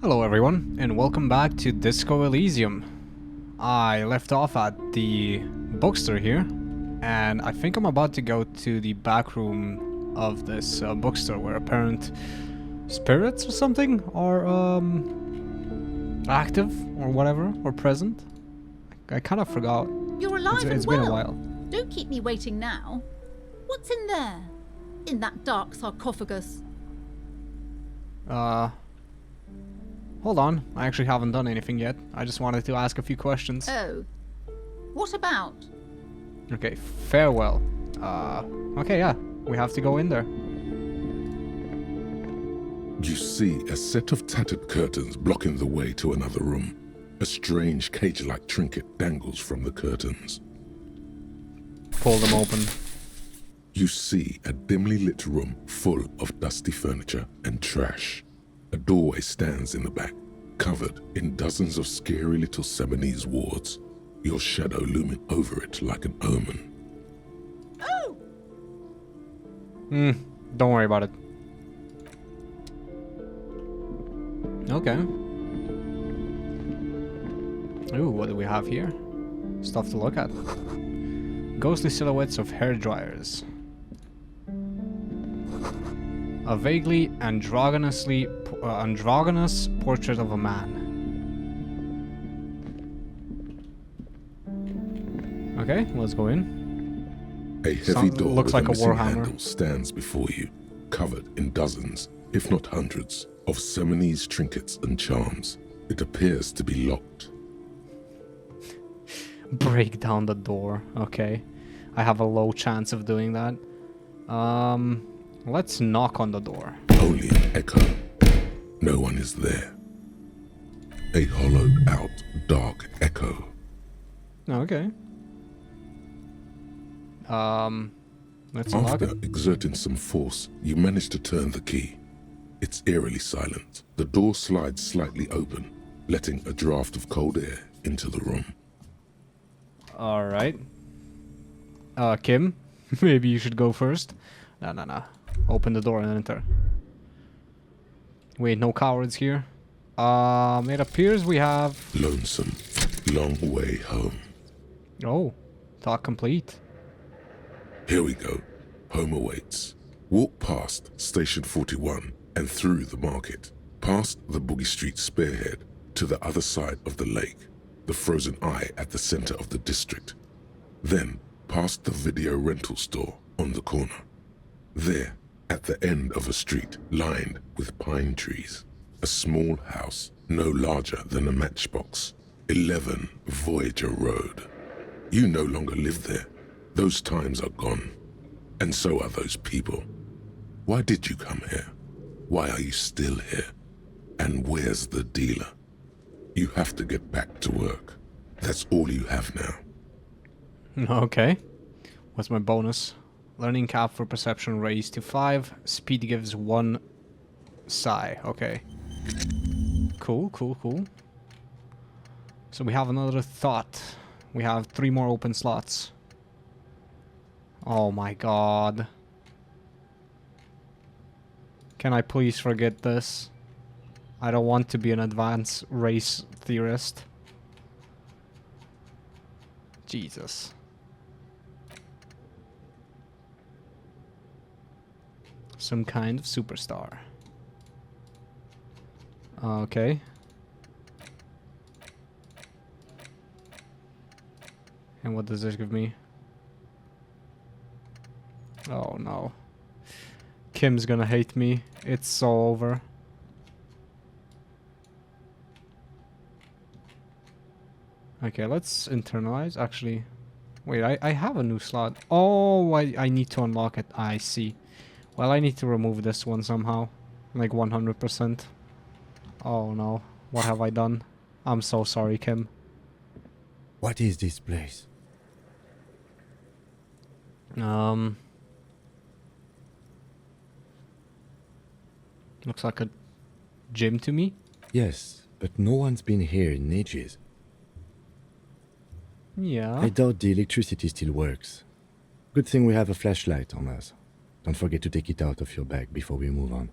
Hello everyone, and welcome back to Disco Elysium. I left off at the bookstore here, and I think I'm about to go to the back room of this bookstore where apparent spirits or something are active or whatever, or present. I kind of forgot. You're alive It's and been well. a while. Don't keep me waiting now. What's in there? In that dark sarcophagus? Hold on. I actually haven't done anything yet. I just wanted to ask a few questions. Oh. What about? Okay, farewell. Okay, yeah. We have to go in there. You see a set of tattered curtains blocking the way to another room. A strange cage-like trinket dangles from the curtains. Pull them open. You see a dimly lit room full of dusty furniture and trash. A doorway stands in the back, covered in dozens of scary little Seminese wards, your shadow looming over it like an omen. Oh! Don't worry about it. Okay. Ooh, what do we have here? Stuff to look at. Ghostly silhouettes of hair dryers. A vaguely androgynous portrait of a man. Okay, let's go in. A heavy door looks with like a a missing warhammer. handle stands before you, covered in dozens, if not hundreds, of Seminese trinkets and charms. It appears to be locked. Break down the door. Okay. I have a low chance of doing that. Let's knock on the door. Only an echo. No one is there. A hollowed out, dark echo. Okay. Let's unlock After it. exerting some force, you manage to turn the key. It's eerily silent. The door slides slightly open, letting a draft of cold air into the room. Alright. Kim, maybe you should go first. No. Open the door and enter. Wait, no cowards here. It appears we have... Lonesome, long way home. Oh, talk complete. Here we go. Home awaits. Walk past Station 41 and through the market, past the Boogie Street spearhead to the other side of the lake, the frozen eye at the center of the district. Then past the video rental store on the corner. There, at the end of a street lined with pine trees, a small house no larger than a matchbox. 11 Voyager Road. You no longer live there. Those times are gone. And so are those people. Why did you come here? Why are you still here? And where's the dealer? You have to get back to work. That's all you have now. Okay. What's my bonus? Learning cap for perception raised to 5. Speed gives 1 psi. Okay. Cool. So we have another thought. We have 3 more open slots. Oh my god. Can I please forget this? I don't want to be an advanced race theorist. Jesus. Some kind of superstar. Okay. And what does this give me? Oh no. Kim's gonna hate me. It's so over. Okay, let's internalize. Actually, wait, I have a new slot. Oh, I need to unlock it. I see. Well, I need to remove this one somehow. Like 100%. Oh no. What have I done? I'm so sorry, Kim. What is this place? Looks like a gym to me. Yes, but no one's been here in ages. Yeah. I doubt the electricity still works. Good thing we have a flashlight on us. Don't forget to take it out of your bag before we move on.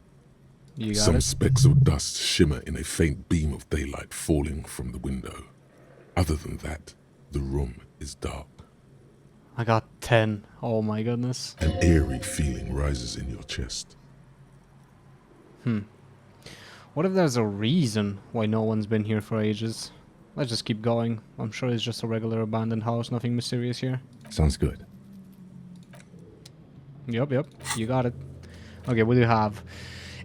You got Some it. specks of dust shimmer in a faint beam of daylight falling from the window. Other than that, the room is dark. I got 10. Oh my goodness. An eerie feeling rises in your chest. What if there's a reason why no one's been here for ages? Let's just keep going. I'm sure it's just a regular abandoned house, nothing mysterious here. Sounds good. Yep, you got it. Okay, what do you have?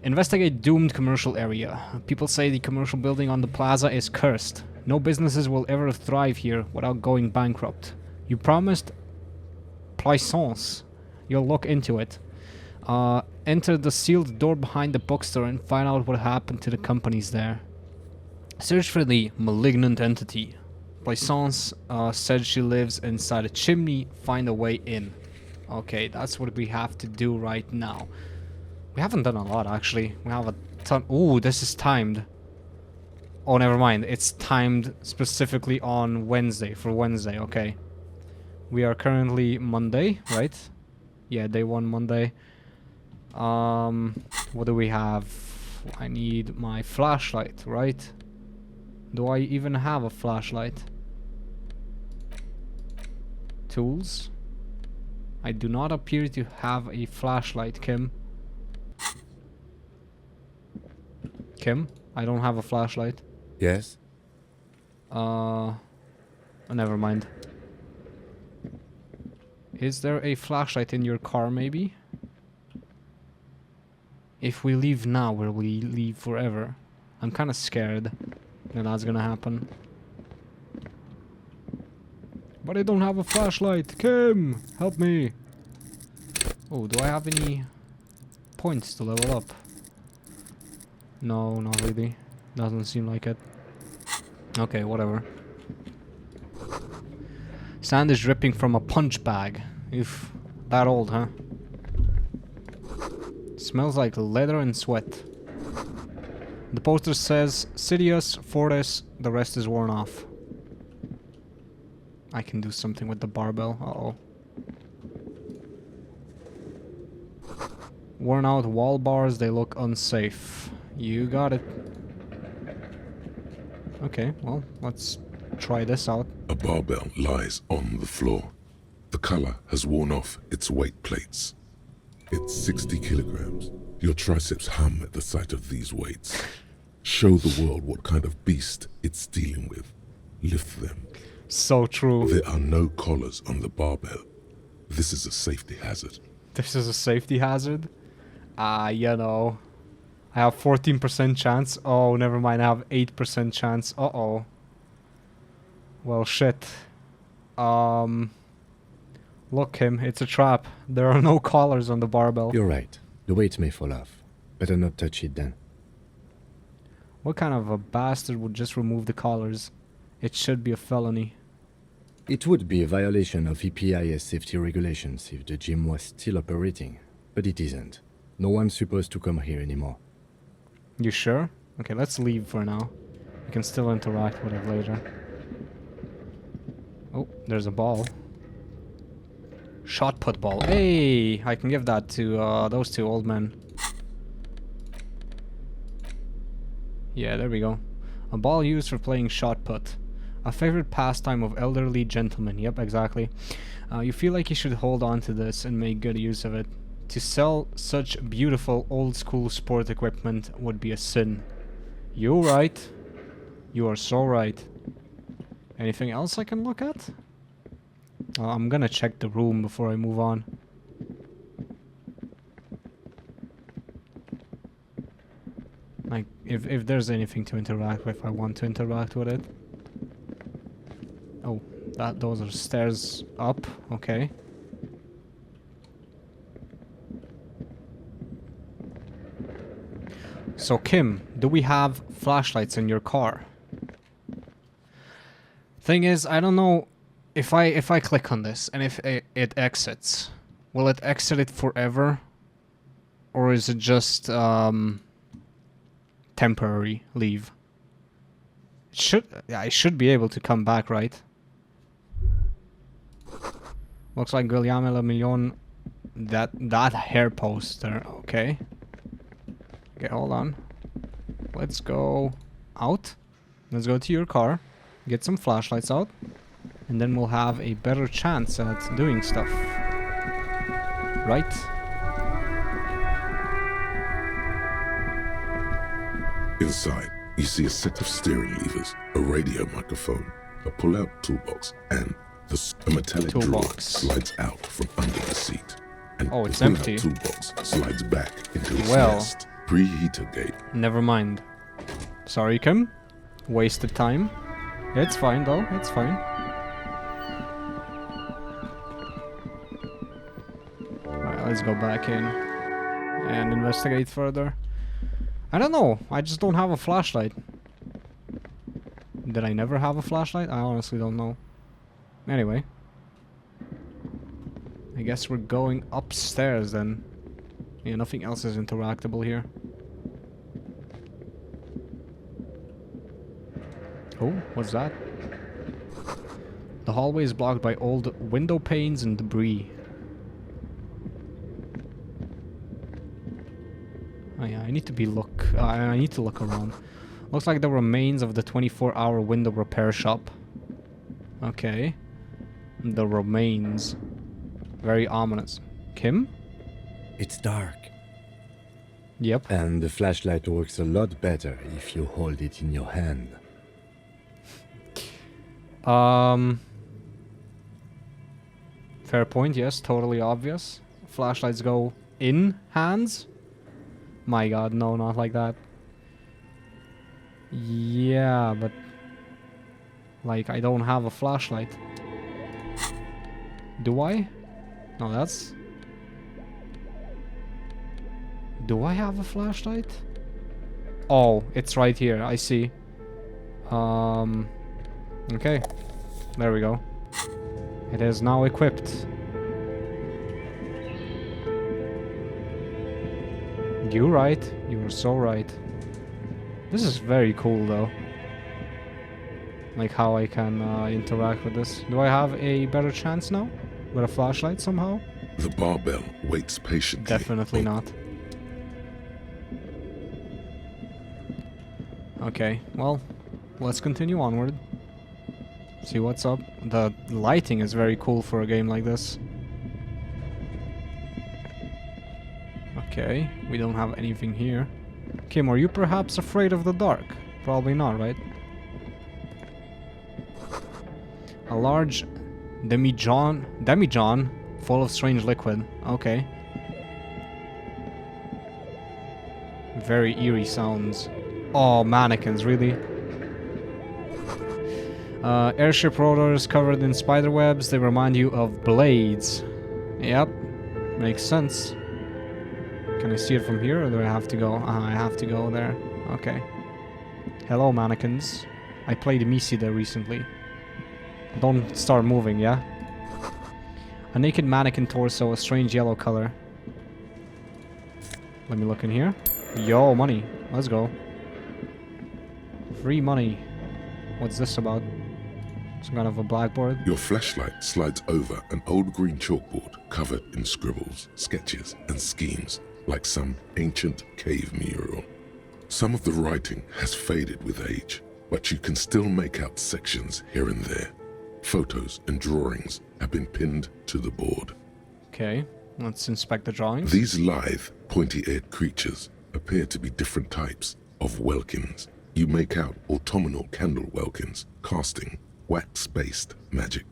Investigate doomed commercial area. People say the commercial building on the plaza is cursed. No businesses will ever thrive here without going bankrupt. You promised Plaisance. You'll look into it. Enter the sealed door behind the bookstore and find out what happened to the companies there. Search for the malignant entity. Plaisance said she lives inside a chimney. Find a way in. Okay, that's what we have to do right now. We haven't done a lot, actually. We have a ton. Ooh, this is timed. Oh, never mind. It's timed specifically on Wednesday, for Wednesday, okay. We are currently Monday, right? Yeah, day 1 Monday. What do we have? I need my flashlight, right? Do I even have a flashlight? Tools? I do not appear to have a flashlight, Kim. Kim? I don't have a flashlight. Yes? Never mind. Is there a flashlight in your car, maybe? If we leave now, will we leave forever? I'm kind of scared that that's gonna happen. But I don't have a flashlight. Kim, help me. Oh, do I have any points to level up? No, not really. Doesn't seem like it. Okay, whatever. Sand is dripping from a punch bag. Oof, that old, huh? Smells like leather and sweat. The poster says Sidious, Fortis, the rest is worn off. I can do something with the barbell. Uh-oh. Worn out wall bars, they look unsafe. You got it. Okay, well, let's try this out. A barbell lies on the floor. The color has worn off its weight plates. It's 60 kilograms. Your triceps hum at the sight of these weights. Show the world what kind of beast it's dealing with. Lift them. So true. There are no collars on the barbell. This is a safety hazard. This is a safety hazard? You know. I have 14% chance. Oh, never mind. I have 8% chance. Uh-oh. Well, shit. Look, Kim, it's a trap. There are no collars on the barbell. You're right. The weight may fall off. Better not touch it then. What kind of a bastard would just remove the collars? It should be a felony. It would be a violation of EPIS safety regulations if the gym was still operating, but it isn't. No one's supposed to come here anymore. You sure? Okay, let's leave for now. We can still interact with it later. Oh, there's a ball. Shot put ball. Hey, I can give that to those two old men. Yeah, there we go. A ball used for playing shot put. A favorite pastime of elderly gentlemen. Yep, exactly. You feel like you should hold on to this and make good use of it. To sell such beautiful old school sport equipment would be a sin. You're right. You are so right. Anything else I can look at? I'm gonna check the room before I move on. Like, if there's anything to interact with, I want to interact with it. Oh, those are stairs up. Okay. So Kim, do we have flashlights in your car? Thing is, I don't know if I click on this and if it exits, will it exit it forever, or is it just temporary leave? I should be able to come back, right? Looks like Guillermo Le Million. That hair poster. Okay. Okay, hold on. Let's go out. Let's go to your car. Get some flashlights out. And then we'll have a better chance at doing stuff. Right? Inside, you see a set of steering levers, a radio microphone, a pull-out toolbox, and a metallic drawer Toolbox. slides out from under the seat. And Oh, it's the pull-out empty. toolbox slides back into its Well. nest. Preheater gate. Never mind. Sorry, Kim. Wasted time. It's fine, though. It's fine. Alright, let's go back in and investigate further. I don't know. I just don't have a flashlight. Did I never have a flashlight? I honestly don't know. Anyway. I guess we're going upstairs then. Yeah, nothing else is interactable here. Oh, what's that? The hallway is blocked by old window panes and debris. Oh yeah, I need to look around. Looks like the remains of the 24-hour window repair shop. Okay. The remains. Very ominous. Kim? It's dark. Yep. And the flashlight works a lot better if you hold it in your hand. Fair point, yes, totally obvious. Flashlights go in hands? My god, no, not like that. Yeah, but... like, I don't have a flashlight. Do I? No, that's... Do I have a flashlight? Oh, it's right here, I see. Okay. There we go. It is now equipped. You're right. You were so right. This is very cool, though. Like how I can interact with this. Do I have a better chance now? With a flashlight somehow? The barbell waits patiently. Definitely not. Okay, well, let's continue onward. See what's up. The lighting is very cool for a game like this. Okay, we don't have anything here. Kim, are you perhaps afraid of the dark? Probably not, right? A large demijohn full of strange liquid. Okay. Very eerie sounds. Oh, mannequins, really? Airship rotors covered in spider webs. They remind you of blades. Yep, makes sense. Can I see it from here, or do I have to go? I have to go there. Okay. Hello, mannequins. I played Misi there recently. Don't start moving, yeah? A naked mannequin torso, a strange yellow color. Let me look in here. Yo, money. Let's go. Free money. What's this about? Some kind of a blackboard? Your flashlight slides over an old green chalkboard covered in scribbles, sketches, and schemes, like some ancient cave mural. Some of the writing has faded with age, but you can still make out sections here and there. Photos and drawings have been pinned to the board. Okay, let's inspect the drawings. These lithe, pointy-eared creatures appear to be different types of welkins. You make out autumnal candle welkins, casting wax-based magic.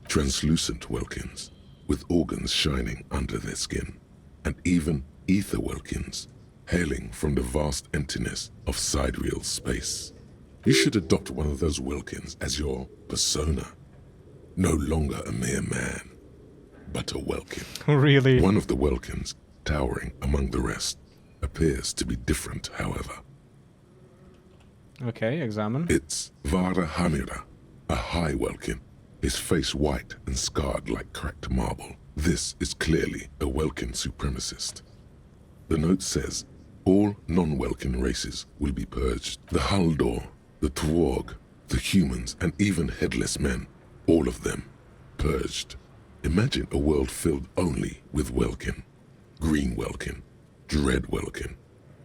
Translucent welkins, with organs shining under their skin. And even ether welkins, hailing from the vast emptiness of sidereal space. You should adopt one of those welkins as your persona. No longer a mere man, but a welkin. Really? One of the welkins, towering among the rest, appears to be different, however. Okay, examine. It's Vara Hamira, a high welkin, his face white and scarred like cracked marble. This is clearly a welkin supremacist. The note says, all non-welkin races will be purged. The Haldor, the Twarg, the humans, and even headless men, all of them, purged. Imagine a world filled only with welkin. Green welkin, dread welkin,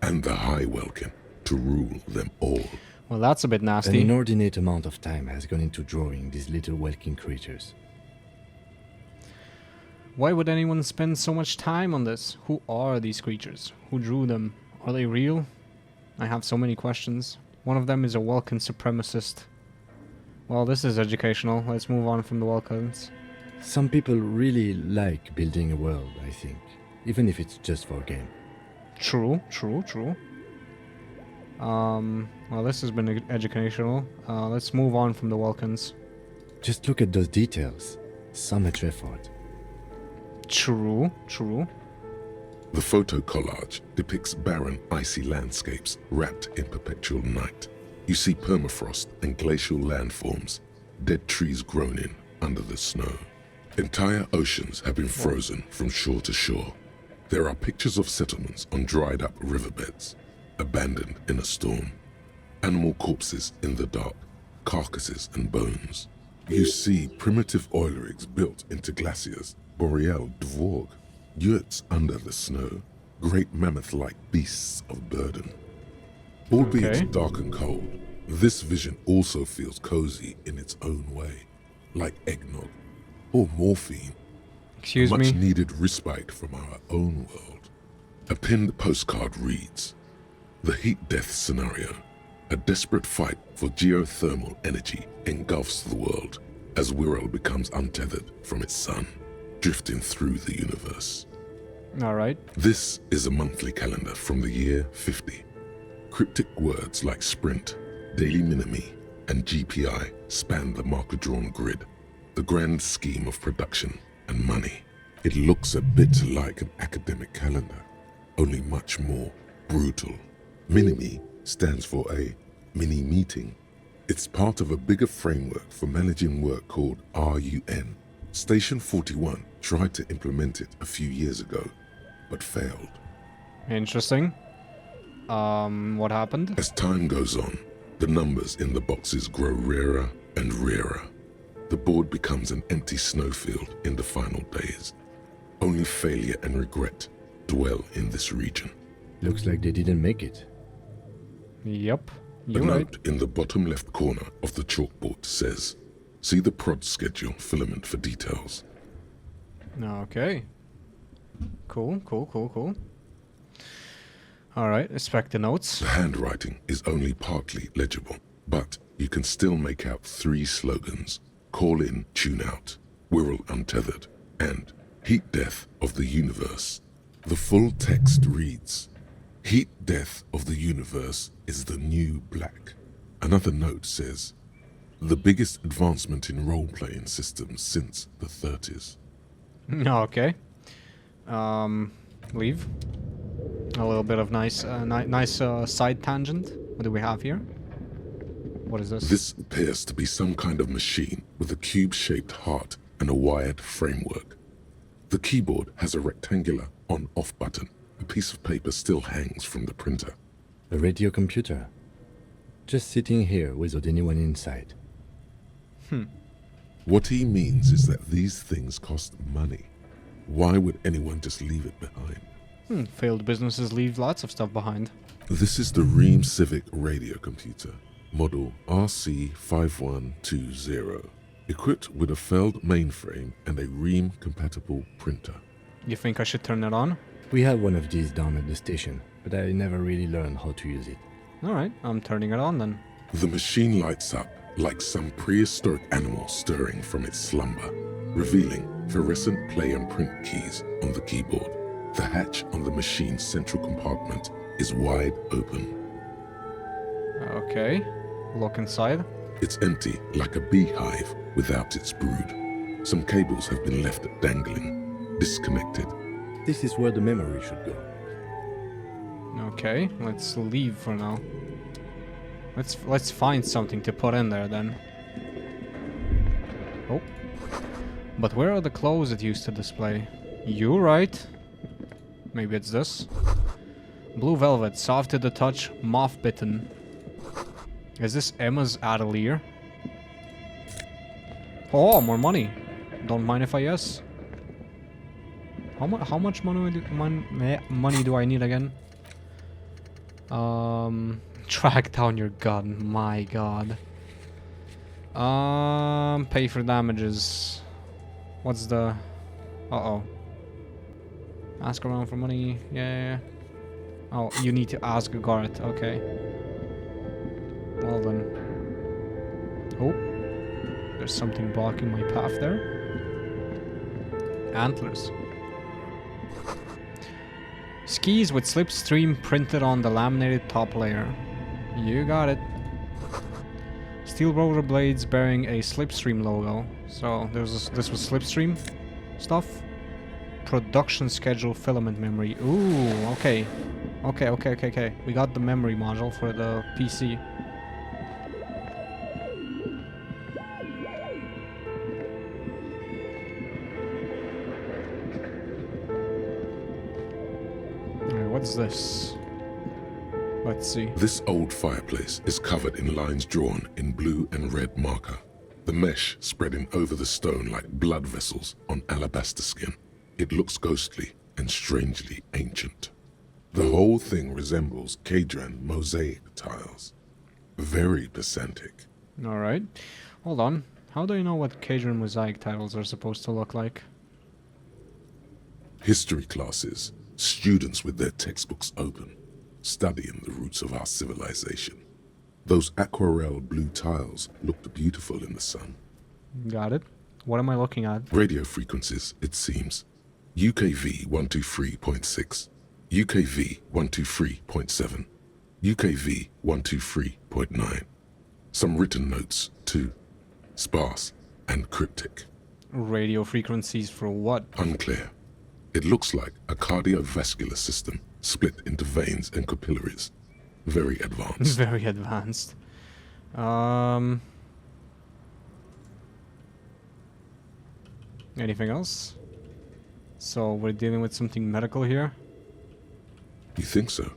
and the High Welkin to rule them all. Well, that's a bit An nasty. inordinate amount of time has gone into drawing these little Welkin creatures. Why would anyone spend so much time on this? Who are these creatures? Who drew them? Are they real? I have so many questions. One of them is a Welkin supremacist. Well, this is educational. Let's move on from the Welkins. Some people really like building a world, I think, even if it's just for a game. True. Well, this has been educational. Let's move on from the Welkins. Just look at those details. So much effort. True. The photo collage depicts barren, icy landscapes wrapped in perpetual night. You see permafrost and glacial landforms, dead trees grown in under the snow. Entire oceans have been frozen from shore to shore. There are pictures of settlements on dried up riverbeds, abandoned in a storm. Animal corpses in the dark, carcasses and bones. You see primitive oil rigs built into glaciers, boreal dvorg, yurts under the snow, great mammoth-like beasts of burden. Albeit Okay. dark and cold, this vision also feels cozy in its own way, like eggnog or morphine, Excuse a me. much-needed respite from our own world. A pinned postcard reads, "The heat-death scenario, a desperate fight for geothermal energy engulfs the world as Wirral becomes untethered from its sun, drifting through the universe." Alright. This is a monthly calendar from the year 50. Cryptic words like sprint, daily minimi, and GPI span the marker-drawn grid, the grand scheme of production and money. It looks a bit like an academic calendar, only much more brutal. Minimi stands for a mini-meeting. It's part of a bigger framework for managing work called RUN. Station 41 tried to implement it a few years ago, but failed. Interesting. What happened? As time goes on, the numbers in the boxes grow rarer and rarer. The board becomes an empty snowfield in the final days. Only failure and regret dwell in this region. Looks like they didn't make it. Yep. A You're right. note in the bottom left corner of the chalkboard says, "See the prod schedule filament for details." Okay. Cool. Alright, inspect the notes. The handwriting is only partly legible, but you can still make out 3 slogans: "Call in, tune out," "Wirral untethered," and "Heat death of the universe." The full text reads, "Heat death of the universe is the new black." Another note says, "The biggest advancement in role-playing systems since the 30s. Okay. Leave. A little bit of nice side tangent. What do we have here? What is this? This appears to be some kind of machine with a cube-shaped heart and a wired framework. The keyboard has a rectangular on-off button. A piece of paper still hangs from the printer. A radio computer. Just sitting here without anyone inside. What he means is that these things cost money. Why would anyone just leave it behind? Failed businesses leave lots of stuff behind. This is the Ream Civic radio computer, model RC5120, equipped with a Feld mainframe and a Ream-compatible printer. You think I should turn it on? We had one of these down at the station, but I never really learned how to use it. Alright, I'm turning it on then. The machine lights up like some prehistoric animal stirring from its slumber, revealing fluorescent play and print keys on the keyboard. The hatch on the machine's central compartment is wide open. Okay. Look inside. It's empty like a beehive without its brood. Some cables have been left dangling, disconnected. This is where the memory should go. Okay, let's leave for now. Let's find something to put in there then. Oh. But where are the clothes it used to display? You right. Maybe it's this. Blue velvet, soft to the touch, moth bitten. Is this Emma's atelier? Oh, more money. Don't mind if I yes. How much money do I need again? Track down your gun. My god. Pay for damages. What's the... Uh-oh. Ask around for money. Yeah. Oh, you need to ask a guard. Okay. Well then. Oh. There's something blocking my path there. Antlers. Skis with slipstream printed on the laminated top layer. You got it. Steel roller blades bearing a slipstream logo. So this was slipstream stuff. Production schedule filament memory. Ooh, okay. Okay. We got the memory module for the PC. Alright, what's this? Let's see. This old fireplace is covered in lines drawn in blue and red marker, the mesh spreading over the stone like blood vessels on alabaster skin. It looks ghostly and strangely ancient. The whole thing resembles Kadran mosaic tiles. Very pedantic. Alright. Hold on. How do you know what Kadran mosaic tiles are supposed to look like? History classes, students with their textbooks open, studying the roots of our civilization. Those aquarelle blue tiles looked beautiful in the sun. Got it. What am I looking at? Radio frequencies, it seems. UKV 123.6, UKV 123.7, UKV 123.9. Some written notes, too. Sparse and cryptic. Radio frequencies for what? Unclear. It looks like a cardiovascular system split into veins and capillaries. Very advanced. Very advanced. Anything else? So we're dealing with something medical here? You think so?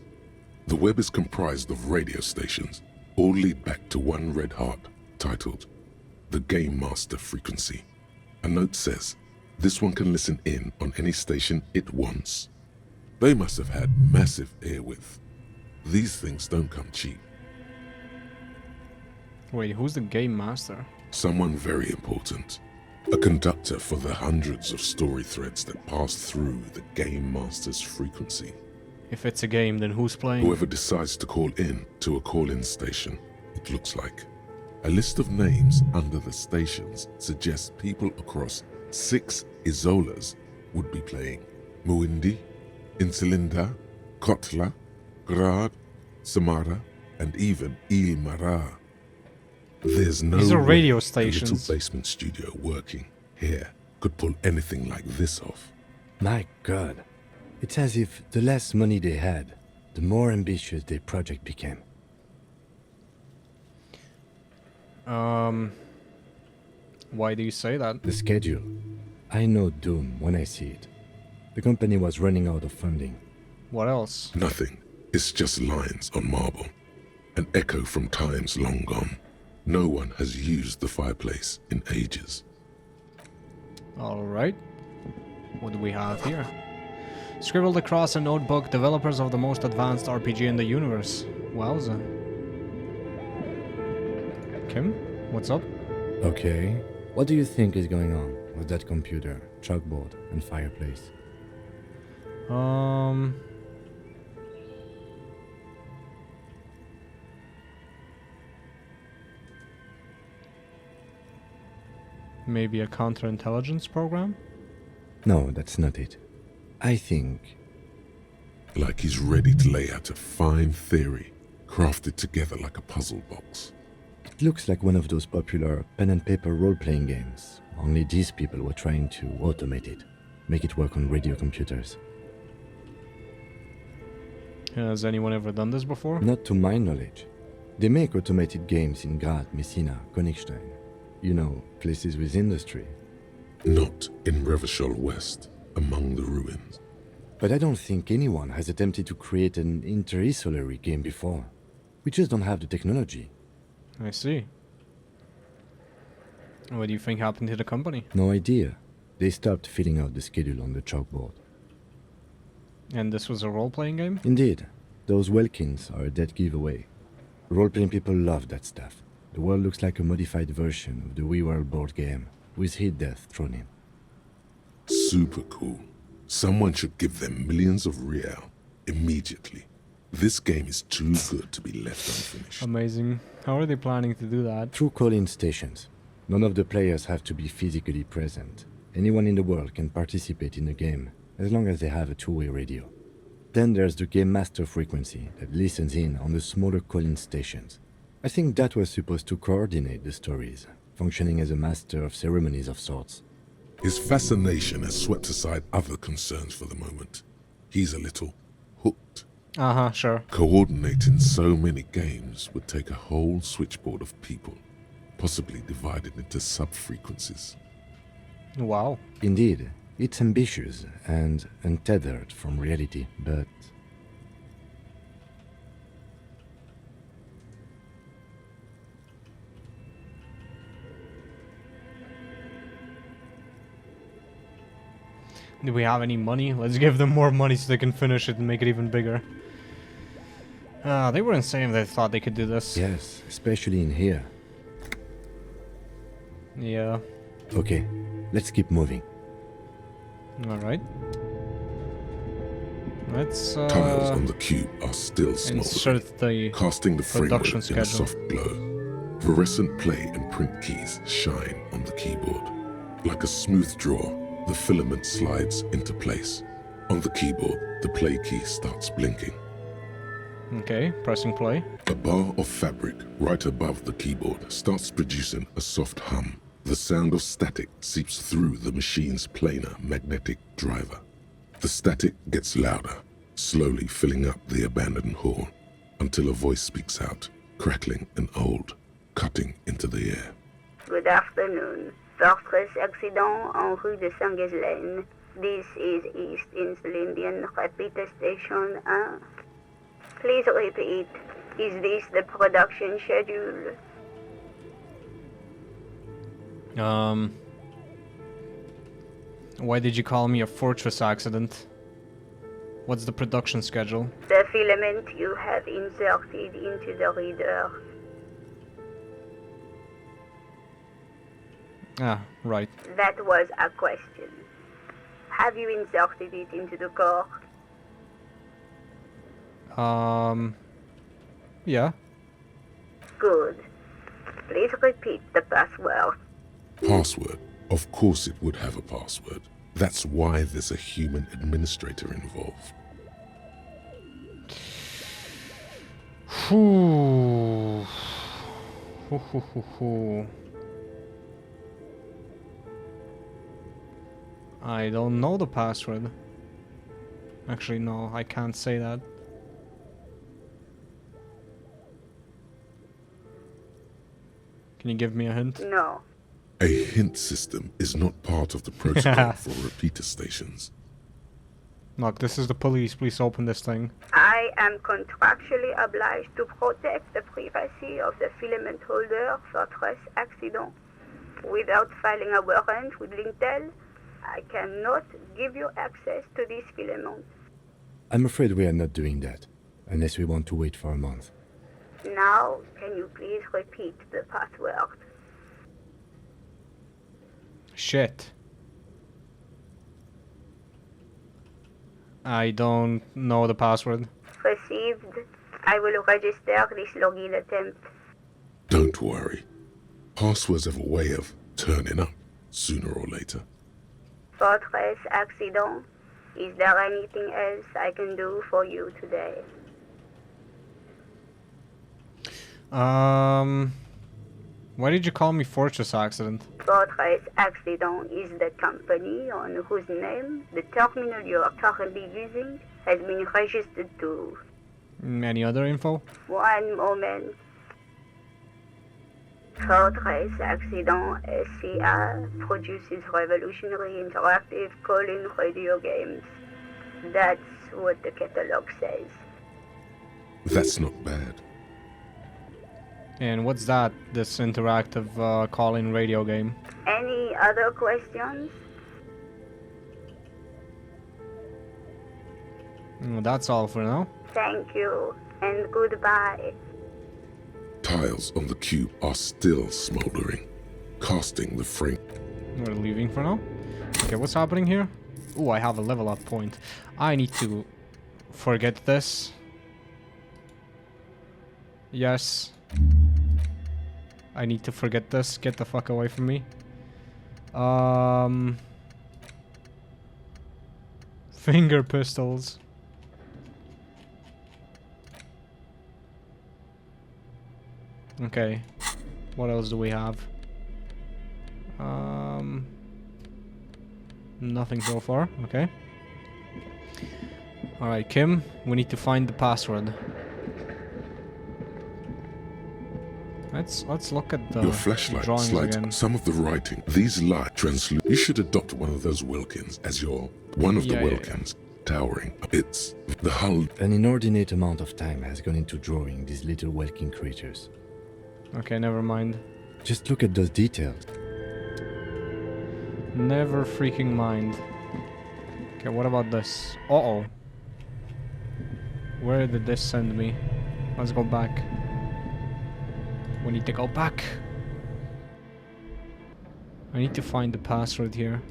The web is comprised of radio stations, all lead back to one red heart, titled the Game Master Frequency. A note says, this one can listen in on any station it wants. They must have had massive airwidth. These things don't come cheap. Wait, who's the Game Master? Someone very important. A conductor for the hundreds of story threads that pass through the Game Master's frequency. If it's a game, then who's playing? Whoever decides to call in to a call-in station, it looks like. A list of names under the stations suggests people across 6 Isolas would be playing. Muindi, Insulinda, Kotla, Grad, Samara, and even Il Mara. There's no These are way radio a stations. little basement studio working here could pull anything like this off. My god. It's as if the less money they had, the more ambitious their project became. Why do you say that? The schedule. I know doom when I see it. The company was running out of funding. What else? Nothing. It's just lines on marble. An echo from times long gone. No one has used the fireplace in ages. Alright. What do we have here? Scribbled across a notebook, developers of the most advanced RPG in the universe. Wowza. Kim, what's up? Okay. What do you think is going on with that computer, chalkboard, and fireplace? Maybe a counterintelligence program? No, that's not it. I think... Like he's ready to lay out a fine theory, crafted together like a puzzle box. it looks like one of those popular pen and paper role-playing games. Only these people were trying to automate it, make it work on radio computers. Has anyone ever done this before? Not to my knowledge. They make automated games in Graz, Messina, Königstein. You know, places with industry. Not in Revachol West, among the ruins. But I don't think anyone has attempted to create an inter-isolary game before. We just don't have the technology. I see. What do you think happened to the company? No idea. They stopped filling out the schedule on the chalkboard. And this was a role-playing game? Indeed. Those Welkins are a dead giveaway. Role-playing people love that stuff. The world looks like a modified version of the WeWorld board game, with hit death thrown in. Super cool. Someone should give them millions of real immediately. This game is too good to be left unfinished. Amazing. How are they planning to do that? Through call-in stations. None of the players have to be physically present. Anyone in the world can participate in the game, as long as they have a two-way radio. Then there's the Game Master frequency that listens in on the smaller call-in stations. I think that was supposed to coordinate the stories, functioning as a master of ceremonies of sorts. His fascination has swept aside other concerns for the moment. He's a little hooked. Uh-huh, sure. Coordinating so many games would take a whole switchboard of people, possibly divided into sub-frequencies. Wow. Indeed, it's ambitious and untethered from reality, but... Do we have any money? Let's give them more money so they can finish it and make it even bigger. They were insane if they thought they could do this. Yes, especially in here. Yeah. Okay, let's keep moving. Alright. Let's Tiles on the cube are still smoldering, insert the casting the production framework in a schedule. soft glow. Fluorescent play and print keys shine on the keyboard. Like a smooth draw, the filament slides into place. On the keyboard, the play key starts blinking. Okay, pressing play. A bar of fabric right above the keyboard starts producing a soft hum. The sound of static seeps through the machine's planar magnetic driver. The static gets louder, slowly filling up the abandoned hall, until a voice speaks out, crackling and old, cutting into the air. Good afternoon. Fortress accident en rue de Saint-Ghislaine. This is East Insulindian Repeater Station 1. Please repeat. Is this the production schedule? Why did you call me a fortress accident? What's the production schedule? The filament you have inserted into the reader. Ah, right. That was a question. Have you inserted it into the core? Yeah. Good. Please repeat the password. Password. Of course it would have a password. That's why there's a human administrator involved. Whew. Hoo, hoo, hoo, hoo. I don't know the password. Actually, no, I can't say that. Can you give me a hint? No. A hint system is not part of the protocol for repeater stations. Look, this is the police. Please open this thing. I am contractually obliged to protect the privacy of the filament holder for stress accident. Without filing a warrant with Lintel, I cannot give you access to this filament. I'm afraid we are not doing that, unless we want to wait for a month. Now, can you please repeat the password? Shit. I don't know the password. Received. I will register this login attempt. Don't worry. Passwords have a way of turning up sooner or later. Fortress accident. Is there anything else I can do for you today? Why did you call me Fortress Accident? Fortress Accident is the company on whose name the terminal you are currently using has been registered to. Any other info? One moment. Fortress Accident SCA produces revolutionary interactive call-in radio games. That's what the catalog says. That's not bad. And what's that, this interactive call-in radio game? Any other questions? That's all for now. Thank you, and goodbye. Tiles on the cube are still smoldering, casting the frame. We're leaving for now. Okay, what's happening here? Oh, I have a level up point. I need to forget this. Yes. I need to forget this. Get the fuck away from me. Finger pistols. Okay. What else do we have? Nothing so far. Okay. Alright, Kim, we need to find the password. Let's look at the Your flashlight drawings slides again. some of the writing. These light translude. You should adopt one of those Wilkins as your one of the Yeah. Wilkins towering. It's the hull. An inordinate amount of time has gone into drawing these little welking creatures. Okay, never mind. Just look at those details. Never freaking mind. Okay, what about this? Uh-oh. Where did this send me? Let's go back. We need to go back. I need to find the password here.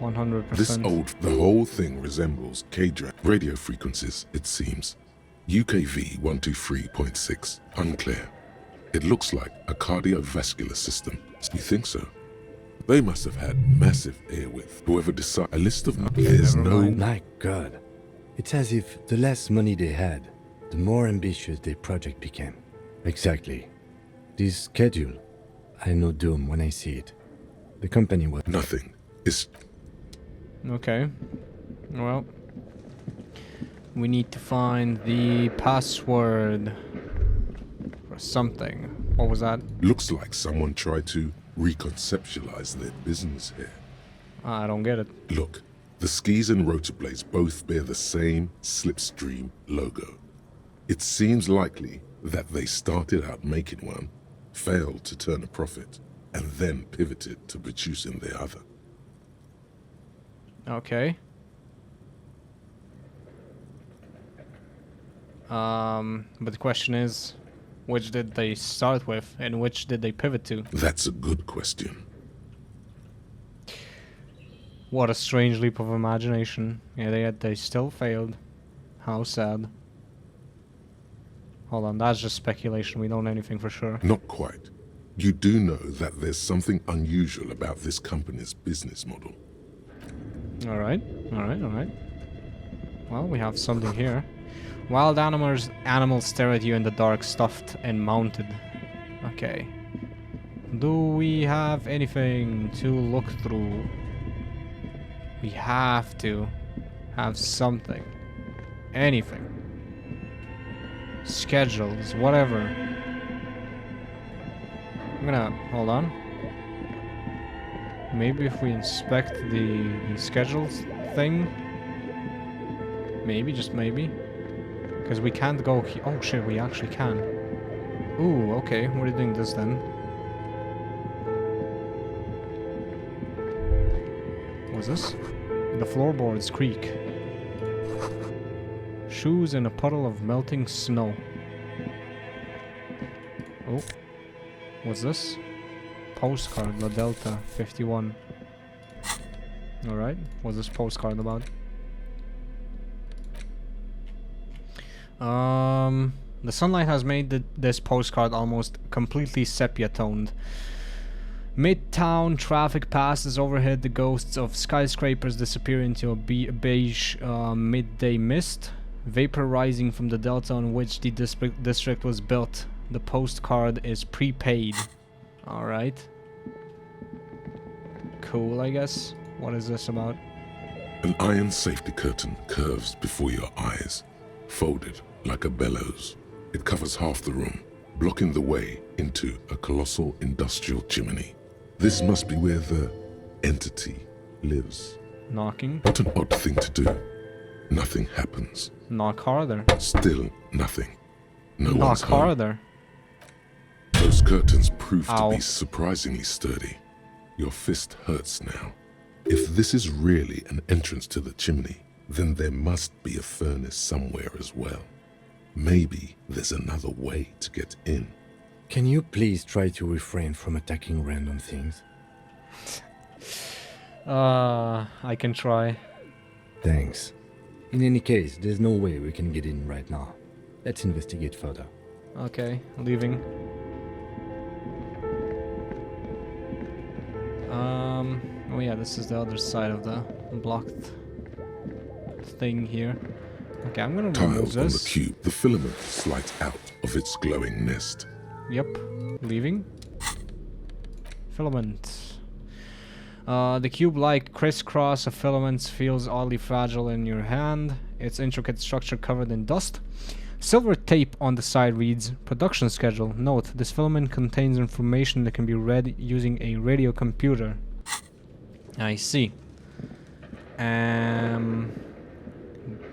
100%. The whole thing resembles K-Drag radio frequencies, it seems. UKV 123.6, unclear. It looks like a cardiovascular system. You think so? They must have had massive airwidth. Whoever decided a list of there's never no mind. My god. It's as if the less money they had, the more ambitious their project became. Exactly. This schedule, I know doom when I see it. The company was... nothing. It's Okay. Well, we need to find the password for something. What was that? looks like someone tried to reconceptualize their business here. I don't get it. Look, the skis and rotor blades both bear the same slipstream logo. It seems likely that they started out making one, failed to turn a profit, and then pivoted to producing the other. Okay. But the question is, which did they start with and which did they pivot to? That's a good question. What a strange leap of imagination. Yeah, they still failed. How sad. Hold on, that's just speculation. We don't know anything for sure. Not quite. You do know that there's something unusual about this company's business model. Alright, alright. Well, we have something here. Wild animals stare at you in the dark, stuffed and mounted. Okay. Do we have anything to look through? We have to have something. Anything. Schedules, whatever. I'm gonna... hold on. Maybe if we inspect the schedules thing. Maybe, just maybe. Because we can't go... oh shit, we actually can. Ooh, okay, we're doing this then. What's this? The floorboards creak. Shoes in a puddle of melting snow. Oh. What's this? Postcard, La Delta 51. Alright, what's this postcard about? The sunlight has made this postcard almost completely sepia-toned. Midtown traffic passes overhead, the ghosts of skyscrapers disappear into a beige midday mist. Vapor rising from the delta on which the district was built. The postcard is prepaid. Alright. Cool, I guess. What is this about? An iron safety curtain curves before your eyes, folded like a bellows. It covers half the room, blocking the way into a colossal industrial chimney. This must be where the entity lives. Knocking. What an odd thing to do. Nothing happens. Knock harder. Still nothing. No Knock one's home. harder. Those curtains prove Ow. to be surprisingly sturdy. Your fist hurts now. If this is really an entrance to the chimney, then there must be a furnace somewhere as well. Maybe there's another way to get in. Can you please try to refrain from attacking random things? I can try. Thanks. In any case, there's no way we can get in right now. Let's investigate further. Okay, leaving. Oh yeah, this is the other side of the blocked thing here. Okay, I'm gonna remove Tiled on the this. cube, the filament slides out of its glowing nest. Yep, leaving. Filament. The cube-like crisscross of filaments feels oddly fragile in your hand. Its intricate structure covered in dust. Silver tape on the side reads, production schedule. Note, this filament contains information that can be read using a radio computer. I see.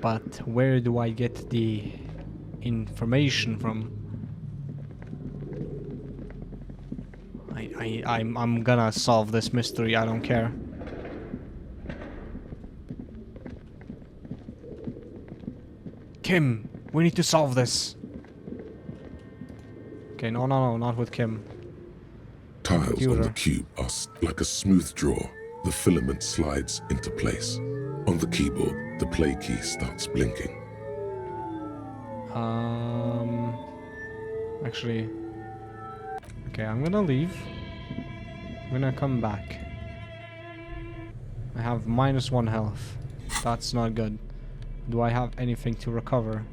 But where do I get the information from? I'm gonna solve this mystery, I don't care. Kim, we need to solve this. Okay, no, not with Kim. Tiles on Computer. the cube are like a smooth draw. The filament slides into place. On the keyboard, the play key starts blinking. Actually, okay, I'm gonna leave. I'm gonna come back. I have -1 health. That's not good. Do I have anything to recover?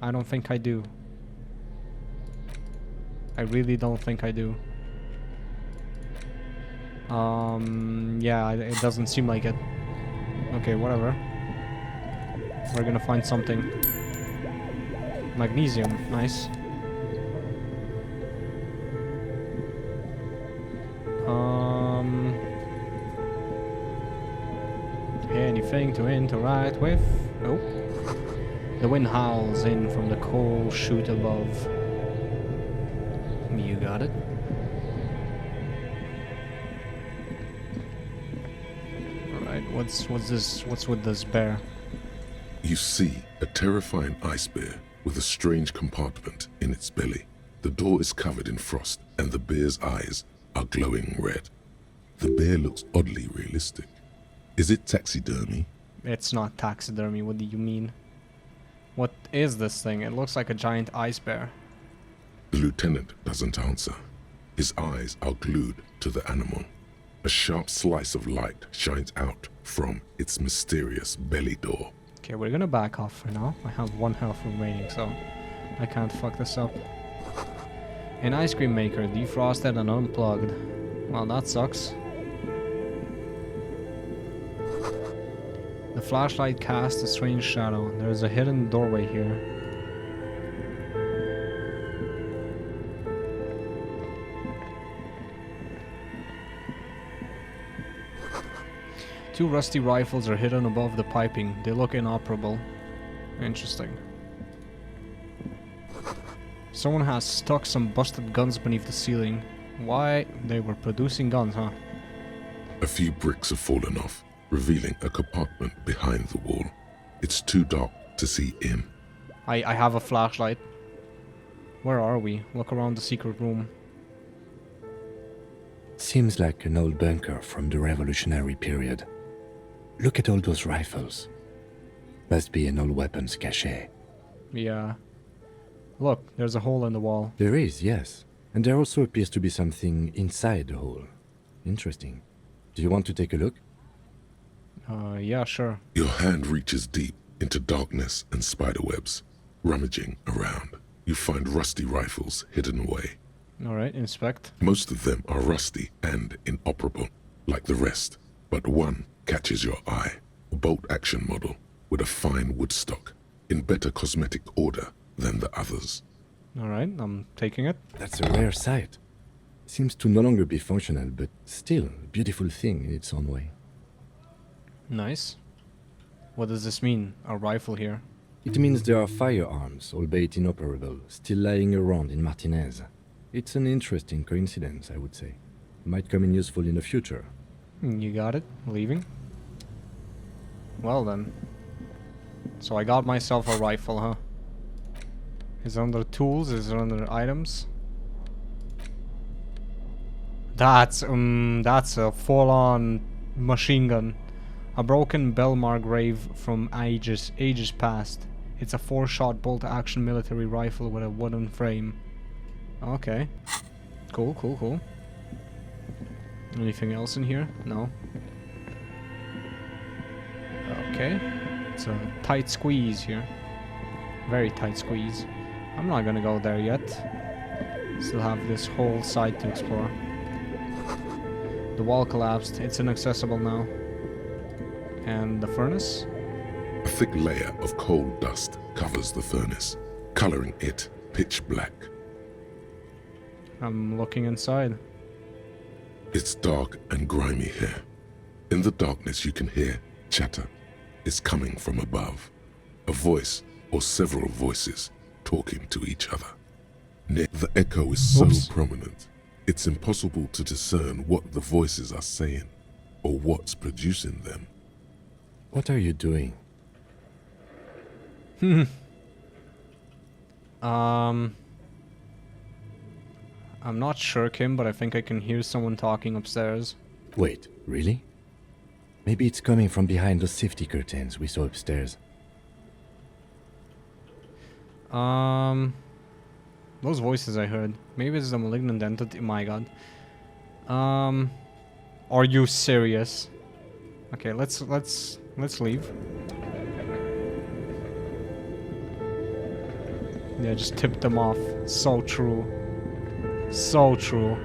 I don't think I do. I really don't think I do. Yeah, it doesn't seem like it. Okay, whatever. We're gonna find something. Magnesium, nice. Anything to interact with? Nope. The wind howls in from the coal chute above. You got it. Alright, what's with this bear? You see a terrifying ice bear with a strange compartment in its belly. The door is covered in frost and the bear's eyes are glowing red. The bear looks oddly realistic. Is it taxidermy? It's not taxidermy, what do you mean? What is this thing? It looks like a giant ice bear. The lieutenant doesn't answer. His eyes are glued to the animal. A sharp slice of light shines out from its mysterious belly door. Okay, we're gonna back off for now. I have 1 health remaining, so I can't fuck this up. An ice cream maker, defrosted and unplugged. Well, that sucks. The flashlight casts a strange shadow. There's a hidden doorway here. Two rusty rifles are hidden above the piping. They look inoperable. Interesting. Someone has stuck some busted guns beneath the ceiling. Why? They were producing guns, huh? A few bricks have fallen off, revealing a compartment behind the wall. It's too dark to see in. I have a flashlight. Where are we? Look around the secret room. Seems like an old bunker from the revolutionary period. Look at all those rifles. Must be an old weapons cache. Yeah. Look, there's a hole in the wall. There is, yes. And there also appears to be something inside the hole. Interesting. Do you want to take a look? Yeah, sure. Your hand reaches deep into darkness and spiderwebs. Rummaging around, you find rusty rifles hidden away. Alright, inspect. Most of them are rusty and inoperable, like the rest, but one catches your eye. A bolt-action model with a fine wood stock, in better cosmetic order than the others. Alright, I'm taking it. That's a rare sight. Seems to no longer be functional, but still a beautiful thing in its own way. Nice. What does this mean? A rifle here. It means there are firearms, albeit inoperable, still lying around in Martinez. It's an interesting coincidence, I would say. Might come in useful in the future. You got it. Leaving. Well then. So I got myself a rifle, huh? Is it under tools? Is it under items? That's a full-on machine gun. A broken Belmar grave from ages past. It's a 4-shot bolt-action military rifle with a wooden frame. Okay. Cool, cool, cool. Anything else in here? No. Okay. It's a tight squeeze here. Very tight squeeze. I'm not gonna go there yet. Still have this whole side to explore. The wall collapsed. It's inaccessible now. And the furnace? A thick layer of coal dust covers the furnace, coloring it pitch black. I'm looking inside. It's dark and grimy here. In the darkness you can hear chatter. It's coming from above. A voice or several voices talking to each other. The echo is so prominent, it's impossible to discern what the voices are saying or what's producing them. What are you doing? I'm not sure, Kim, but I think I can hear someone talking upstairs. Wait, really? Maybe it's coming from behind those safety curtains we saw upstairs. Those voices I heard. Maybe it's a malignant entity. My god. Are you serious? Okay, let's leave. Yeah, just tip them off. So true. So true.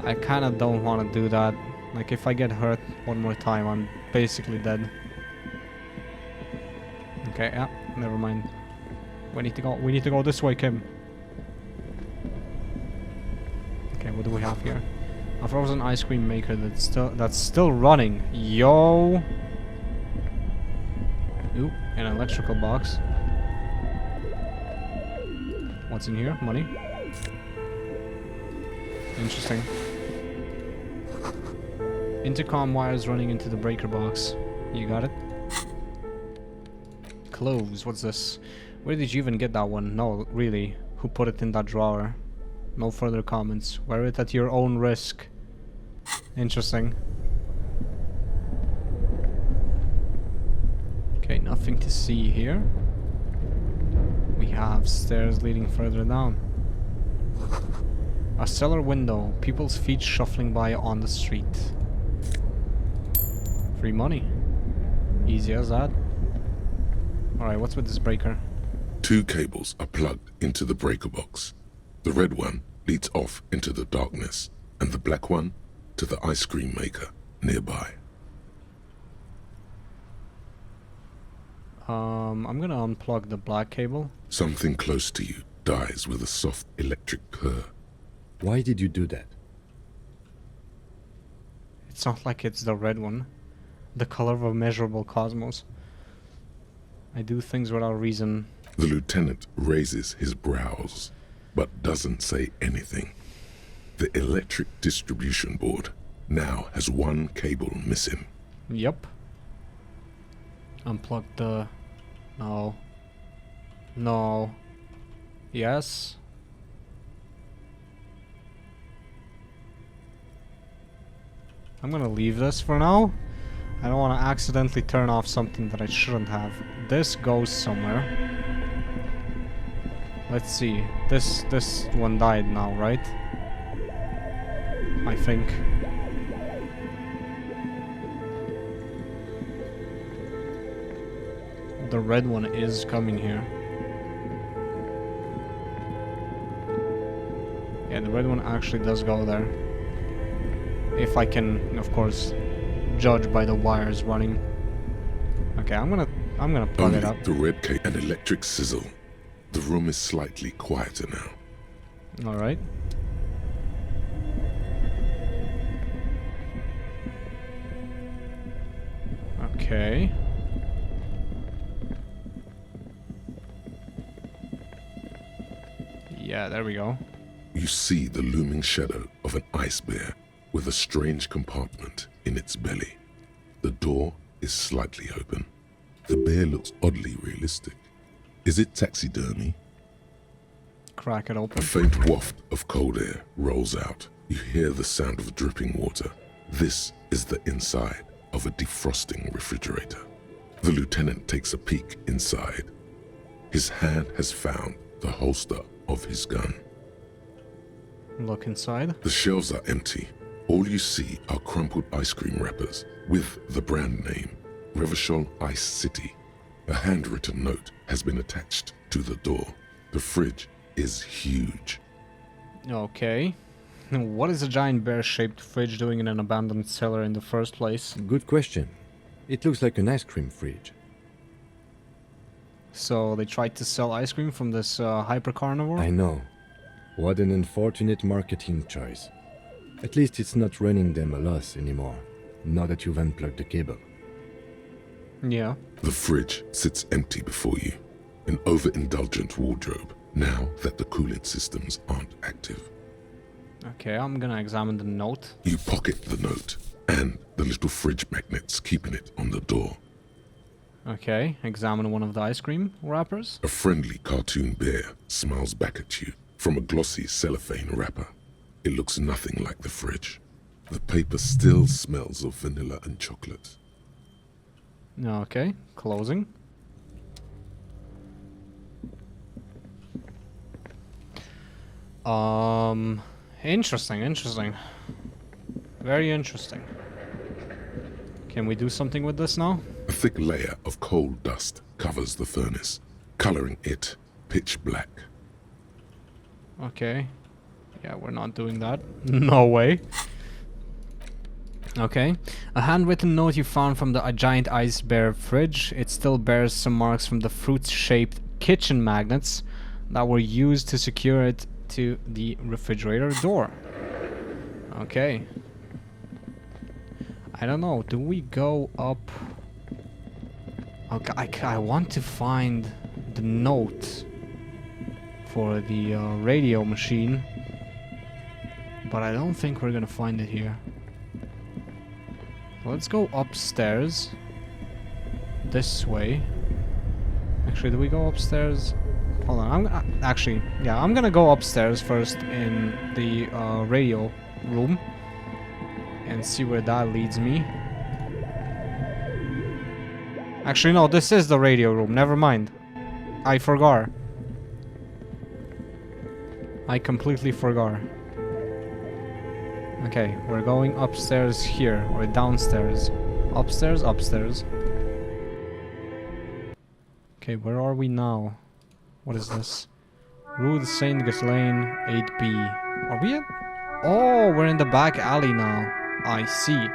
I kinda don't wanna do that. Like, if I get hurt one more time, I'm basically dead. Okay, yeah, never mind. We need to go this way, Kim. Okay, what do we have here? A frozen ice cream maker that's still running. Yo! Ooh, an electrical box. What's in here? Money. Interesting. Intercom wires running into the breaker box. You got it? Clothes. What's this? Where did you even get that one? No, really. Who put it in that drawer? No further comments. Wear it at your own risk. Interesting. Okay, nothing to see here. We have stairs leading further down. A cellar window. People's feet shuffling by on the street. Free money. Easy as that. Alright, what's with this breaker? 2 cables are plugged into the breaker box. The red one leads off into the darkness, and the black one to the ice cream maker nearby. I'm gonna unplug the black cable. Something close to you dies with a soft electric purr. Why did you do that? It's not like it's the red one. The color of a measurable cosmos. I do things without reason. The lieutenant raises his brows, but doesn't say anything. The electric distribution board now has 1 cable missing. Yep. Unplug the... No. No. Yes. I'm gonna leave this for now. I don't want to accidentally turn off something that I shouldn't have. This goes somewhere. Let's see. This one died now, right? I think. The red one is coming here. Yeah, the red one actually does go there. If I can, of course, judge by the wires running. Okay, I'm gonna plug it Only up. the red cable and electric sizzle. The room is slightly quieter now. All right. Okay. Yeah, there we go. You see the looming shadow of an ice bear with a strange compartment in its belly. The door is slightly open. The bear looks oddly realistic. Is it taxidermy? Crack it A open. faint waft of cold air rolls out. You hear the sound of dripping water. This is the inside of a defrosting refrigerator. The lieutenant takes a peek inside. His hand has found the holster of his gun. Look inside. The shelves are empty. All you see are crumpled ice cream wrappers with the brand name, Revachol Ice City. A handwritten note has been attached to the door. The fridge is huge. Okay. What is a giant bear-shaped fridge doing in an abandoned cellar in the first place? Good question. It looks like an ice cream fridge. So they tried to sell ice cream from this hyper-carnivore? I know. What an unfortunate marketing choice. At least it's not running them a loss anymore, now that you've unplugged the cable. Yeah. The fridge sits empty before you, an overindulgent wardrobe, now that the cooling systems aren't active. Okay, I'm gonna examine the note. You pocket the note and the little fridge magnets keeping it on the door. Okay, examine one of the ice cream wrappers. A friendly cartoon bear smiles back at you from a glossy cellophane wrapper. It looks nothing like the fridge. The paper still smells of vanilla and chocolate. Okay, closing. Interesting. Very interesting. Can we do something with this now? A thick layer of coal dust covers the furnace, coloring it pitch black. Okay. Yeah, we're not doing that. No way. Okay. A handwritten note you found from the giant ice bear fridge. It still bears some marks from the fruit-shaped kitchen magnets that were used to secure it to the refrigerator door. Okay. I don't know. Do we go up? Okay, I want to find the note for the radio machine, but I don't think we're gonna find it here. Let's go upstairs. This way. Actually, do we go upstairs? Hold on, I'm gonna go upstairs first in the radio room and see where that leads me. Actually, no, this is the radio room. Never mind. I forgot. I completely forgot. Okay, we're going upstairs here, or downstairs. Upstairs. Okay, where are we now? What is this? Rue de Saint-Ghislain, 8B. Are we at... Oh, we're in the back alley now. I see.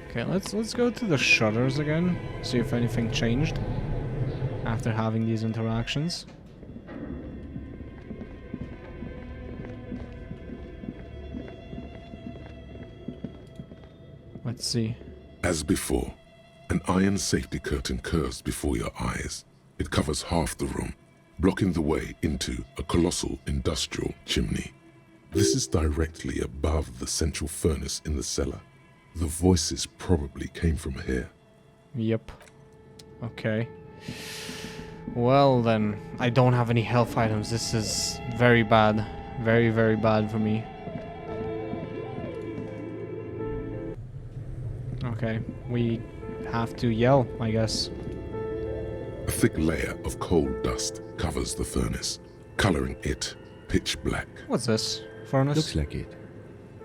Okay, let's go to the shutters again, see if anything changed after having these interactions. Let's see. As before, an iron safety curtain curves before your eyes. It covers half the room, blocking the way into a colossal industrial chimney. This is directly above the central furnace in the cellar. The voices probably came from here. Yep. Okay. Well then, I don't have any health items. This is very bad. Very, very bad for me. Okay, we have to yell, I guess. A thick layer of coal dust covers the furnace, coloring it pitch black. What's this? Furnace? Looks like it.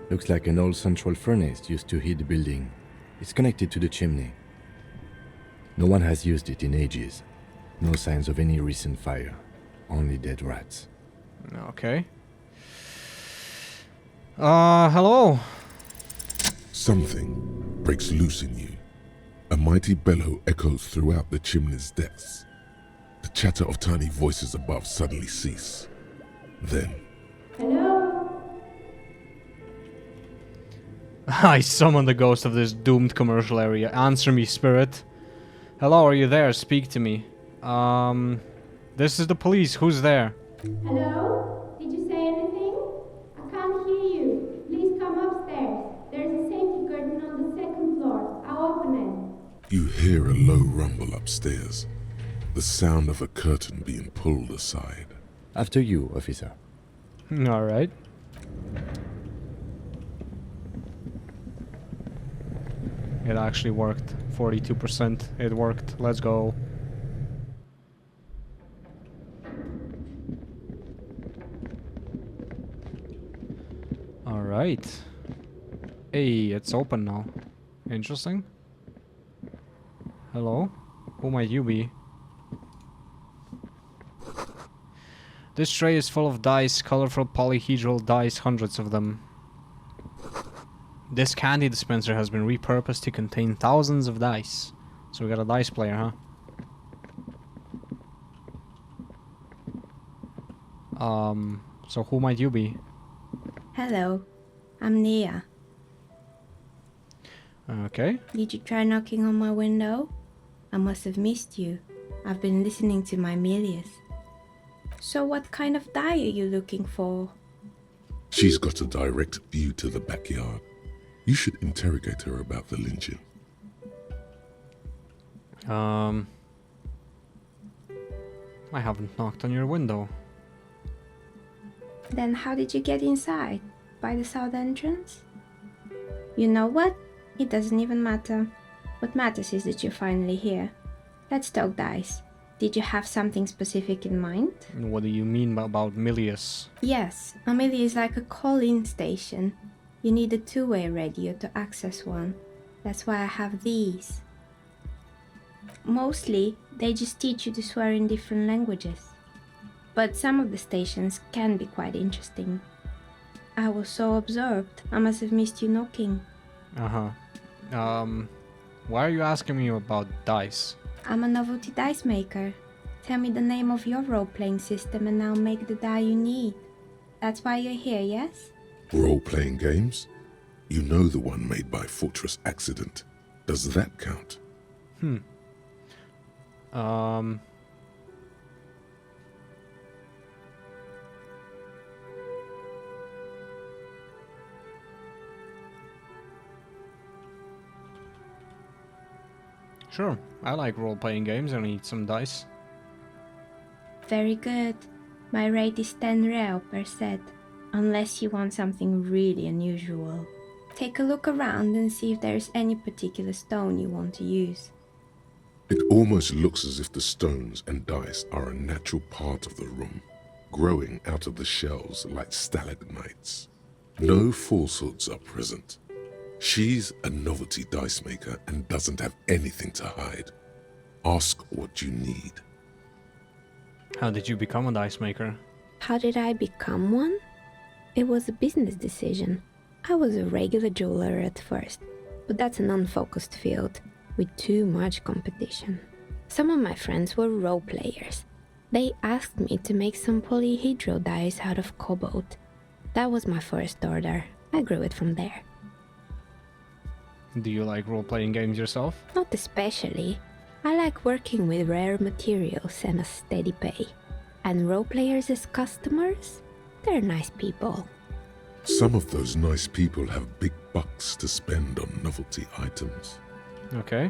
Looks like an old central furnace used to heat the building. It's connected to the chimney. No one has used it in ages. No signs of any recent fire. Only dead rats. Okay. Hello? Something breaks loose in you. A mighty bellow echoes throughout the chimney's depths. The chatter of tiny voices above suddenly cease. Then, I summon the ghost of this doomed commercial area. Answer me, spirit. Hello, are you there? Speak to me. This is the police. Who's there? Hello? Did you say anything? I can't hear you. Please come upstairs. There's a safety curtain on the second floor. I'll open it. You hear a low rumble upstairs, the sound of a curtain being pulled aside. After you, officer. All right. It actually worked. 42%. It worked. Let's go. All right. Hey, it's open now. Interesting. Hello? Who might you be? This tray is full of dice, colorful polyhedral dice, hundreds of them. This candy dispenser has been repurposed to contain thousands of dice. So we got a dice player, huh? So who might you be? Hello. I'm Nia. Okay. Did you try knocking on my window? I must have missed you. I've been listening to my Milius. So what kind of die are you looking for? She's got a direct view to the backyard. You should interrogate her about the lynching. I haven't knocked on your window. Then how did you get inside? By the south entrance? You know what? It doesn't even matter. What matters is that you're finally here. Let's talk dice. Did you have something specific in mind? What do you mean about Milius? Yes, a Millie is like a call-in station. You need a two-way radio to access one. That's why I have these. Mostly, they just teach you to swear in different languages. But some of the stations can be quite interesting. I was so absorbed, I must have missed you knocking. Why are you asking me about dice? I'm a novelty dice maker. Tell me the name of your role-playing system and I'll make the die you need. That's why you're here, yes? Role-playing games? You know the one made by Fortress Accident. Does that count? Sure, I like role-playing games. I need some dice. Very good. My rate is 10 real per set, unless you want something really unusual. Take a look around and see if there's any particular stone you want to use. It almost looks as if the stones and dice are a natural part of the room, growing out of the shells like stalagmites. No falsehoods are present. She's a novelty dice maker and doesn't have anything to hide. Ask what you need. How did you become a dice maker? How did I become one? It was a business decision. I was a regular jeweler at first, but that's an unfocused field with too much competition. Some of my friends were role players. They asked me to make some polyhedral dice out of cobalt. That was my first order. I grew it from there. Do you like role-playing games yourself? Not especially. I like working with rare materials and a steady pay. And role players as customers? They're nice people. Some of those nice people have big bucks to spend on novelty items. Okay.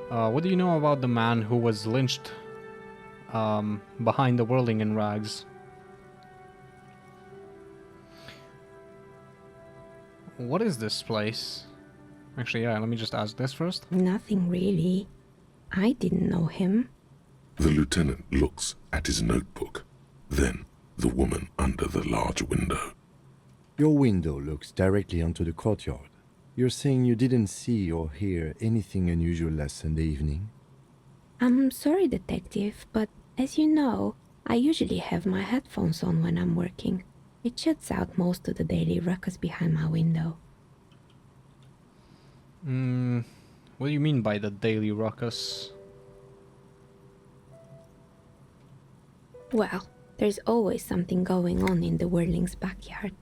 What do you know about the man who was lynched behind the whirling in rags? What is this place? Actually, yeah, let me just ask this first. Nothing really. I didn't know him. The lieutenant looks at his notebook, then the woman under the large window. Your window looks directly onto the courtyard. You're saying you didn't see or hear anything unusual last Sunday evening? I'm sorry, detective, but as you know, I usually have my headphones on when I'm working. It shuts out most of the daily ruckus behind my window. What do you mean by the daily ruckus? Well, there's always something going on in the Whirling's backyard.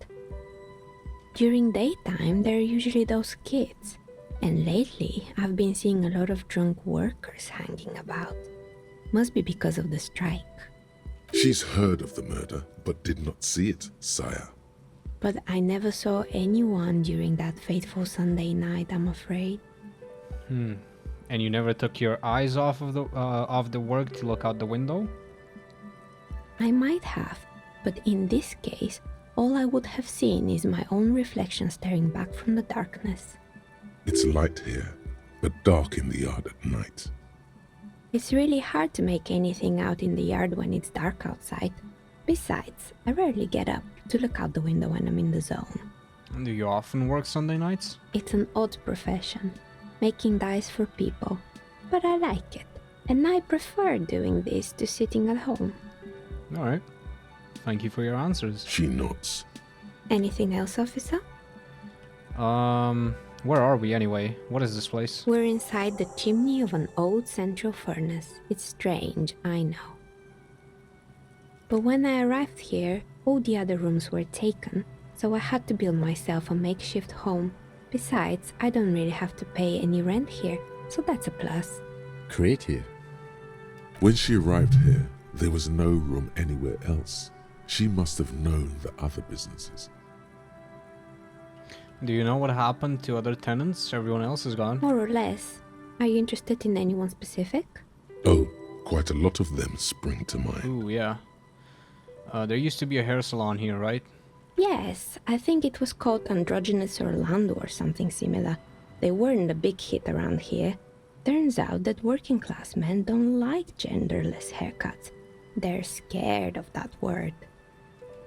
During daytime, there are usually those kids. And lately, I've been seeing a lot of drunk workers hanging about. Must be because of the strike. She's heard of the murder, but did not see it, sire. But I never saw anyone during that fateful Sunday night, I'm afraid. And you never took your eyes off of the work to look out the window? I might have, but in this case, all I would have seen is my own reflection staring back from the darkness. It's light here, but dark in the yard at night. It's really hard to make anything out in the yard when it's dark outside. Besides, I rarely get up to look out the window when I'm in the zone. Do you often work Sunday nights? It's an odd profession, making dice for people, but I like it, and I prefer doing this to sitting at home. Alright. Thank you for your answers. She nods. Anything else, officer? Where are we anyway? What is this place? We're inside the chimney of an old central furnace. It's strange, I know. But when I arrived here, all the other rooms were taken, so I had to build myself a makeshift home. Besides, I don't really have to pay any rent here, so that's a plus. Creative. When she arrived here, there was no room anywhere else. She must have known the other businesses. Do you know what happened to other tenants? Everyone else is gone. More or less. Are you interested in anyone specific? Oh, quite a lot of them spring to mind. Ooh, yeah. There used to be a hair salon here, right? Yes, I think it was called Androgynous Orlando or something similar. They weren't a big hit around here. Turns out that working class men don't like genderless haircuts. They're scared of that word.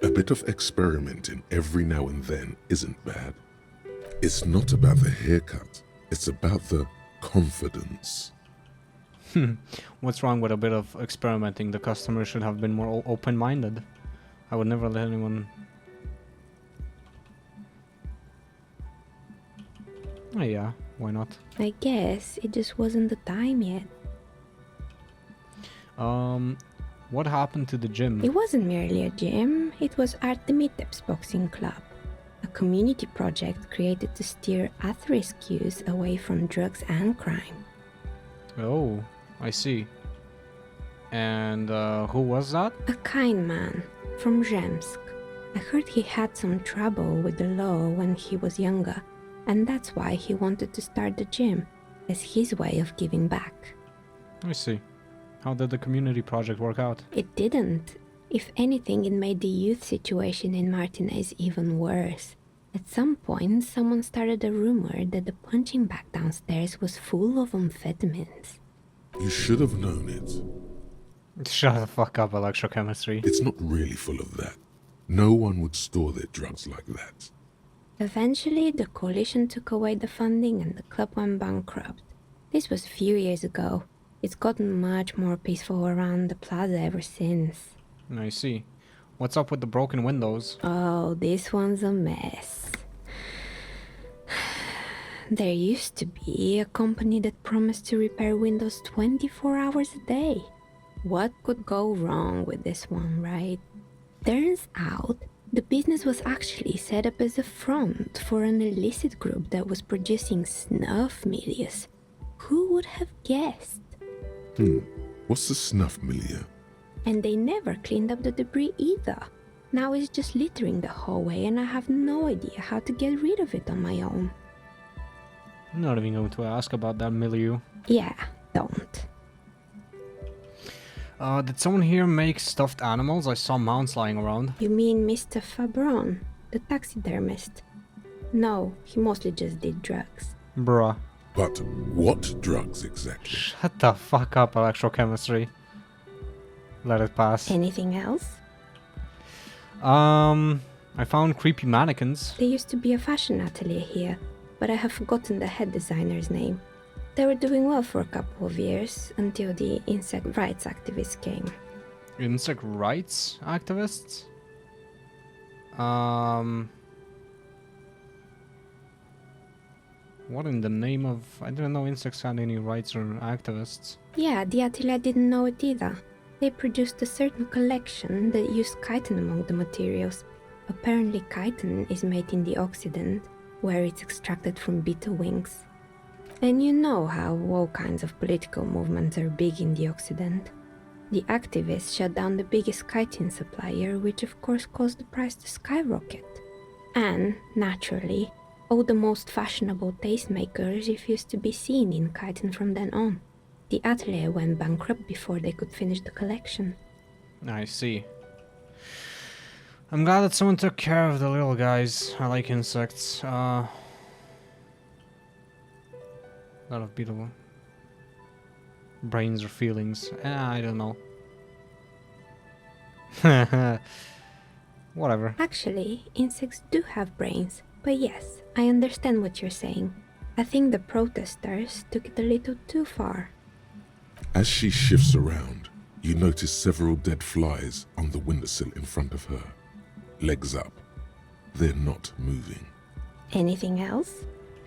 A bit of experimenting every now and then isn't bad. It's not about the haircut, it's about the confidence. What's wrong with a bit of experimenting? The customer should have been more open-minded. I would never let anyone... Oh yeah, why not? I guess it just wasn't the time yet. What happened to the gym? It wasn't merely a gym, it was Artemiteps Boxing Club, a community project created to steer at-risk youth away from drugs and crime. Oh, I see. And who was that? A kind man from Zemsk. I heard he had some trouble with the law when he was younger, and that's why he wanted to start the gym, as his way of giving back. I see. How did the community project work out? It didn't. If anything, it made the youth situation in Martinez even worse. At some point, someone started a rumor that the punching bag downstairs was full of amphetamines. You should have known it. Shut the fuck up, electrochemistry. It's not really full of that. No one would store their drugs like that. Eventually, the coalition took away the funding and the club went bankrupt. This was a few years ago. It's gotten much more peaceful around the plaza ever since. I see. What's up with the broken windows? Oh, this one's a mess. There used to be a company that promised to repair windows 24 hours a day. What could go wrong with this one, right? Turns out, the business was actually set up as a front for an illicit group that was producing snuff milieu. Who would have guessed? What's the snuff milieu? And they never cleaned up the debris either. Now it's just littering the hallway and I have no idea how to get rid of it on my own. I'm not even going to ask about that milieu. Yeah, don't. Did someone here make stuffed animals? I saw mounts lying around. You mean Mr. Fabron, the taxidermist? No, he mostly just did drugs. Bruh. But what drugs exactly? Shut the fuck up, electrochemistry. Let it pass. Anything else? I found creepy mannequins. There used to be a fashion atelier here, but I have forgotten the head designer's name. They were doing well for a couple of years, until the insect rights activists came. Insect rights activists? What in the name of... I didn't know insects had any rights or activists. Yeah, the atelier didn't know it either. They produced a certain collection that used chitin among the materials. Apparently chitin is made in the Occident, where it's extracted from beetle wings. And you know how all kinds of political movements are big in the Occident. The activists shut down the biggest chitin supplier, which of course caused the price to skyrocket. And, naturally, all the most fashionable tastemakers refused to be seen in chitin from then on. The atelier went bankrupt before they could finish the collection. I see. I'm glad that someone took care of the little guys. I like insects. A lot of beautiful brains or feelings. I don't know. Whatever. Actually, insects do have brains, but yes, I understand what you're saying. I think the protesters took it a little too far. As she shifts around, you notice several dead flies on the windowsill in front of her. Legs up. They're not moving. Anything else?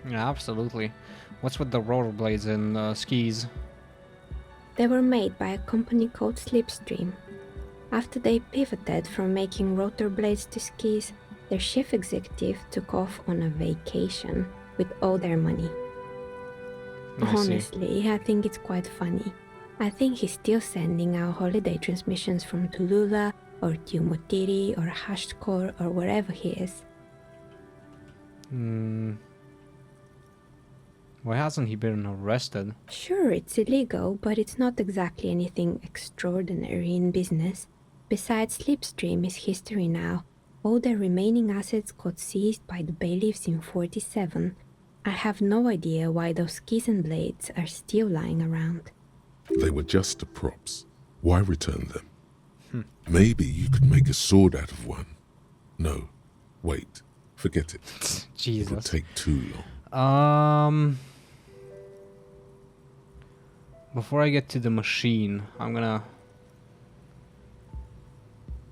Yeah, absolutely. What's with the rollerblades and skis? They were made by a company called Slipstream. After they pivoted from making rotor blades to skis, their chief executive took off on a vacation with all their money. I see. Honestly, I think it's quite funny. I think he's still sending out holiday transmissions from Tulula or Tiumotiri or Hashtkor or wherever he is. Why hasn't he been arrested? Sure, it's illegal, but it's not exactly anything extraordinary in business. Besides, Slipstream is history now. All their remaining assets got seized by the bailiffs in 47. I have no idea why those skis and blades are still lying around. They were just props. Why return them? Maybe you could make a sword out of one. No, wait. Forget it. It would Jesus. take too long. Before I get to the machine, I'm gonna...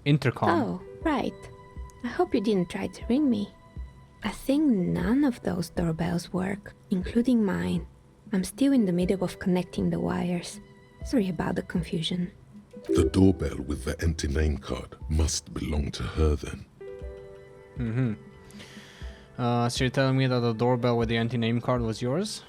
Intercom. Oh, right. I hope you didn't try to ring me. I think none of those doorbells work, including mine. I'm still in the middle of connecting the wires. Sorry about the confusion. The doorbell with the empty name card must belong to her then. So you're telling me that the doorbell with the anti-name card was yours?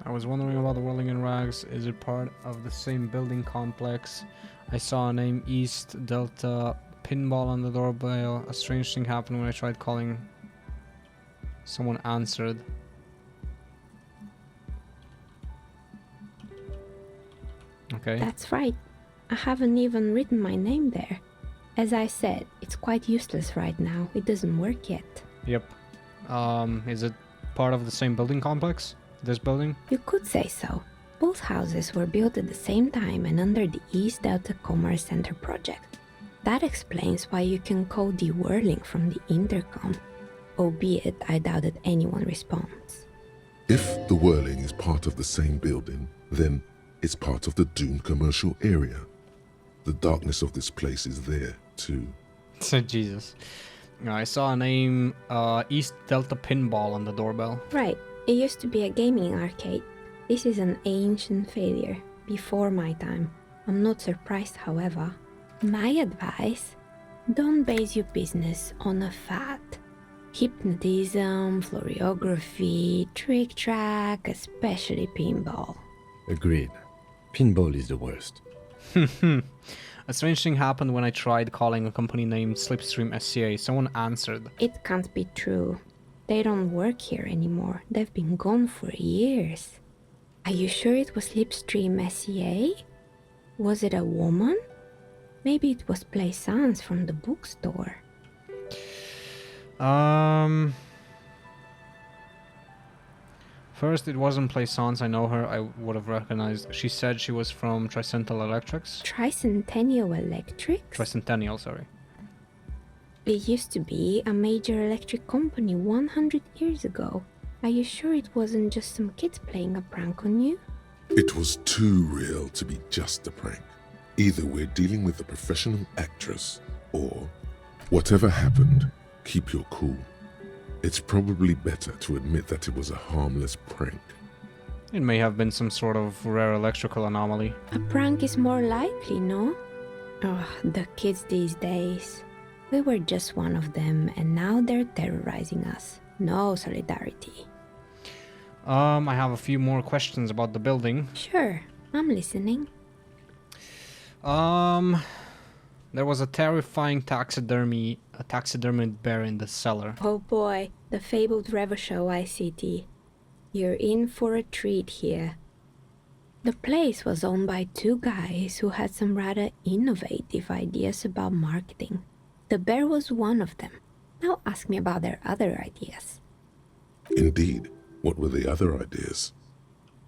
I was wondering about the whirling in rags. Is it part of the same building complex? I saw a name East Delta Pinball on the doorbell. A strange thing happened when I tried calling. Someone answered. Okay. That's right. I haven't even written my name there. As I said, it's quite useless right now. It doesn't work yet. Yep. Is it part of the same building complex? This building? You could say so. Both houses were built at the same time and under the East Delta Commerce Center project. That explains why you can call the whirling from the intercom, albeit I doubt that anyone responds. If the whirling is part of the same building, then it's part of the doomed commercial area. The darkness of this place is there, too. Jesus. I saw a name, East Delta Pinball on the doorbell. Right. It used to be a gaming arcade. This is an ancient failure, before my time. I'm not surprised, however. My advice, don't base your business on a fad. Hypnotism, floriography, trick track, especially pinball. Agreed. Pinball is the worst. A strange thing happened when I tried calling a company named Slipstream SCA. Someone answered. It can't be true. They don't work here anymore. They've been gone for years. Are you sure it was Slipstream SCA? Was it a woman? Maybe it was Plaisance from the bookstore. First, it wasn't Plaisance. I know her. I would have recognized. She said she was from Tricentennial Electrics. Tricentennial Electrics? Tricentennial, sorry. It used to be a major electric company 100 years ago. Are you sure it wasn't just some kids playing a prank on you? It was too real to be just a prank. Either we're dealing with a professional actress, or whatever happened, keep your cool. It's probably better to admit that it was a harmless prank. It may have been some sort of rare electrical anomaly. A prank is more likely, no? Oh, the kids these days. We were just one of them, and now they're terrorizing us. No solidarity. I have a few more questions about the building. Sure, I'm listening. There was a terrifying taxidermied bear in the cellar. Oh boy, the fabled Revoshow ICT. You're in for a treat here. The place was owned by two guys who had some rather innovative ideas about marketing. The bear was one of them. Now ask me about their other ideas. Indeed. What were the other ideas?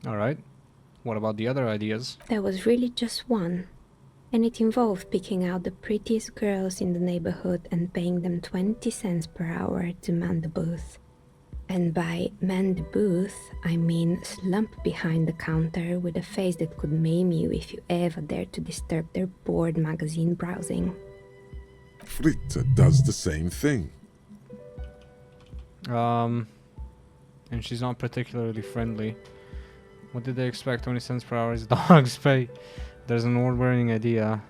Alright. What about the other ideas? There was really just one, and it involved picking out the prettiest girls in the neighborhood and paying them 20 cents per hour to man the booth. And by man the booth, I mean slump behind the counter with a face that could maim you if you ever dared to disturb their bored magazine browsing. Fritta does the same thing. And she's not particularly friendly. What did they expect? 20 cents per hour is dog's pay. There's an award-winning idea.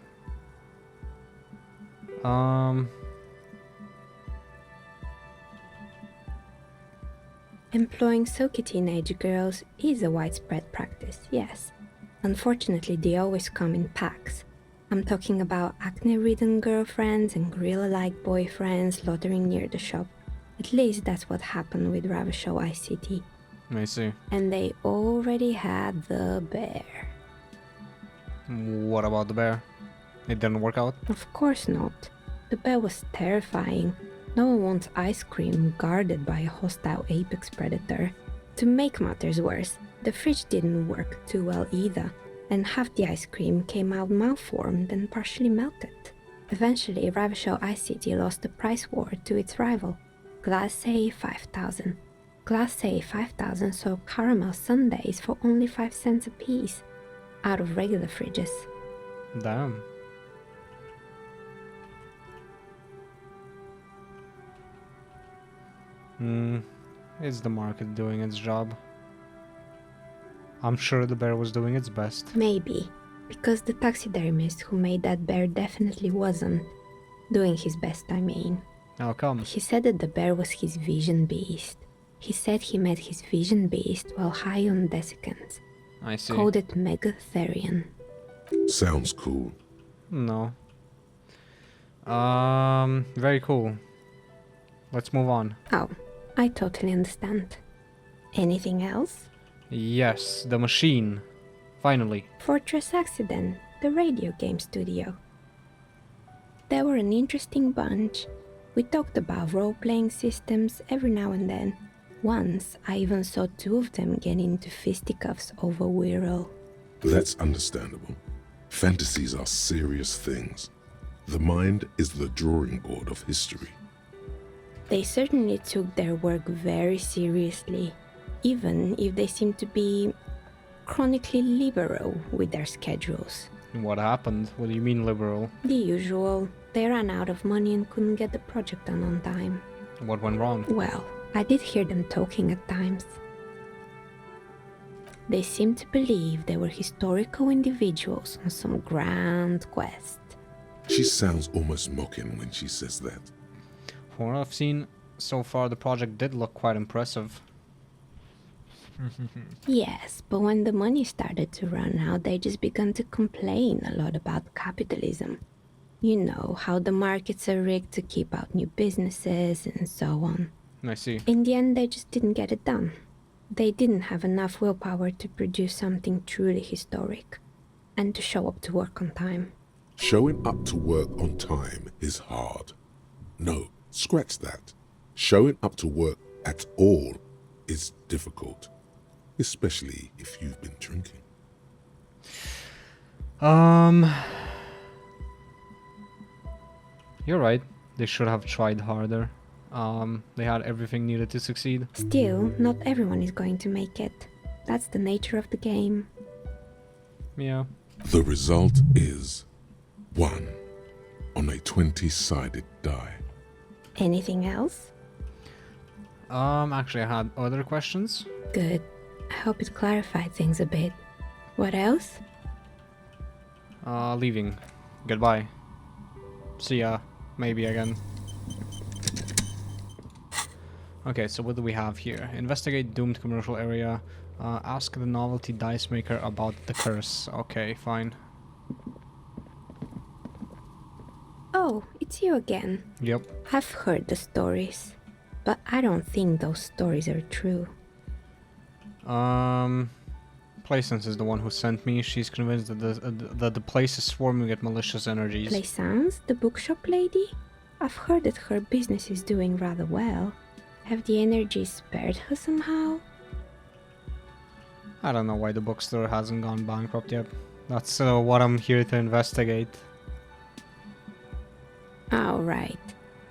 Employing silky teenage girls is a widespread practice, yes. Unfortunately, they always come in packs. I'm talking about acne-ridden girlfriends and gorilla-like boyfriends loitering near the shop. At least that's what happened with Revoshow ICT. I see. And they already had the bear. What about the bear? It didn't work out? Of course not. The bear was terrifying. No one wants ice cream guarded by a hostile apex predator. To make matters worse, the fridge didn't work too well either, and half the ice cream came out malformed and partially melted. Eventually, Revoshow ICT lost the price war to its rival, Glacé 5000. Glacé 5000 sold caramel sundaes for only 5 cents a piece, out of regular fridges. Damn. Is the market doing its job? I'm sure the bear was doing its best. Maybe, because the taxidermist who made that bear definitely wasn't. Doing his best, I mean. How come? He said that the bear was his vision beast. He said he met his vision beast while high on desiccants. I see. Called it Megatherion. Sounds cool. No. Very cool. Let's move on. Oh, I totally understand. Anything else? Yes, the machine. Finally. Fortress Accident, the radio game studio. They were an interesting bunch. We talked about role-playing systems every now and then. Once, I even saw two of them get into fisticuffs over Wirral. That's understandable. Fantasies are serious things. The mind is the drawing board of history. They certainly took their work very seriously, even if they seemed to be chronically liberal with their schedules. What happened? What do you mean liberal? The usual. They ran out of money and couldn't get the project done on time. What went wrong? Well, I did hear them talking at times. They seemed to believe they were historical individuals on some grand quest. She sounds almost mocking when she says that. From what I've seen so far, the project did look quite impressive. Yes, but when the money started to run out, they just began to complain a lot about capitalism. You know, how the markets are rigged to keep out new businesses and so on. I see. In the end, they just didn't get it done. They didn't have enough willpower to produce something truly historic, and to show up to work on time. Showing up to work on time is hard. No, scratch that. Showing up to work at all is difficult, especially if you've been drinking. You're right. They should have tried harder. They had everything needed to succeed. Still, not everyone is going to make it. That's the nature of the game. Yeah. The result is 1 on a 20-sided die. Anything else? Actually, I had other questions. Good. I hope it clarified things a bit. What else? Leaving. Goodbye. See ya. Maybe again. Okay, so what do we have here? Investigate doomed commercial area. Ask the novelty dice maker about the curse. Okay, fine. Oh, it's you again. Yep. I've heard the stories, but I don't think those stories are true. Plaisance is the one who sent me. She's convinced that the place is swarming with malicious energies. Plaisance, the bookshop lady? I've heard that her business is doing rather well. Have the energies spared her somehow? I don't know why the bookstore hasn't gone bankrupt yet. That's what I'm here to investigate. Oh, right.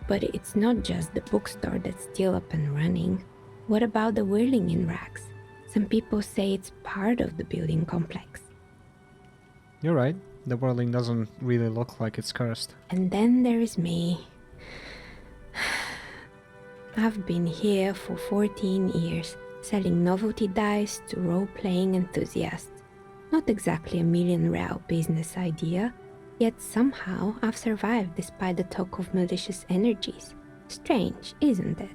But it's not just the bookstore that's still up and running. What about the whirling in rags? Some people say it's part of the building complex. You're right. The whirling doesn't really look like it's cursed. And then there is me. I've been here for 14 years, selling novelty dice to role-playing enthusiasts. Not exactly a million-real business idea, yet somehow I've survived despite the talk of malicious energies. Strange, isn't it?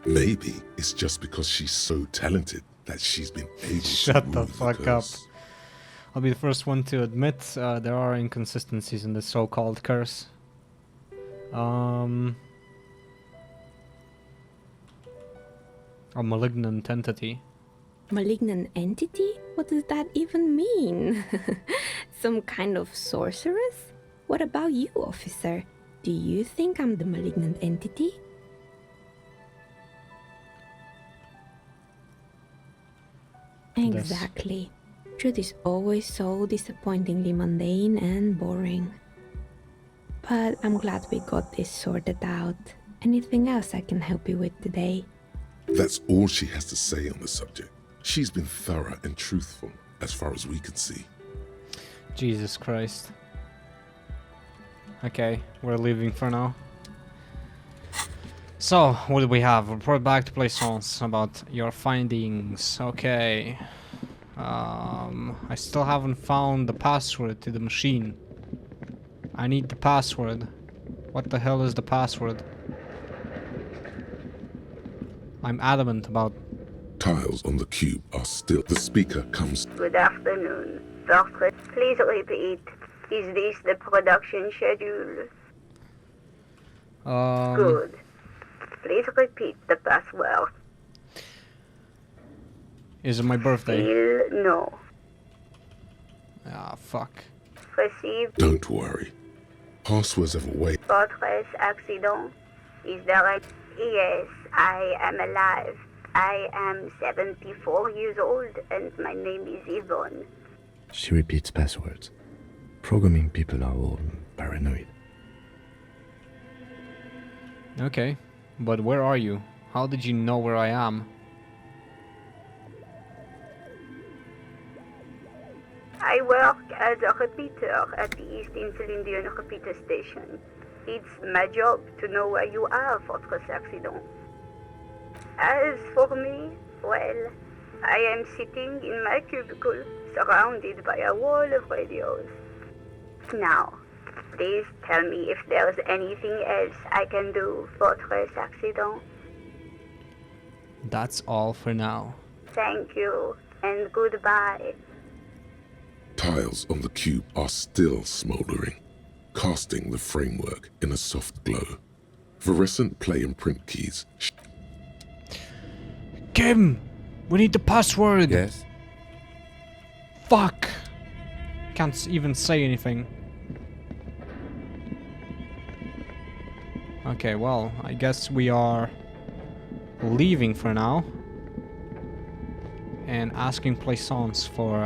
Maybe it's just because she's so talented that she's been able Shut to the move fuck up. curse. I'll be the first one to admit there are inconsistencies in the so-called curse. A malignant entity. Malignant entity? What does that even mean? Some kind of sorceress? What about you, officer? Do you think I'm the malignant entity? Exactly. Truth is always so disappointingly mundane and boring. But I'm glad we got this sorted out. Anything else I can help you with today? That's all she has to say on the subject. She's been thorough and truthful, as far as we can see. Jesus Christ. Okay, we're leaving for now. So, what do we have? Report back to Plaisance about your findings. Okay. I still haven't found the password to the machine. I need the password. What the hell is the password? I'm adamant about... Tiles on the cube are still... The speaker comes... Good afternoon. Doctor, please repeat. Is this the production schedule? Good. Please repeat the password. Is it my birthday? Still no. Ah, fuck. Received. Don't worry. Passwords have a way... Fortress accident. Is that right? Yes, I am alive. I am 74 years old and my name is Yvonne. She repeats passwords. Programming people are all paranoid. Okay. But where are you? How did you know where I am? I work as a repeater at the East Insulindian repeater station. It's my job to know where you are, Fortress Accident. As for me, well, I am sitting in my cubicle, surrounded by a wall of radios. Now, please tell me if there's anything else I can do, Fortress Accident. That's all for now. Thank you, and goodbye. Tiles on the cube are still smoldering, casting the framework in a soft glow. Fluorescent play and print keys... Kim! We need the password! Yes? Fuck! Can't even say anything. Okay, well, I guess we are leaving for now. And asking Plaisance for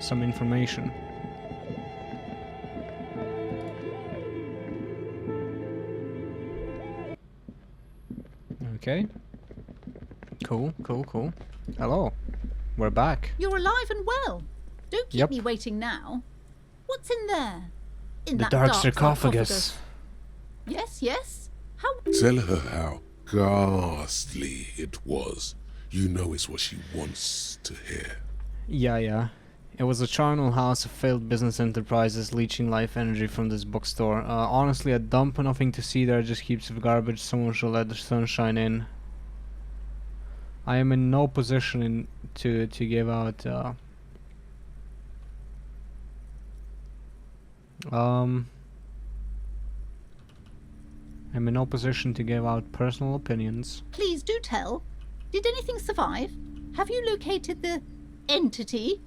some information. Okay. Cool. Hello. We're back. You're alive and well. Don't keep Yep. me waiting now. What's in there? In The that dark sarcophagus. Yes. How? Tell her how ghastly it was. You know it's what she wants to hear. Yeah. It was a charnel house of failed business enterprises leeching life energy from this bookstore. Honestly, a dump, nothing to see there, just heaps of garbage. Someone should let the sunshine in. I am in no position to give out I'm in no position to give out personal opinions. Please do tell. Did anything survive? Have you located the entity?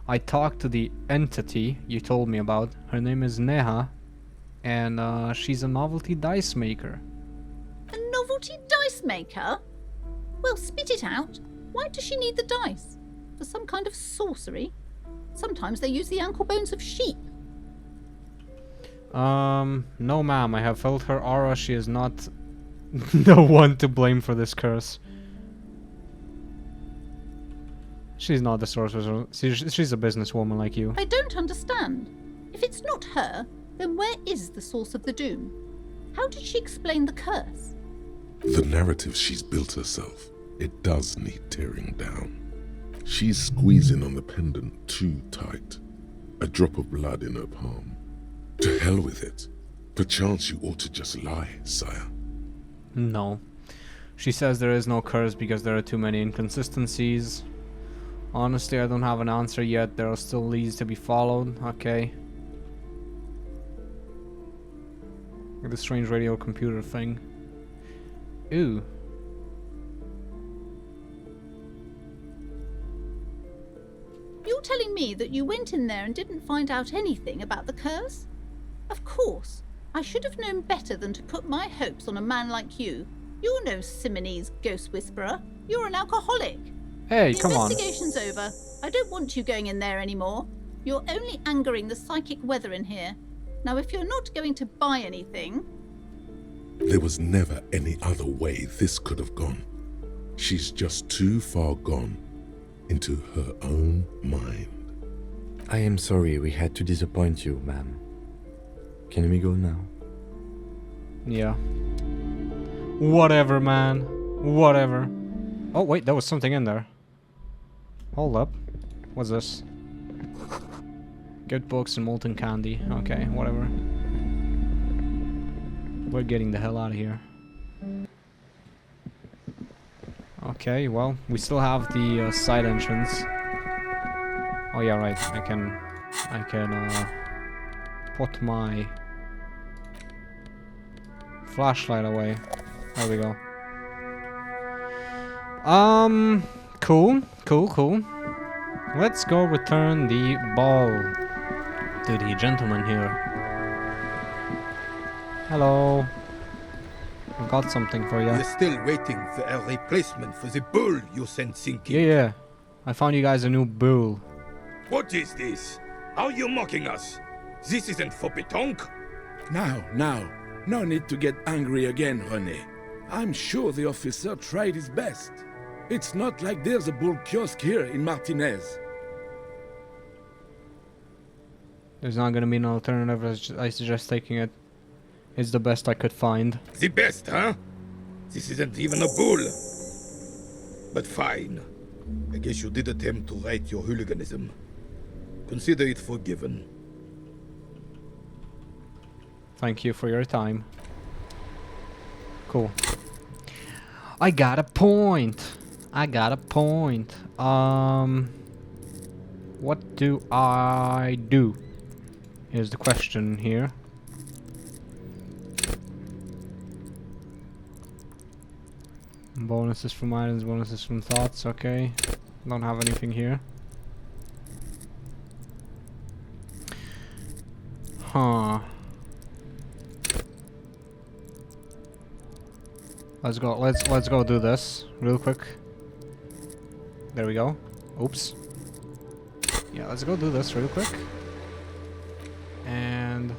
I talked to the entity you told me about. Her name is Neha, and she's a novelty dice maker. A novelty dice maker? Well, spit it out. Why does she need the dice? For some kind of sorcery? Sometimes they use the ankle bones of sheep. No ma'am, I have felt her aura. She is not the one to blame for this curse. She's not the sorcerer. She's a businesswoman like you. I don't understand. If it's not her, then where is the source of the doom? How did she explain the curse? The narrative she's built herself, it does need tearing down. She's squeezing on the pendant too tight. A drop of blood in her palm. To hell with it. Perchance you ought to just lie, sire. No. She says there is no curse because there are too many inconsistencies. Honestly, I don't have an answer yet. There are still leads to be followed. Okay. The strange radio computer thing. Ooh. You're telling me that you went in there and didn't find out anything about the curse? Of course. I should have known better than to put my hopes on a man like you. You're no Simonese ghost whisperer. You're an alcoholic. Hey, The come on. investigation's over. I don't want you going in there anymore. You're only angering the psychic weather in here. Now, if you're not going to buy anything... There was never any other way this could have gone. She's just too far gone into her own mind. I am sorry we had to disappoint you, ma'am. Can we go now? Yeah. Whatever, man. Whatever. Oh, wait, there was something in there. Hold up. What's this? Good books and molten candy. Okay, whatever. We're getting the hell out of here. Okay, well, we still have the side entrance. Oh yeah, right. I can put my flashlight away. There we go. Cool. Let's go return the ball to the gentleman here. Hello. I've got something for you. We're still waiting for a replacement for the bull you sent sinking. Yeah. I found you guys a new bull. What is this? Are you mocking us? This isn't for pétanque. Now. No need to get angry again, René. I'm sure the officer tried his best. It's not like there's a bull kiosk here in Martinez. There's not gonna be an alternative. I suggest taking it. It's the best I could find. The best, huh? This isn't even a bull. But fine. I guess you did attempt to right your hooliganism. Consider it forgiven. Thank you for your time. Cool. I got a point. What do I do? Is the question here. Bonuses from items, bonuses from thoughts, okay. Don't have anything here. Huh. Let's go do this real quick. There we go. Oops. Yeah, let's go do this real quick. And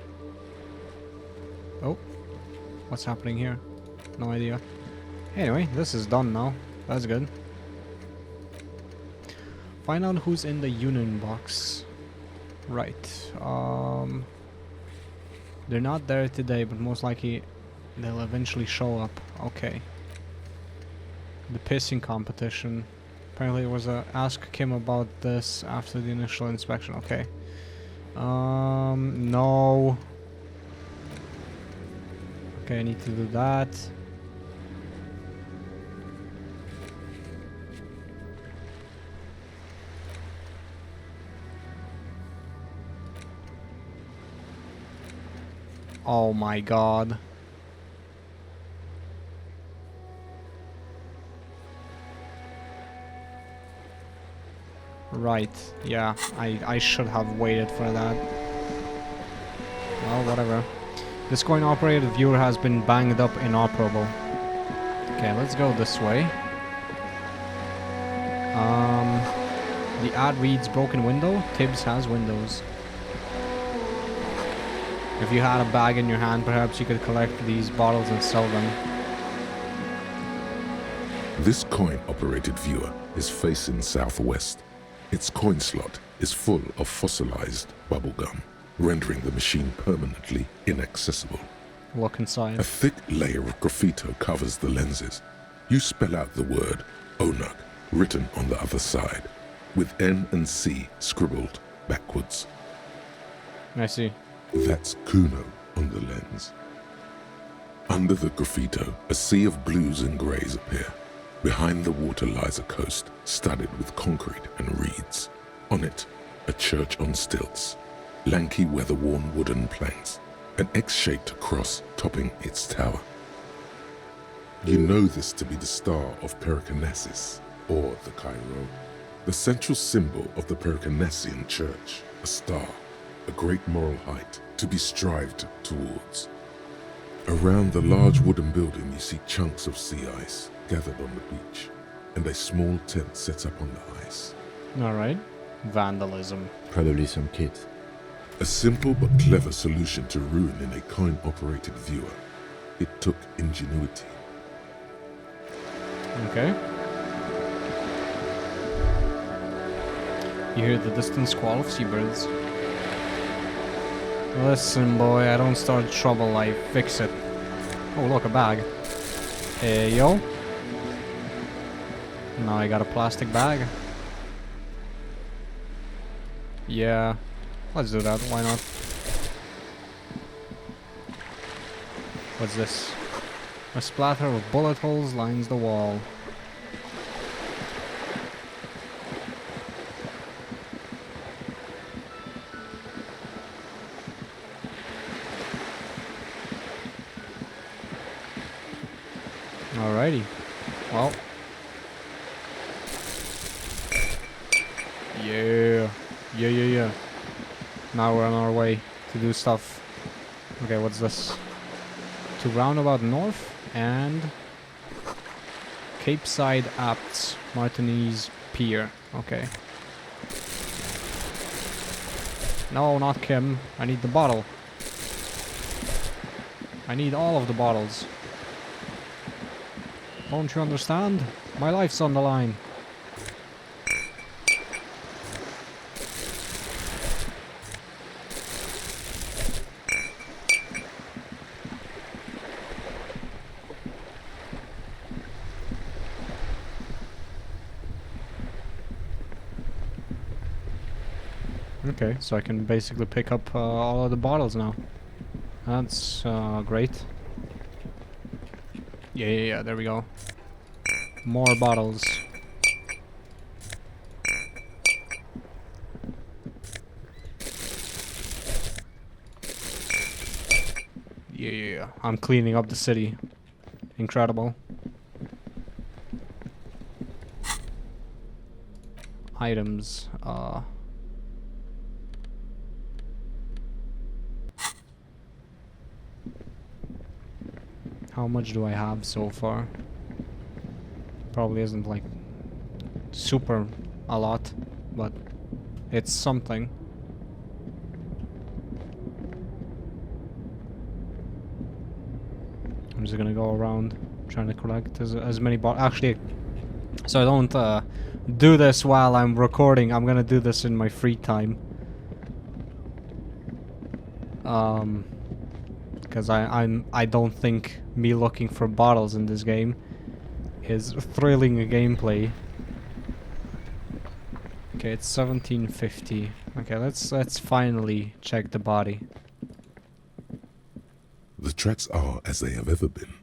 oh, what's happening here? No idea. Anyway, this is done now. That's good. Find out who's in the union box. Right. They're not there today, but most likely they'll eventually show up. Okay. The pissing competition. Apparently it was a ask Kim about this after the initial inspection. Okay. No. Okay, I need to do that. Oh my god. Right, yeah, I should have waited for that. Well, whatever. This coin-operated viewer has been banged up inoperable. Okay, let's go this way. The ad reads broken window. Tibbs has windows. If you had a bag in your hand, perhaps you could collect these bottles and sell them. This coin-operated viewer is facing southwest. Its coin slot is full of fossilized bubblegum, rendering the machine permanently inaccessible. Look inside. A thick layer of graffito covers the lenses. You spell out the word Onug written on the other side, with N and C scribbled backwards. I see. That's Kuno on the lens. Under the graffito, a sea of blues and greys appear. Behind the water lies a coast studded with concrete and reeds. On it, a church on stilts, lanky weather-worn wooden planks, an X-shaped cross topping its tower. You know this to be the star of Periconesus, or the Kirrayo, the central symbol of the Periconesian church, a star, a great moral height to be strived towards. Around the large wooden building you see chunks of sea ice gathered on the beach, and a small tent set up on the ice. Alright. Vandalism. Probably some kids. A simple but clever solution to ruin in a coin-operated viewer. It took ingenuity. Okay. You hear the distant squall of seabirds. Listen, boy, I don't start trouble, I fix it. Oh, look, a bag. Hey, yo. Now I got a plastic bag. Yeah, let's do that, why not? What's this? A splatter of bullet holes lines the wall. Alrighty. Well. Yeah. Now we're on our way to do stuff. Okay, what's this? To roundabout north and Cape Side Apts, Martinez Pier. Okay. No, not Kim. I need the bottle. I need all of the bottles. Don't you understand? My life's on the line. Okay, so I can basically pick up all of the bottles now. That's great. Yeah, there we go. More bottles. Yeah, I'm cleaning up the city. Incredible. Items, how much do I have so far? Probably isn't like super a lot, but it's something. I'm just gonna go around trying to collect as many bottles. Actually, so I don't do this while I'm recording. I'm gonna do this in my free time. Because I don't think me looking for bottles in this game is thrilling a gameplay. Okay, it's 1750. Okay, let's finally check the body. The tracks are as they have ever been.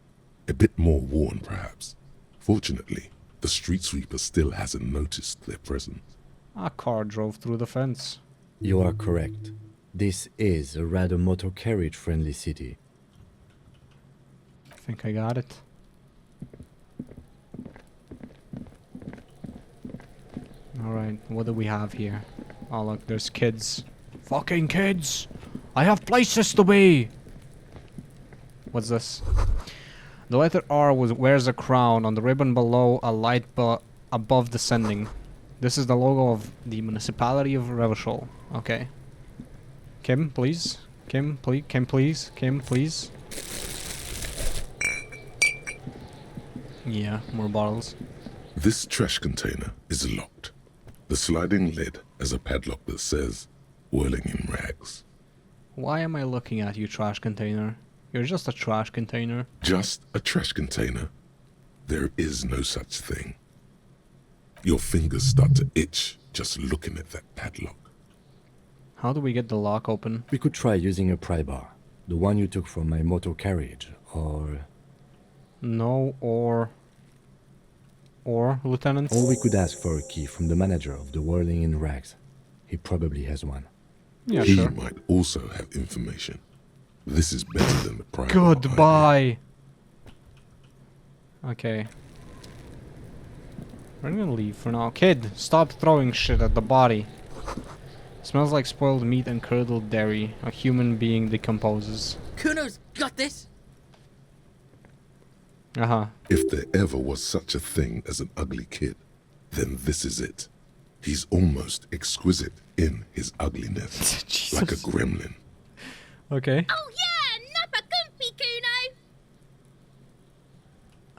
A bit more worn, perhaps. Fortunately, the street sweeper still hasn't noticed their presence. A car drove through the fence. You are correct. This is a rather motor carriage-friendly city. I think I got it. Alright, what do we have here? Oh look, there's kids. Fucking kids! I have places to be! What's this? The letter R wears a crown. On the ribbon below, a light above descending. This is the logo of the municipality of Revachol. Okay. Kim, please. Kim, please. Kim, please. Kim, please. Yeah, more bottles. This trash container is locked. The sliding lid has a padlock that says, whirling in rags. Why am I looking at you, trash container? You're just a trash container. Just a trash container. There is no such thing. Your fingers start to itch just looking at that padlock. How do we get the lock open? We could try using a pry bar, the one you took from my motor carriage, or... No, or, Lieutenant? Or we could ask for a key from the manager of the Whirling in Rags. He probably has one. Yeah, He sure. might also have information. This is better than the pry bar idea. Goodbye! Okay. We're gonna leave for now. Kid, stop throwing shit at the body. Smells like spoiled meat and curdled dairy. A human being decomposes. Kuno's got this. Uh-huh. If there ever was such a thing as an ugly kid, then this is it. He's almost exquisite in his ugliness. Jesus. Like a gremlin. Okay. Oh yeah, Nappa Gumpy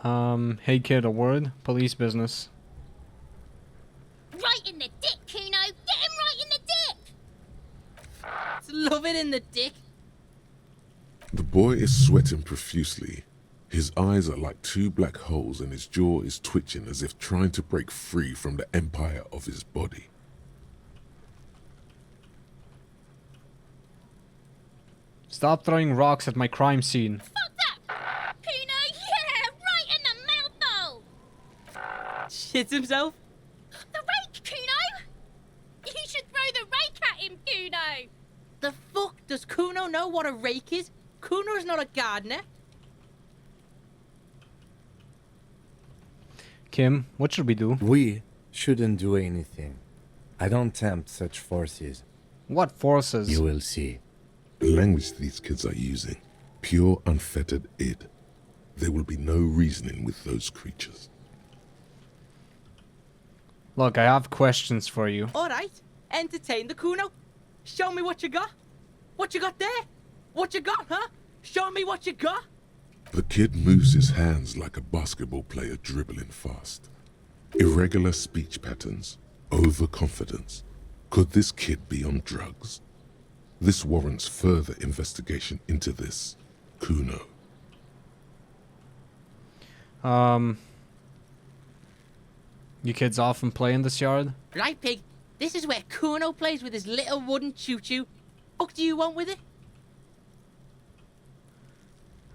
Kuno! Hey kid, a word? Police business. Right in the dick, Kuno! Get him right in the dick! Love it in the dick. The boy is sweating profusely. His eyes are like two black holes and his jaw is twitching as if trying to break free from the empire of his body. Stop throwing rocks at my crime scene. Fuck that! Kuno, yeah! Right in the mouthhole! Shits himself. The rake, Kuno! You should throw the rake at him, Kuno! The fuck does Kuno know what a rake is? Kuno's not a gardener. Kim, what should we do? We shouldn't do anything. I don't tempt such forces. What forces? You will see. The language these kids are using, pure unfettered id. There will be no reasoning with those creatures. Look, I have questions for you. Alright, entertain the Kuno. Show me what you got. What you got there? What you got, huh? Show me what you got. The kid moves his hands like a basketball player dribbling fast. Irregular speech patterns, overconfidence. Could this kid be on drugs? This warrants further investigation into this Kuno. You kids often play in this yard? Right, pig. This is where Kuno plays with his little wooden choo-choo. What do you want with it?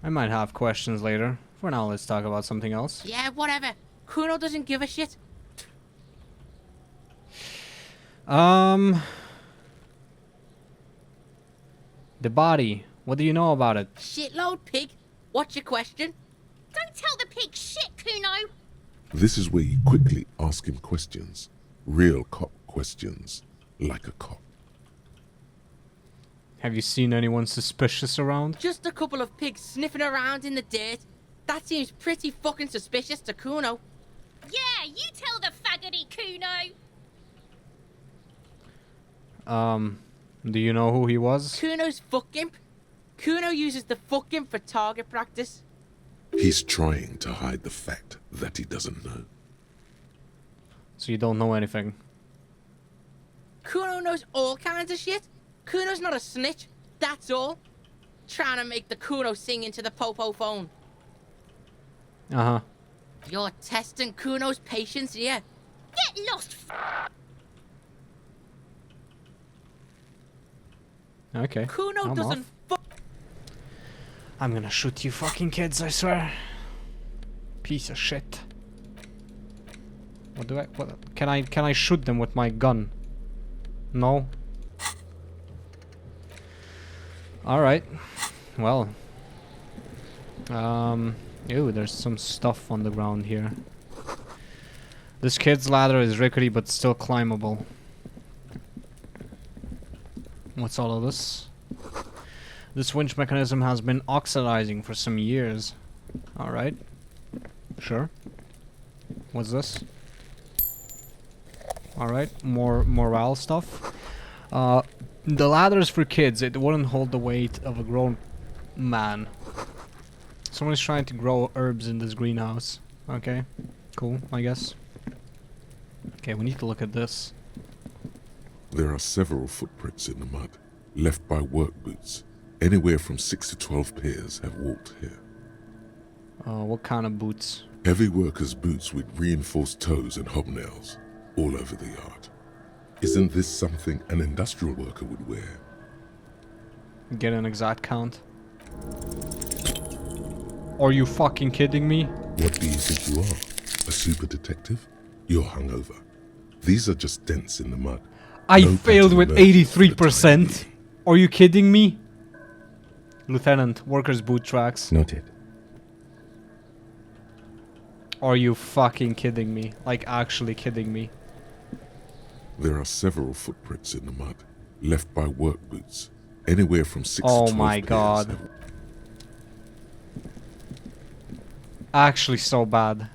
I might have questions later. For now, let's talk about something else. Yeah, whatever. Kuno doesn't give a shit. The body. What do you know about it? Shitload, pig. What's your question? Don't tell the pig shit, Kuno! This is where you quickly ask him questions. Real cop questions. Like a cop. Have you seen anyone suspicious around? Just a couple of pigs sniffing around in the dirt. That seems pretty fucking suspicious to Kuno. Yeah, you tell the faggoty, Kuno! Do you know who he was? Kuno's fuck imp. Kuno uses the fuck imp for target practice. He's trying to hide the fact that he doesn't know. So you don't know anything. Kuno knows all kinds of shit. Kuno's not a snitch, that's all. Trying to make the Kuno sing into the popo phone. Uh-huh. You're testing Kuno's patience here. Get lost, Okay. Kuno I'm doesn't off. I'm gonna shoot you fucking kids, I swear. Piece of shit. What do I... What, can I shoot them with my gun? No? Alright. Well. Ew, there's some stuff on the ground here. This kid's ladder is rickety but still climbable. What's all of this? This winch mechanism has been oxidizing for some years. Alright. Sure. What's this? Alright, more morale stuff. The ladder is for kids. It wouldn't hold the weight of a grown man. Someone's trying to grow herbs in this greenhouse. Okay, cool, I guess. Okay, we need to look at this. There are several footprints in the mud, left by work boots. Anywhere from 6 to 12 pairs have walked here. What kind of boots? Heavy workers' boots with reinforced toes and hobnails, all over the yard. Isn't this something an industrial worker would wear? Get an exact count. Are you fucking kidding me? What do you think you are? A super detective? You're hungover. These are just dents in the mud. I No failed with pattern emerged for the time 83%. being. Are you kidding me? Lieutenant, workers' boot tracks. Noted. Are you fucking kidding me? Like, actually kidding me? There are several footprints in the mud, left by work boots. Anywhere from 6 to Oh 12 my pairs god. have- Actually so bad.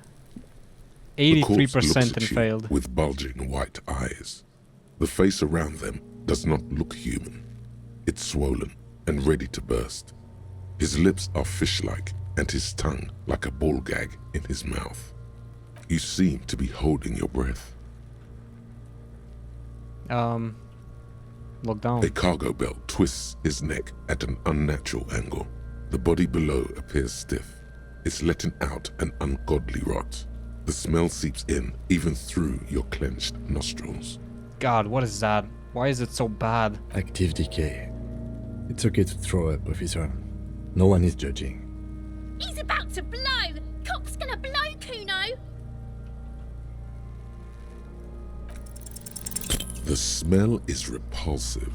The corpse looks 83% at and you failed. with bulging white eyes. The face around them does not look human. It's swollen and ready to burst. His lips are fish-like and his tongue like a ball gag in his mouth. You seem to be holding your breath. Look down. A cargo belt twists his neck at an unnatural angle. The body below appears stiff. It's letting out an ungodly rot. The smell seeps in even through your clenched nostrils. God, what is that? Why is it so bad? Active decay. It's okay to throw up, officer. No one is judging. He's about to blow! Cock's gonna blow, Kuno! The smell is repulsive.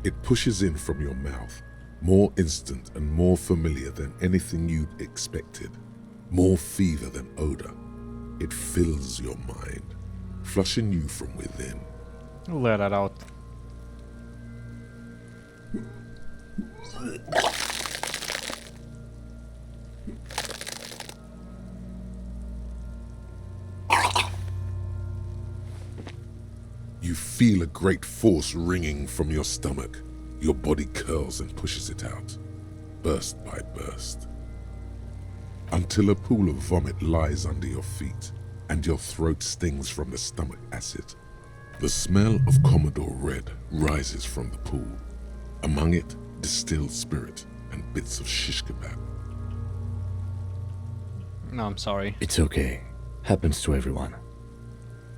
It pushes in from your mouth, more instant and more familiar than anything you'd expected. More fever than odor. It fills your mind, flushing you from within. Let that out. You feel a great force ringing from your stomach. Your body curls and pushes it out, burst by burst, until a pool of vomit lies under your feet and your throat stings from the stomach acid. The smell of Commodore Red rises from the pool. Among it, distilled spirit and bits of shish kebab. No, I'm sorry. It's okay. Happens to everyone.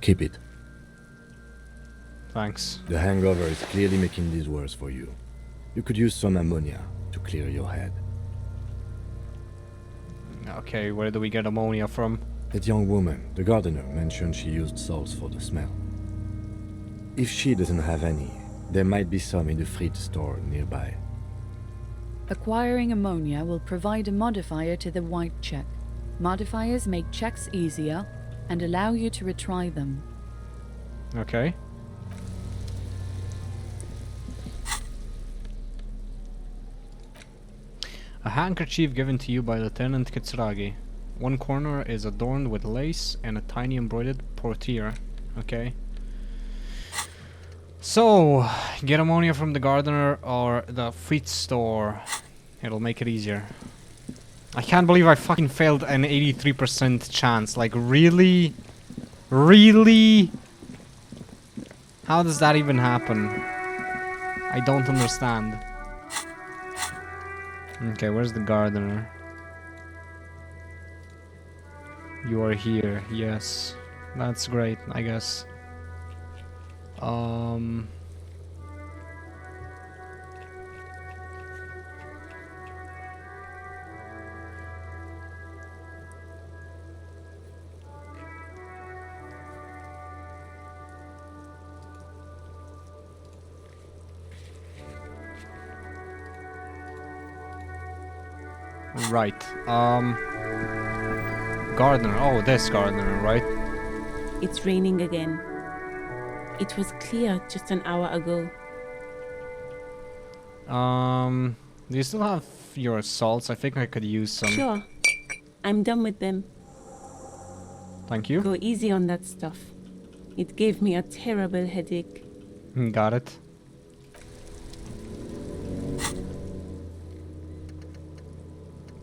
Keep it. Thanks. The hangover is clearly making these worse for you. You could use some ammonia to clear your head. Okay, where do we get ammonia from? That young woman, the gardener, mentioned she used salts for the smell. If she doesn't have any, there might be some in the fridge store nearby. Acquiring ammonia will provide a modifier to the white check. Modifiers make checks easier and allow you to retry them. Okay. A handkerchief given to you by Lieutenant Kitsuragi. One corner is adorned with lace and a tiny embroidered portiere. Okay. So, get ammonia from the gardener or the fruit store. It'll make it easier. I can't believe I fucking failed an 83% chance. Like, really? Really? How does that even happen? I don't understand. Okay, where's the gardener? You are here, yes. That's great, I guess. Right, gardener. Oh, this gardener, right? It's raining again. It was clear just an hour ago. Do you still have your salts? I think I could use some. Sure. I'm done with them. Thank you. Go easy on that stuff. It gave me a terrible headache. Got it.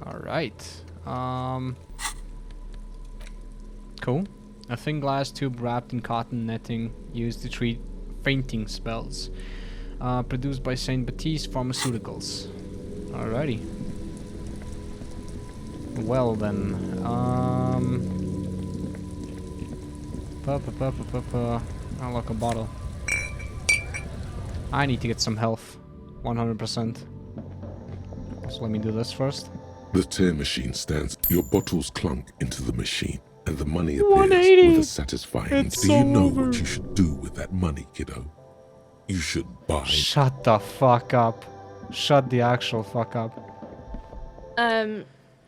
Alright. Cool. A thin glass tube wrapped in cotton netting used to treat fainting spells. Produced by Saint Baptiste Pharmaceuticals. Alrighty. Well then. Unlock a bottle. I need to get some health. 100%. So let me do this first. The tear machine stands. Your bottles clunk into the machine, and the money appears 180. with a satisfying. It's Do you know over. what you should do with that money, kiddo? You should buy. Shut the fuck up. Shut the actual fuck up.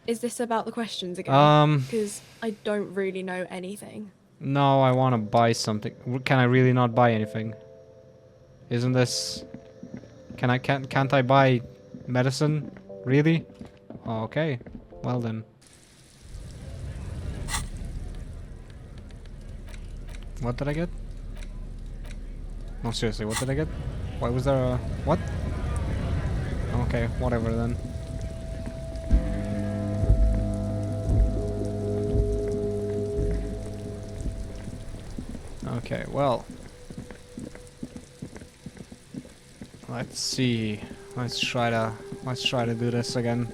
Is this about the questions again? Because I don't really know anything. No, I want to buy something. Can I really not buy anything? Isn't this... Can't I buy medicine? Really? Okay. Well then. What did I get? No, seriously, what did I get? Why was there a... What? Okay, whatever then. Okay, well. Let's see. Let's try to do this again.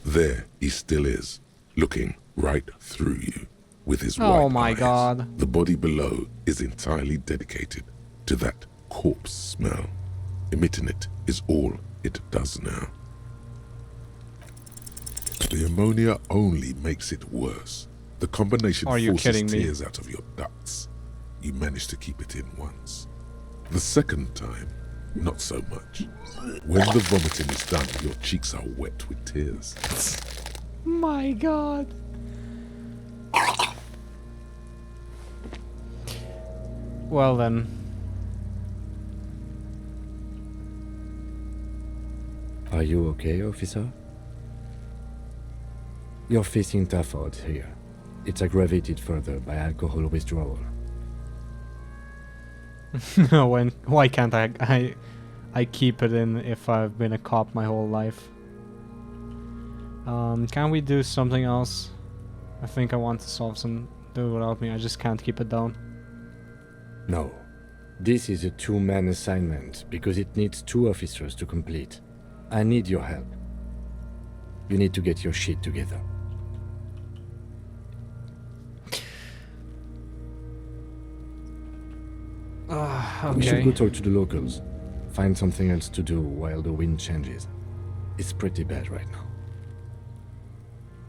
There he still is, looking right through you with his white Oh my eyes. god. The body below is entirely dedicated to that corpse smell. Emitting it is all it does now. The ammonia only makes it worse. The combination Are you forces kidding me? tears out of your ducts. You managed to keep it in once. The second time, not so much. When the vomiting is done, your cheeks are wet with tears. My god. Well then. Are you okay, officer? You're facing tough odds here. It's aggravated further by alcohol withdrawal. Why can't I keep it in if I've been a cop my whole life? Can we do something else? I think I want to solve some do without me. I just can't keep it down. No. This is a two-man assignment because it needs 2 officers to complete. I need your help. You need to get your shit together. We should Okay. go talk to the locals. Find something else to do while the wind changes. It's pretty bad right now.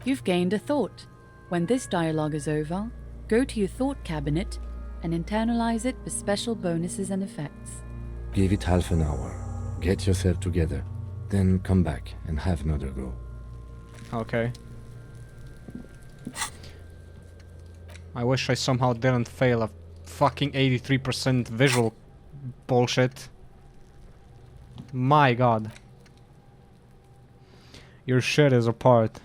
You've gained a thought. When this dialogue is over, go to your thought cabinet and internalize it for special bonuses and effects. Give it half an hour. Get yourself together. Then come back and have another go. Okay. I wish I somehow didn't fail a fucking 83% visual bullshit. My god. Your shit is apart.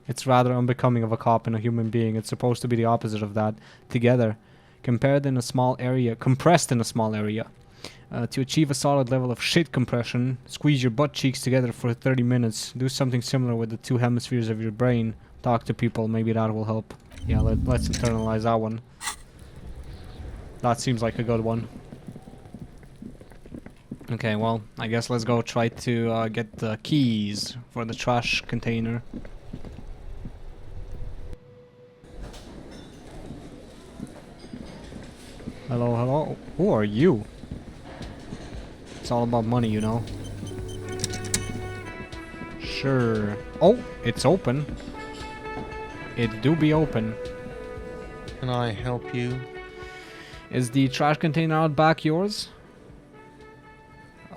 It's rather unbecoming of a cop and a human being. It's supposed to be the opposite of that. Together, compressed in a small area. To achieve a solid level of shit compression, squeeze your butt cheeks together for 30 minutes. Do something similar with the 2 hemispheres of your brain. Talk to people, maybe that will help. Yeah, let's internalize that one. That seems like a good one. Okay, well, I guess let's go try to get the keys for the trash container. Hello, hello. Who are you? It's all about money, you know. Sure. Oh, it's open. It do be open. Can I help you? Is the trash container out back yours?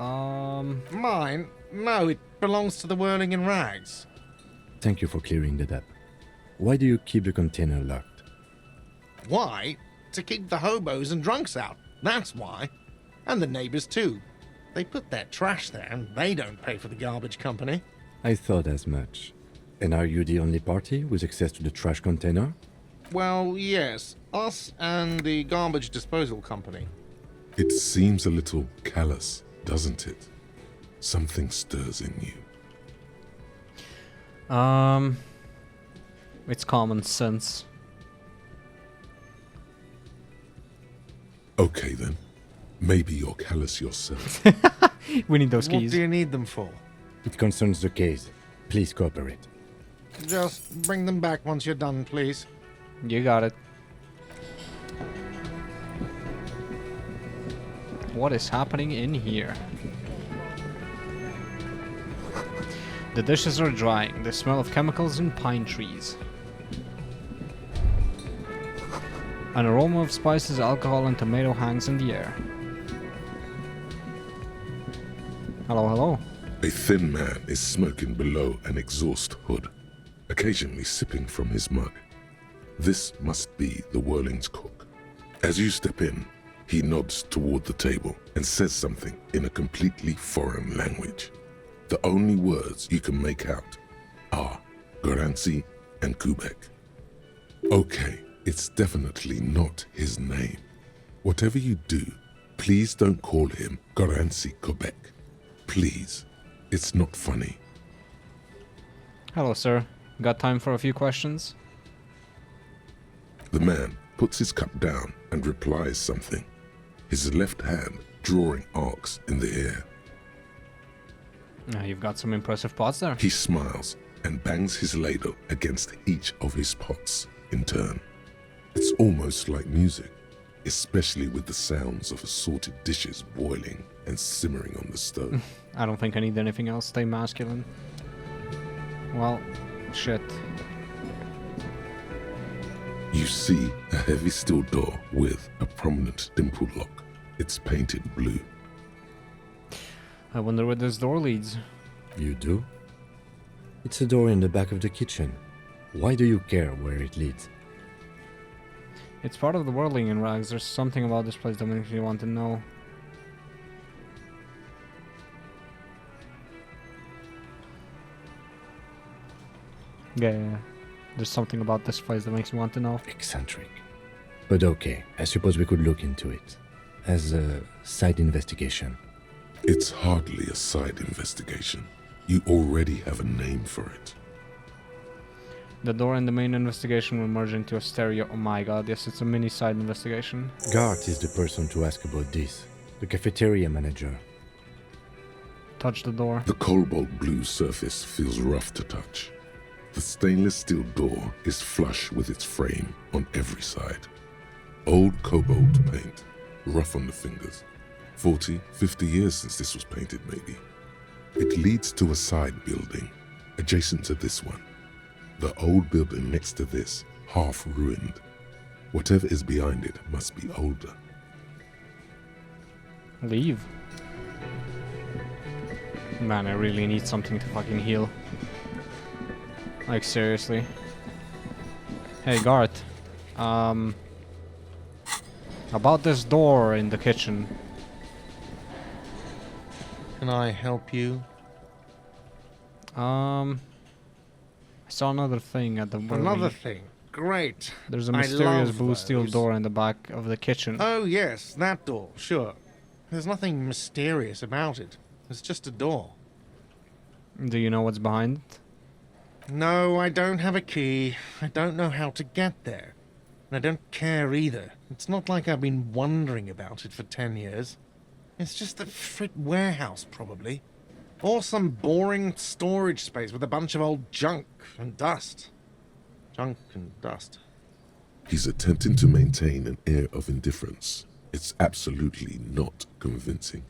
Mine? No, it belongs to the Whirling in Rags. Thank you for clearing that up. Why do you keep the container locked? Why? To keep the hobos and drunks out. That's why. And the neighbors too. They put their trash there and they don't pay for the garbage company. I thought as much. And are you the only party with access to the trash container? Well, yes. Us and the garbage disposal company. It seems a little callous, doesn't it? Something stirs in you. It's common sense. Okay then. Maybe you're callous yourself. We need those What keys. do you need them for? It concerns the case. Please cooperate. Just bring them back once you're done, please. You got it. What is happening in here? The dishes are drying. The smell of chemicals and pine trees. An aroma of spices, alcohol, and tomato hangs in the air. Hello, hello. A thin man is smoking below an exhaust hood, occasionally sipping from his mug. This must be the Whirling's cook. As you step in, he nods toward the table and says something in a completely foreign language. The only words you can make out are Garancy and Kubek. Okay, it's definitely not his name. Whatever you do, please don't call him Garancy Kubek. Please. It's not funny. Hello, sir. Got time for a few questions? The man puts his cup down and replies something, his left hand drawing arcs in the air. You've got some impressive pots there. He smiles and bangs his ladle against each of his pots in turn. It's almost like music, especially with the sounds of assorted dishes boiling and simmering on the stove. I don't think I need anything else. Stay masculine. Well, shit. You see a heavy steel door with a prominent dimple lock. It's painted blue. I wonder where this door leads. You do? It's a door in the back of the kitchen. Why do you care where it leads? It's part of the Whirling in Rags. There's something about this place that makes me want to know. Yeah. There's something about this place that makes me want to know. Eccentric. But okay, I suppose we could look into it. As a side investigation. It's hardly a side investigation. You already have a name for it. The door and the main investigation will merge into a stereo. Oh my god, yes, it's a mini side investigation. Gart is the person to ask about this. The cafeteria manager. Touch the door. The cobalt blue surface feels rough to touch. The stainless steel door is flush with its frame on every side. Old cobalt paint, rough on the fingers. 40, 50 years since this was painted, maybe. It leads to a side building, adjacent to this one. The old building next to this, half ruined. Whatever is behind it must be older. Leave. Man, I really need something to fucking heal. Like, seriously. Hey, Garth. About this door in the kitchen. Can I help you? I saw another thing at the Another thing. Great. There's a I mysterious love blue steel those. door in the back of the kitchen. Oh, yes, that door, sure. There's nothing mysterious about it. It's just a door. Do you know what's behind it? No, I don't have a key. I don't know how to get there. And I don't care either. It's not like I've been wondering about it for 10 years. It's just a frit warehouse, probably. Or some boring storage space with a bunch of old junk and dust. Junk and dust. He's attempting to maintain an air of indifference. It's absolutely not convincing.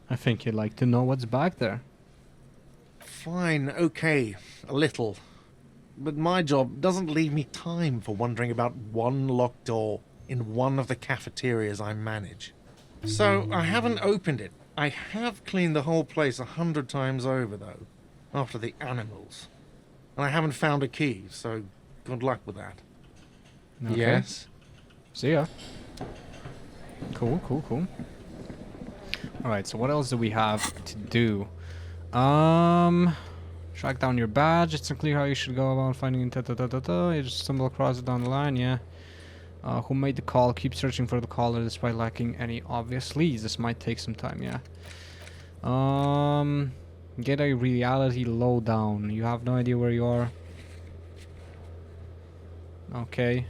I think you'd like to know what's back there. Fine, okay, a little. But my job doesn't leave me time for wondering about one locked door in one of the cafeterias I manage. So I haven't opened it. I have cleaned the whole place 100 times over, though, after the animals. and I haven't found a key, so good luck with that. Okay. Yes? See ya. Cool, cool, cool. Alright, so what else do we have to do? Track down your badge. It's unclear how you should go about finding it. You just stumble across it down the line, yeah. Who made the call? Keep searching for the caller despite lacking any obvious leads. This might take some time, yeah. Get a reality lowdown. You have no idea where you are. Okay.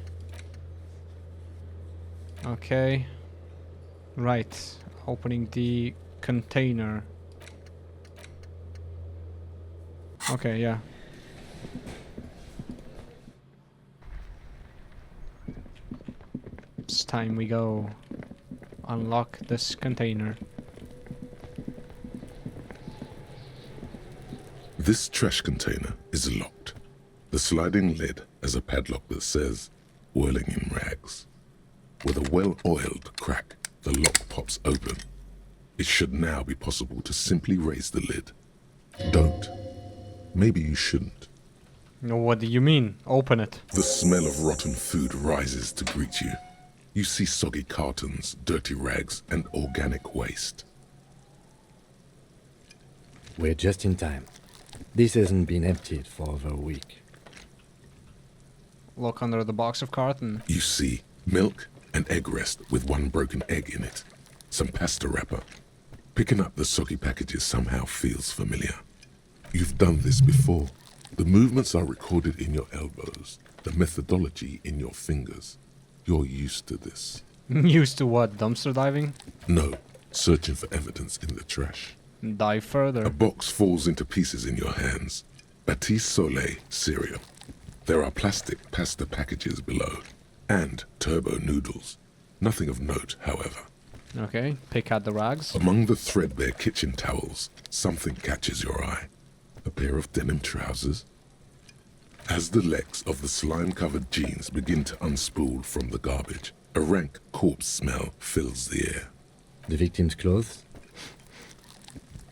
Okay. Right. Opening the container. Okay, yeah. It's time we go. Unlock this container. This trash container is locked. The sliding lid has a padlock that says, whirling in rags. With a well-oiled crack, the lock pops open. It should now be possible to simply raise the lid. Don't. Maybe you shouldn't. What do you mean? Open it. The smell of rotten food rises to greet you. You see soggy cartons, dirty rags, and organic waste. We're just in time. This hasn't been emptied for over a week. Look under the box of carton. You see milk and egg rest with one broken egg in it. Some pasta wrapper. Picking up the soggy packages somehow feels familiar. You've done this before. The movements are recorded in your elbows, the methodology in your fingers. You're used to this. Used to what? Dumpster diving? No, searching for evidence in the trash. Dive further. A box falls into pieces in your hands. Batiste Soleil cereal. There are plastic pasta packages below, and turbo noodles. Nothing of note, however. Okay, pick out the rags. Among the threadbare kitchen towels, something catches your eye. A pair of denim trousers. As the legs of the slime-covered jeans begin to unspool from the garbage, a rank corpse smell fills the air. The victim's clothes?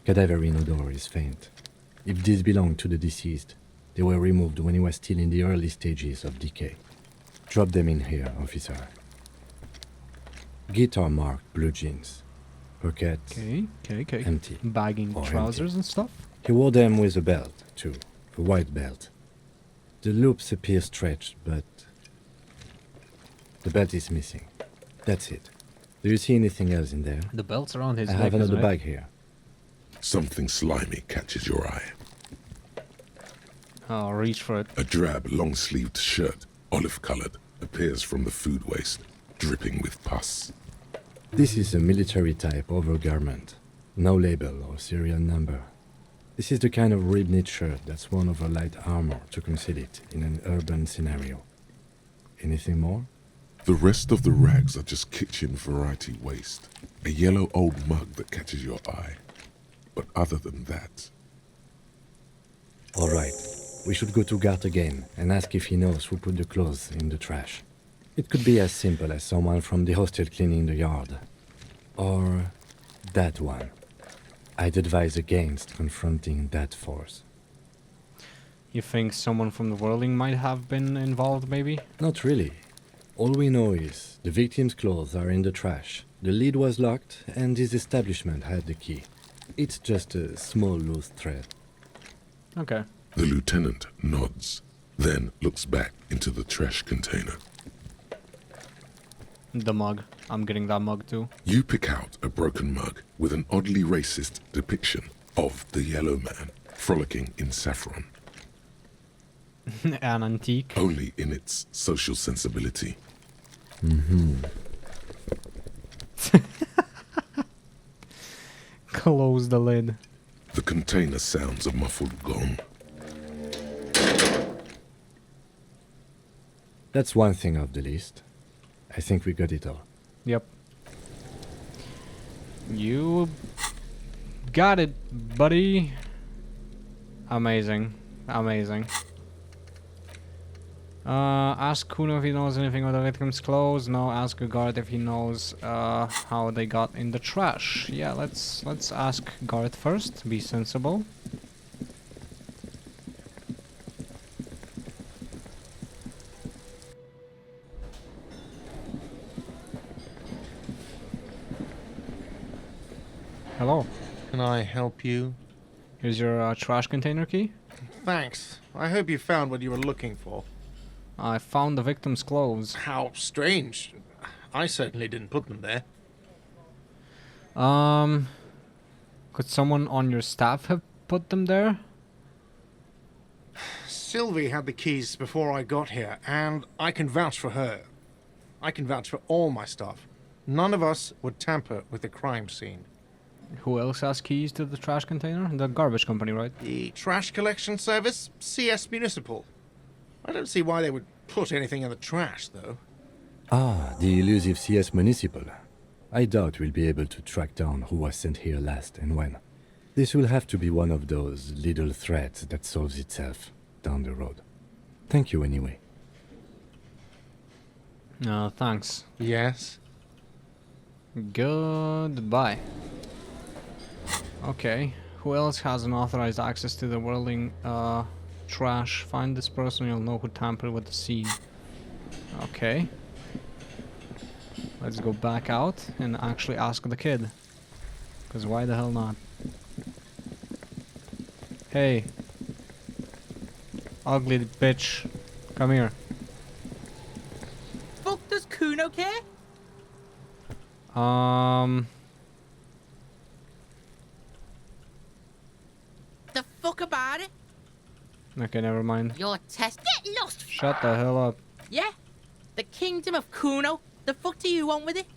Cadaverine odor is faint. If these belong to the deceased, they were removed when he was still in the early stages of decay. Drop them in here, officer. Guitar-marked blue jeans. Pockets. Okay. Empty. Bagging Or trousers empty. and stuff. He wore them with a belt, too. A white belt. The loops appear stretched, but the belt is missing. That's it. Do you see anything else in there? The belt's around his I neck, have another isn't it? bag here. Something slimy catches your eye. Oh, reach for it. A drab, long-sleeved shirt, olive-colored, appears from the food waste, dripping with pus. This is a military-type overgarment. No label or serial number. This is the kind of rib-knit shirt that's worn over light armor to conceal it in an urban scenario. Anything more? The rest of the rags are just kitchen variety waste. A yellow old mug that catches your eye. But other than that... All right. We should go to Gart again and ask if he knows who put the clothes in the trash. It could be as simple as someone from the hostel cleaning the yard. Or that one. I'd advise against confronting that force. You think someone from the whirling might have been involved, maybe? Not really. All we know is the victim's clothes are in the trash, the lid was locked, and his establishment had the key. It's just a small loose thread. Okay. The lieutenant nods, then looks back into the trash container. The mug. I'm getting that mug too. You pick out a broken mug with an oddly racist depiction of the yellow man frolicking in saffron. An antique. Only in its social sensibility. Close the lid. The container sounds a muffled gong. That's one thing off the list. I think we got it all. Yep. You got it, buddy. Amazing. Amazing. Ask Kuno if he knows anything about the victim's clothes. No, ask a guard if he knows how they got in the trash. Yeah, let's ask Garth first. Be sensible. Hello. Can I help you? Here's your trash container key. Thanks. I hope you found what you were looking for. I found the victim's clothes. How strange. I certainly didn't put them there. Could someone on your staff have put them there? Sylvie had the keys before I got here, and I can vouch for her. I can vouch for all my staff. None of us would tamper with the crime scene. Who else has keys to the trash container? The garbage company, right? The trash collection service? CS Municipal. I don't see why they would put anything in the trash, though. Ah, the elusive CS Municipal. I doubt we'll be able to track down who was sent here last and when. This will have to be one of those little threats that solves itself down the road. Thank you anyway. Thanks. Yes? Goodbye. Okay, who else has unauthorized access to the whirling trash? Find this person, you'll know who tampered with the scene. Okay. Let's go back out and actually ask the kid. Because why the hell not? Hey. Ugly bitch. Come here. Fuck does Kuno care? The fuck about it? Okay, never mind. Your test. Get lost! Shut the hell up. Yeah? The kingdom of Kuno? The fuck do you want with it?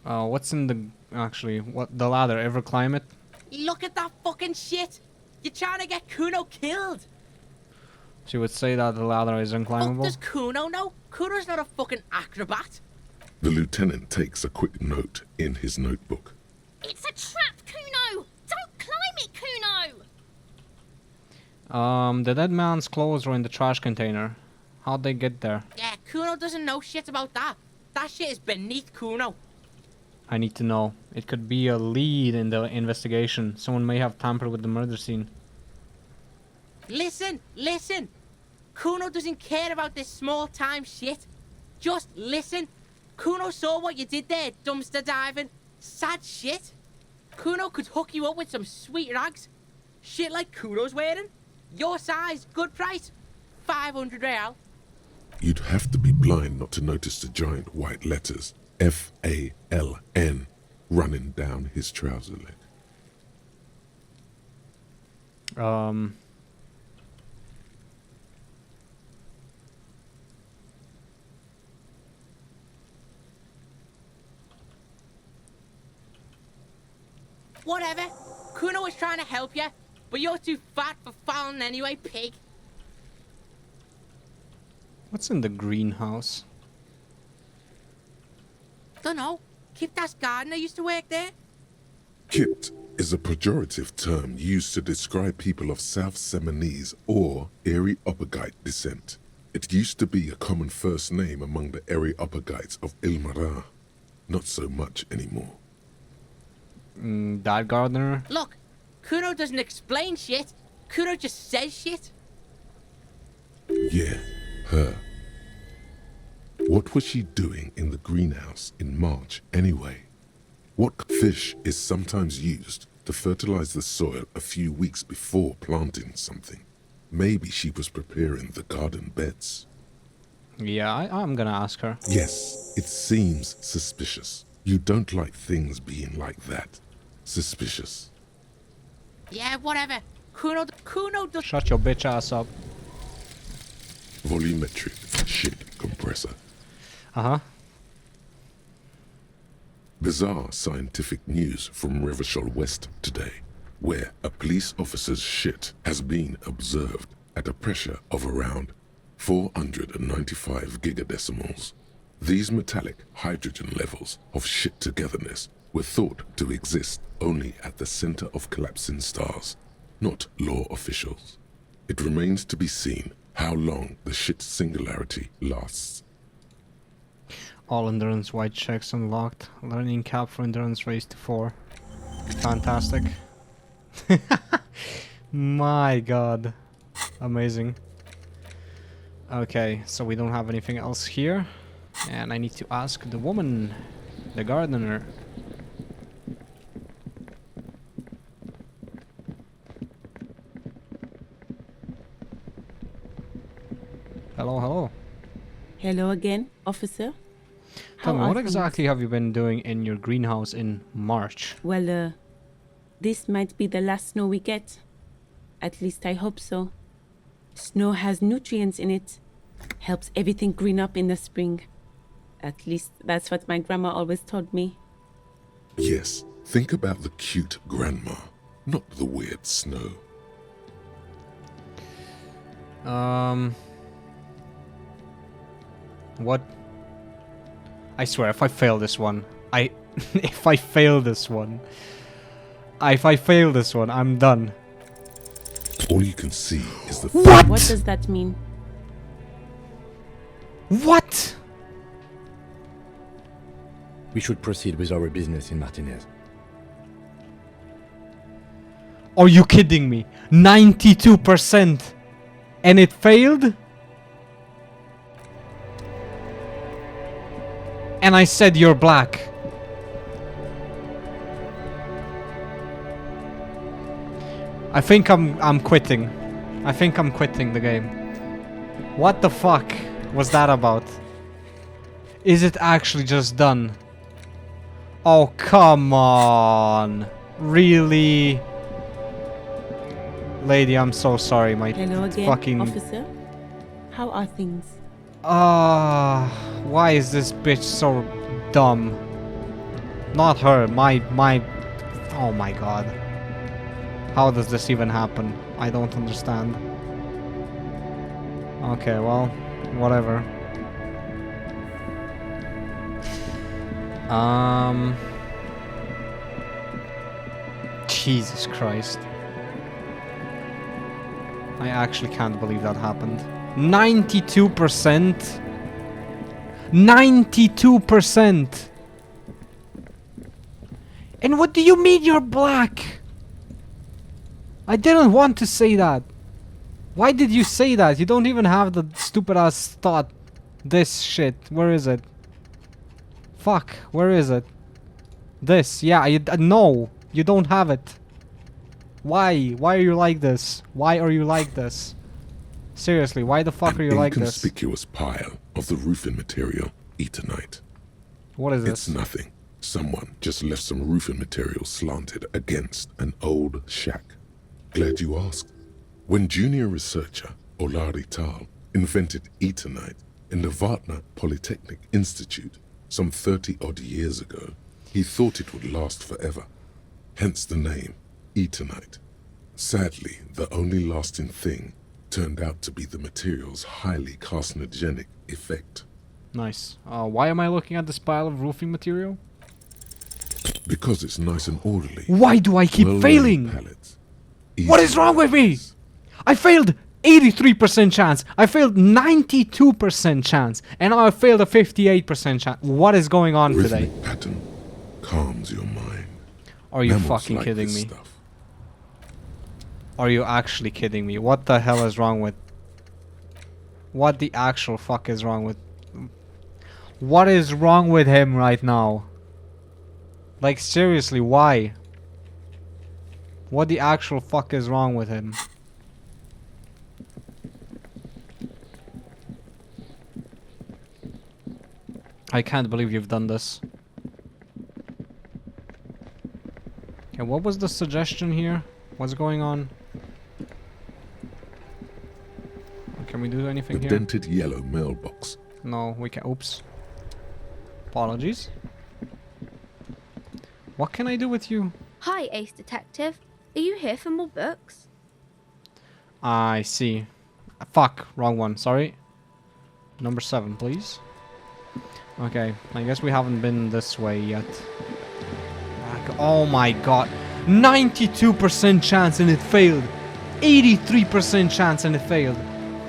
What's in the... Actually, what... The ladder, ever climb it? Look at that fucking shit! You're trying to get Kuno killed! She would say that the ladder is Fuck unclimbable. does Kuno know? Kuno's not a fucking acrobat. The lieutenant takes a quick note in his notebook. It's a trap, Kuno! Don't climb it, Kuno! The dead man's clothes were in the trash container. How'd they get there? Yeah, Kuno doesn't know shit about that. That shit is beneath Kuno. I need to know. It could be a lead in the investigation. Someone may have tampered with the murder scene. Listen, listen! Kuno doesn't care about this small-time shit. Just listen. Kuno saw what you did there, dumpster diving. Sad shit. Kuno could hook you up with some sweet rags. Shit like Kuno's wearing. Your size, good price. 500 real. You'd have to be blind not to notice the giant white letters FALN running down his trouser leg. Whatever. Kuno was trying to help you, but you're too fat for Fallon anyway, pig. What's in the greenhouse? Dunno. Kiptas gardener used to work there. Kipt is a pejorative term used to describe people of South Seminese or Areopagite descent. It used to be a common first name among the Areopagites of Ilmara. Not so much anymore. That gardener? Look, Kuno doesn't explain shit. Kuno just says shit. Yeah, her. What was she doing in the greenhouse in March anyway? What fish is sometimes used to fertilize the soil a few weeks before planting something? Maybe she was preparing the garden beds. Yeah, I'm gonna ask her. Yes, it seems suspicious. You don't like things being like that. Suspicious. Yeah, whatever. Kuno does... Shut your bitch ass up. Volumetric shit compressor. Uh-huh. Bizarre scientific news from Revachol West today, where a police officer's shit has been observed at a pressure of around 495 gigadecimals. These metallic hydrogen levels of shit togetherness were thought to exist only at the center of collapsing stars, not law officials. It remains to be seen how long the shit singularity lasts. All endurance white checks unlocked. Learning cap for endurance raised to 4. Fantastic. My god. Amazing. Okay, so we don't have anything else here. And I need to ask the woman, the gardener. Hello, hello. Hello again, officer. Tell me, How what are things? exactly have you been doing in your greenhouse in March? Well, this might be the last snow we get. At least I hope so. Snow has nutrients in it. Helps everything green up in the spring. At least that's what my grandma always told me. Yes, think about the cute grandma, not the weird snow. What? I swear, if I fail this one, if I fail this one, I'm done. All you can see is the... What? What does that mean? What? We should proceed with our business in Martinez. Are you kidding me? 92%! And it failed? And I said you're black. I think I'm quitting. I think I'm quitting the game. What the fuck was that about? Is it actually just done? Oh, come on. Really? Lady, I'm so sorry, my Hello again, fucking... officer. How are things? Why is this bitch so dumb? Not her, my... Oh my god. How does this even happen? I don't understand. Okay, well, whatever. Jesus Christ. I actually can't believe that happened. 92%? 92%! And what do you mean you're black? I didn't want to say that. Why did you say that? You don't even have the stupid ass thought. This shit. Where is it? Fuck. Where is it? This. Yeah. No. You don't have it. Why? Why are you like this? Why are you like this? Seriously, why the fuck are you like this? An inconspicuous pile of the roofing material, Eternite. What is this? It's nothing. Someone just left some roofing material slanted against an old shack. Glad you asked. When junior researcher Olari Tal invented Eternite in the Vartna Polytechnic Institute some 30-odd years ago, he thought it would last forever. Hence the name, Eternite. Sadly, the only lasting thing turned out to be the material's highly carcinogenic effect. Nice. Why am I looking at this pile of roofing material? Because it's nice and orderly. Why do I keep failing? Pallets. What is wrong with me? I failed 83% chance. I failed 92% chance. And now I failed a 58% chance. What is going on today? Rhythmic pattern calms your mind. Are you Mammals fucking like kidding this me? stuff. Are you actually kidding me? What the hell is wrong with... What the actual fuck is wrong with... What is wrong with him right now? Like, seriously, why? What the actual fuck is wrong with him? I can't believe you've done this. Okay, what was the suggestion here? What's going on? Can we do anything The here? dented yellow mailbox. No, we can. Oops. Apologies. What can I do with you? Hi, Ace Detective. Are you here for more books? I see. Fuck, wrong one. Sorry. Number 7, please. Okay, I guess we haven't been this way yet. Oh my god. 92% chance and it failed. 83% chance and it failed.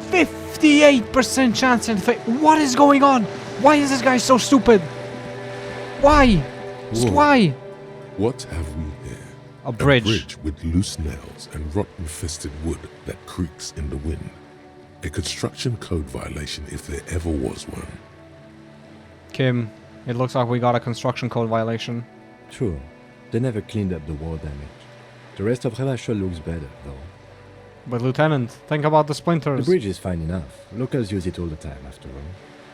58% chance and it failed. What is going on? Why is this guy so stupid? Why? Just Whoa. why? What have we here? A bridge. A bridge with loose nails and rot-infested wood that creaks in the wind. A construction code violation if there ever was one. Kim, it looks like we got a construction code violation. True. They never cleaned up the war damage. The rest of Revachol looks better, though. But Lieutenant, think about the splinters. The bridge is fine enough. Locals use it all the time, after all.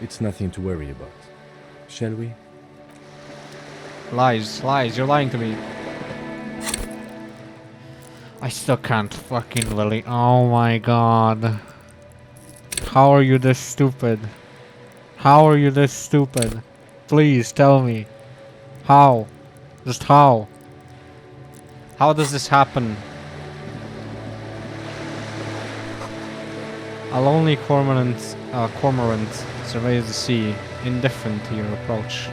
It's nothing to worry about. Shall we? Lies, you're lying to me. I still can't fucking believe. Oh my god. How are you this stupid? How are you this stupid? Please tell me. How? Just how? How does this happen? A lonely cormorant surveys the sea, indifferent to your approach.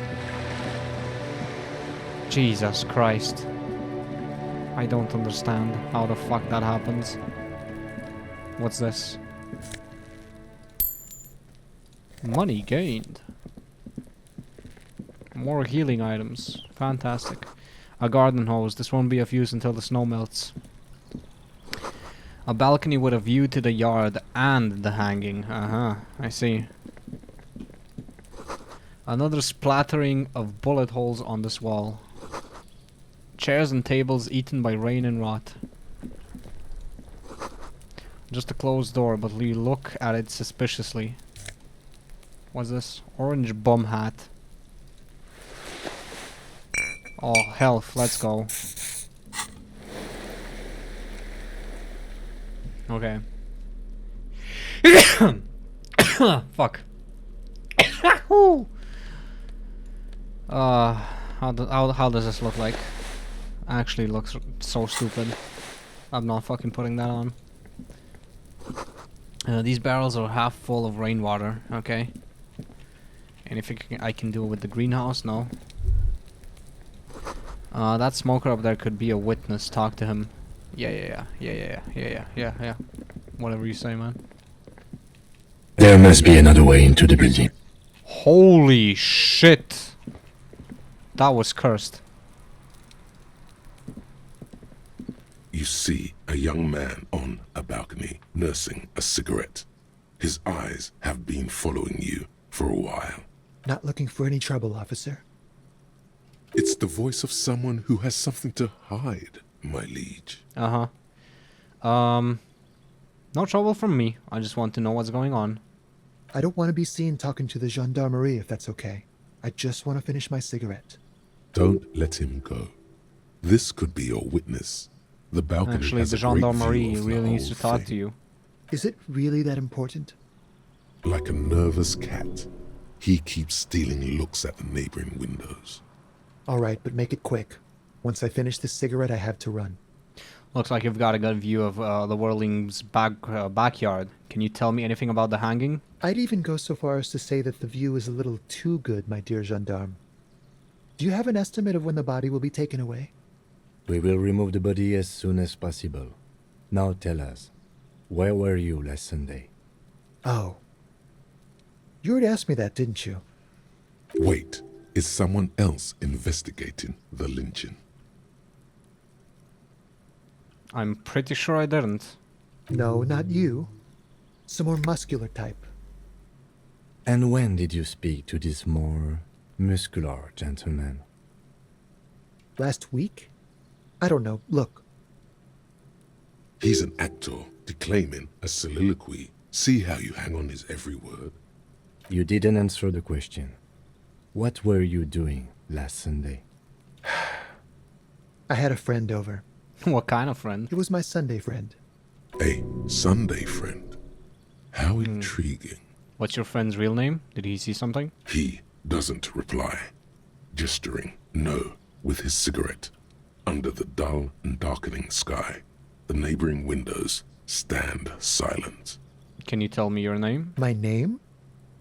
Jesus Christ. I don't understand how the fuck that happens. What's this? Money gained. More healing items. Fantastic. A garden hose. This won't be of use until the snow melts. A balcony with a view to the yard and the hanging. I see. Another splattering of bullet holes on this wall. Chairs and tables eaten by rain and rot. Just a closed door, but we look at it suspiciously. What's this? Orange bum hat. Oh, health. Let's go. Okay. Fuck. How does this look like? Actually looks so stupid. I'm not fucking putting that on. These barrels are half full of rainwater, okay? Anything I can do with the greenhouse? No. That smoker up there could be a witness. Talk to him. Yeah. Whatever you say, man. There must be another way into the building. Holy shit! That was cursed. You see a young man on a balcony nursing a cigarette. His eyes have been following you for a while. Not looking for any trouble, officer. It's the voice of someone who has something to hide, my liege. No trouble from me. I just want to know what's going on. I don't want to be seen talking to the gendarmerie, if that's okay. I just want to finish my cigarette. Don't let him go. This could be your witness. The balcony Actually, has the a great gendarmerie view of the really needs to whole talk thing. to you. Is it really that important? Like a nervous cat, he keeps stealing looks at the neighboring windows. All right, but make it quick. Once I finish this cigarette, I have to run. Looks like you've got a good view of the Whirling's backyard. Can you tell me anything about the hanging? I'd even go so far as to say that the view is a little too good, my dear gendarme. Do you have an estimate of when the body will be taken away? We will remove the body as soon as possible. Now tell us, where were you last Sunday? Oh. You already asked me that, didn't you? Wait, is someone else investigating the lynching? I'm pretty sure I didn't. No, not you. Some more muscular type. And when did you speak to this more muscular gentleman? Last week? I don't know. Look. He's an actor declaiming a soliloquy. See how you hang on his every word? You didn't answer the question. What were you doing last Sunday? I had a friend over. What kind of friend? It was my Sunday friend. A Sunday friend. How intriguing. What's your friend's real name? Did he see something? He doesn't reply, gesturing no with his cigarette. Under the dull and darkening sky, the neighboring windows stand silent. Can you tell me your name? My name?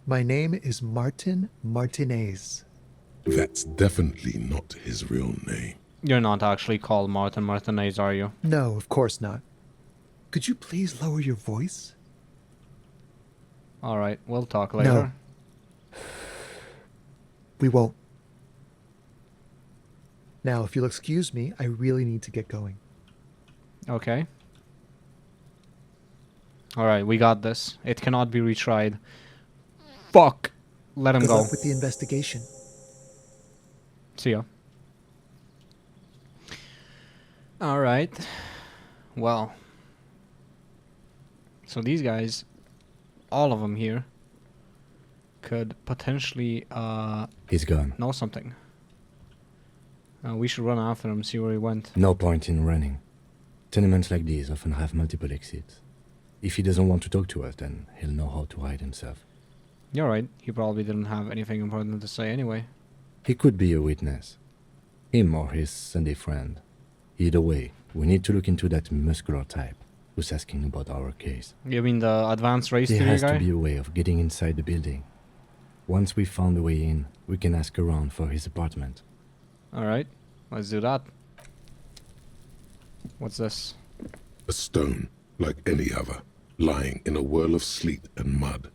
My name is Martin Martinez. That's definitely not his real name. You're not actually called Martin Martinez, are you? No, of course not. Could you please lower your voice? Alright, we'll talk later. No. We won't. Now, if you'll excuse me, I really need to get going. Okay. Alright, we got this. It cannot be retried. Fuck! let him Good go. luck with the investigation. See ya. Alright. Well. So these guys, all of them here, could potentially He's gone. know something. We should run after him, see where he went. No point in running. Tenements like these often have multiple exits. If he doesn't want to talk to us, then he'll know how to hide himself. You're right, he probably didn't have anything important to say anyway. He could be a witness. Him or his Sunday friend. Either way, we need to look into that muscular type who's asking about our case. You mean the advanced race There theory has guy? to be a way of getting inside the building. Once we found a way in, we can ask around for his apartment. Alright, let's do that. What's this? A stone, like any other, lying in a whirl of sleet and mud.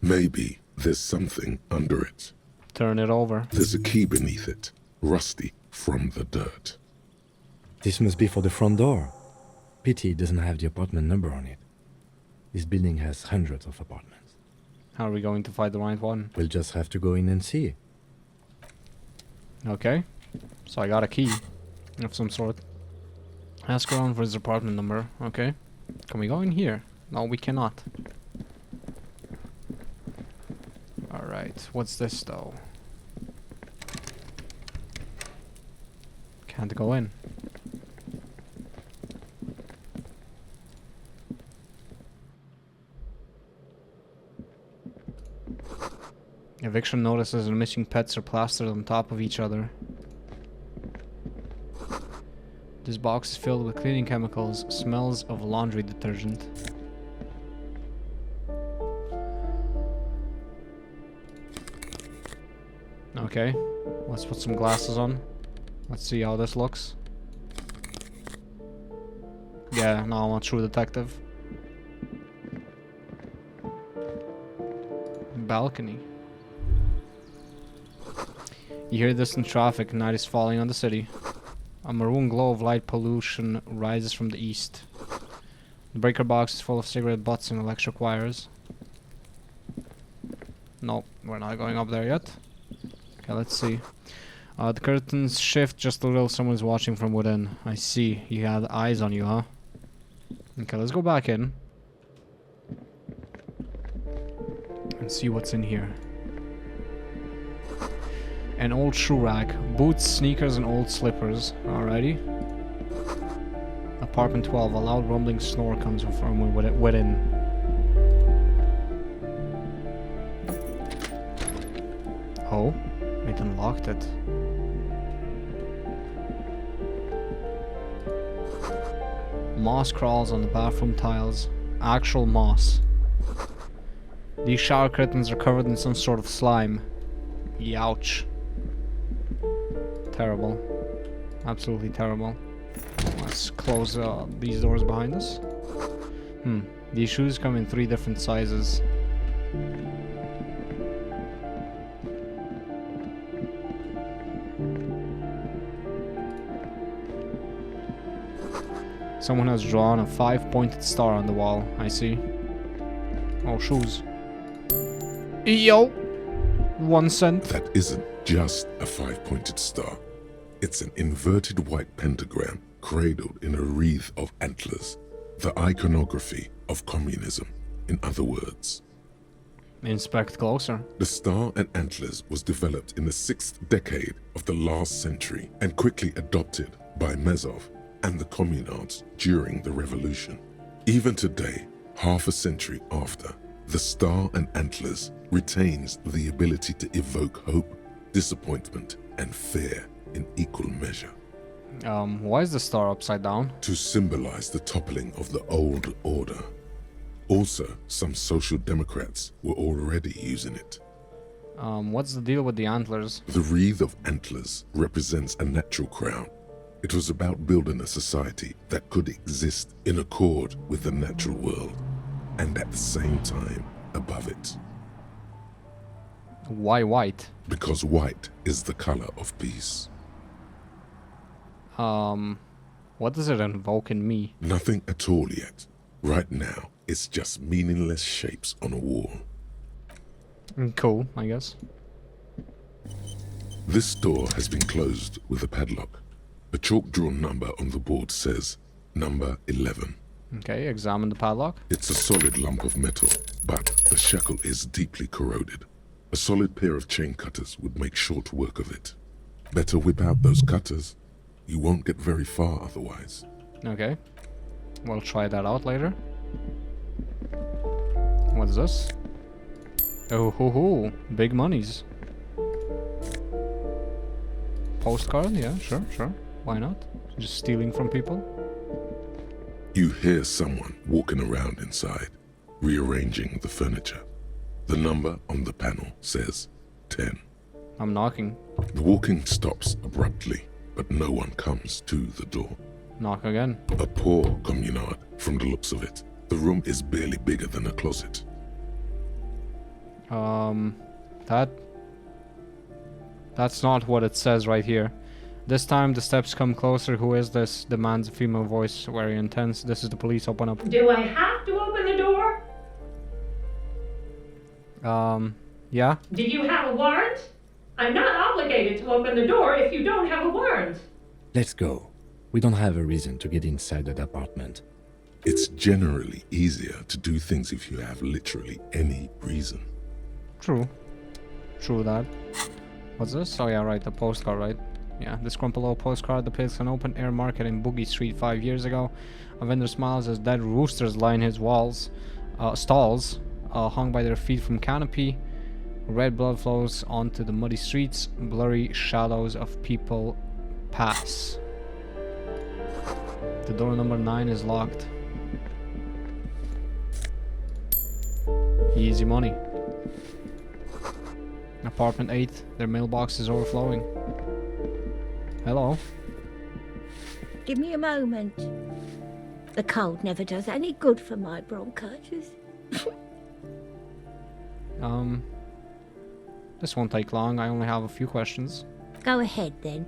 Maybe there's something under it. Turn it over. There's a key beneath it, rusty from the dirt. This must be for the front door. Pity it doesn't have the apartment number on it. This building has hundreds of apartments. How are we going to find the right one? We'll just have to go in and see. Okay. So I got a key of some sort. Ask around for his apartment number. Okay. Can we go in here? No, we cannot. Alright. What's this though? Can't go in. Eviction notices and missing pets are plastered on top of each other. This box is filled with cleaning chemicals, smells of laundry detergent. Okay, let's put some glasses on. Let's see how this looks. Yeah, no, I'm a true detective. Balcony. You hear distant traffic, night is falling on the city. A maroon glow of light pollution rises from the east. The breaker box is full of cigarette butts and electric wires. Nope, we're not going up there yet. Okay, let's see. The curtains shift just a little, someone's watching from within. I see, he had eyes on you, huh? Okay, let's go back in. And see what's in here. An old shoe rack, boots, sneakers, and old slippers. Alrighty. Apartment 12, a loud rumbling snore comes from within. Oh, it unlocked it. Moss crawls on the bathroom tiles. Actual moss. These shower curtains are covered in some sort of slime. Youch. Terrible. Absolutely terrible. Let's close these doors behind us. These shoes come in 3 different sizes. Someone has drawn a 5-pointed star on the wall. I see. Oh, shoes. Yo! 1 cent. That isn't just a 5-pointed star. It's an inverted white pentagram cradled in a wreath of antlers. The iconography of communism, in other words. Inspect closer. The star and antlers was developed in the 6th decade of the last century and quickly adopted by Mezov and the communards during the revolution. Even today, half a century after, the star and antlers retains the ability to evoke hope, disappointment, and fear in equal measure. Why is the star upside down? To symbolize the toppling of the old order. Also, some social democrats were already using it. What's the deal with the antlers? The wreath of antlers represents a natural crown. It was about building a society that could exist in accord with the natural world, and at the same time above it. Why white? Because white is the color of peace. What does it invoke in me? Nothing at all yet. Right now, it's just meaningless shapes on a wall. Cool, I guess. This door has been closed with a padlock. A chalk-drawn number on the board says number 11. Okay, examine the padlock. It's a solid lump of metal, but the shackle is deeply corroded. A solid pair of chain cutters would make short work of it. Better whip out those cutters. You won't get very far otherwise. Okay. We'll try that out later. What is this? Oh ho ho, big monies. Postcard, yeah, sure. Why not? Just stealing from people. You hear someone walking around inside, rearranging the furniture. The number on the panel says 10. I'm knocking. The walking stops abruptly, but no one comes to the door. Knock again. A poor communard, from the looks of it. The room is barely bigger than a closet. That's not what it says right here. This time the steps come closer. Who is this? Demands a female voice, very intense. This is the police. Open up. Do I have to open the door? Yeah? Do you have a warrant? I'm not obligated to open the door if you don't have a warrant. Let's go. We don't have a reason to get inside that apartment. It's generally easier to do things if you have literally any reason. True that. What's this? Oh yeah, right, the postcard, right? Yeah, this crumpled old postcard depicts an open air market in Boogie Street 5 years ago. A vendor smiles as dead roosters line his stalls, hung by their feet from canopy. Red blood flows onto the muddy streets. Blurry shadows of people pass. The door number 9 is locked. Easy money. Apartment 8, their mailbox is overflowing. Hello. Give me a moment. The cold never does any good for my bronchitis. This won't take long. I only have a few questions. Go ahead then.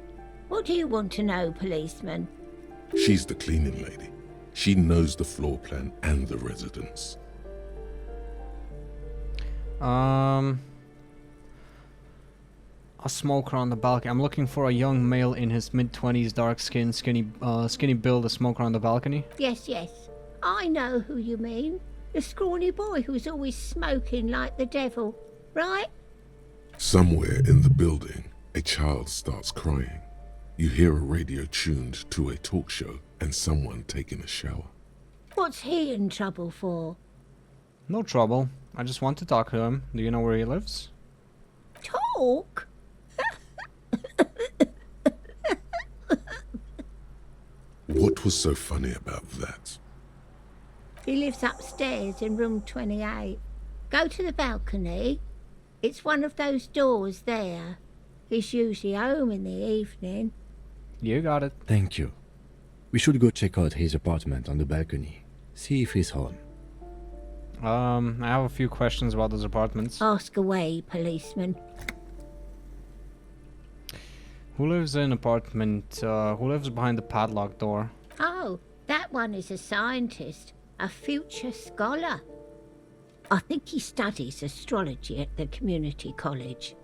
What do you want to know, policeman? She's the cleaning lady. She knows the floor plan and the residence. A smoker on the balcony. I'm looking for a young male in his mid-20s, dark skin, skinny build, a smoker on the balcony. Yes. I know who you mean. The scrawny boy who's always smoking like the devil, right? Somewhere in the building, a child starts crying. You hear a radio tuned to a talk show and someone taking a shower. What's he in trouble for? No trouble. I just want to talk to him. Do you know where he lives? Talk? What was so funny about that? He lives upstairs in room 28. Go to the balcony. It's one of those doors there. He's usually home in the evening. You got it. Thank you. We should go check out his apartment on the balcony. See if he's home. I have a few questions about those apartments. Ask away, policeman. Who lives in apartment, who lives behind the padlocked door? Oh, that one is a scientist, a future scholar. I think he studies astrology at the community college.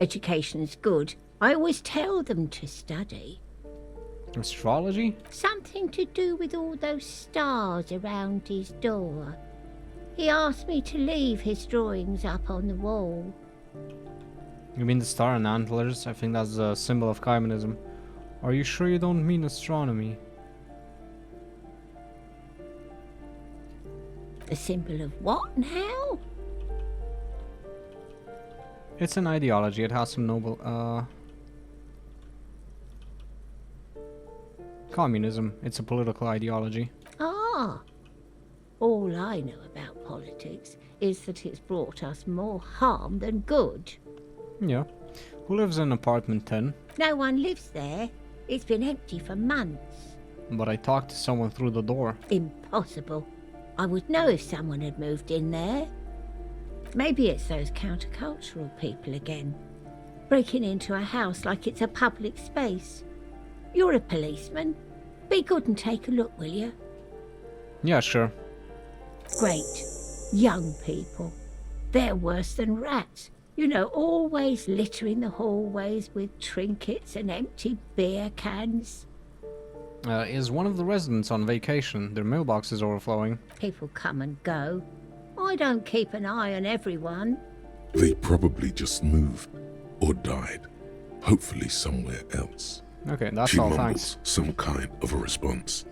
Education's good. I always tell them to study. Astrology? Something to do with all those stars around his door. He asked me to leave his drawings up on the wall. You mean the star and antlers? I think that's a symbol of communism. Are you sure you don't mean astronomy? A symbol of what now? It's an ideology. It has some noble, communism. It's a political ideology. Ah. All I know about politics is that it's brought us more harm than good. Yeah. Who lives in apartment 10? No one lives there. It's been empty for months. But I talked to someone through the door. Impossible. I would know if someone had moved in there. Maybe it's those countercultural people again. Breaking into a house like it's a public space. You're a policeman. Be good and take a look, will you? Yeah, sure. Great. Young people. They're worse than rats. You know, always littering the hallways with trinkets and empty beer cans. Is one of the residents on vacation? Their mailbox is overflowing. People come and go. I don't keep an eye on everyone. They probably just moved or died, hopefully somewhere else. Okay, that's She all, mumbles thanks. some kind of a response,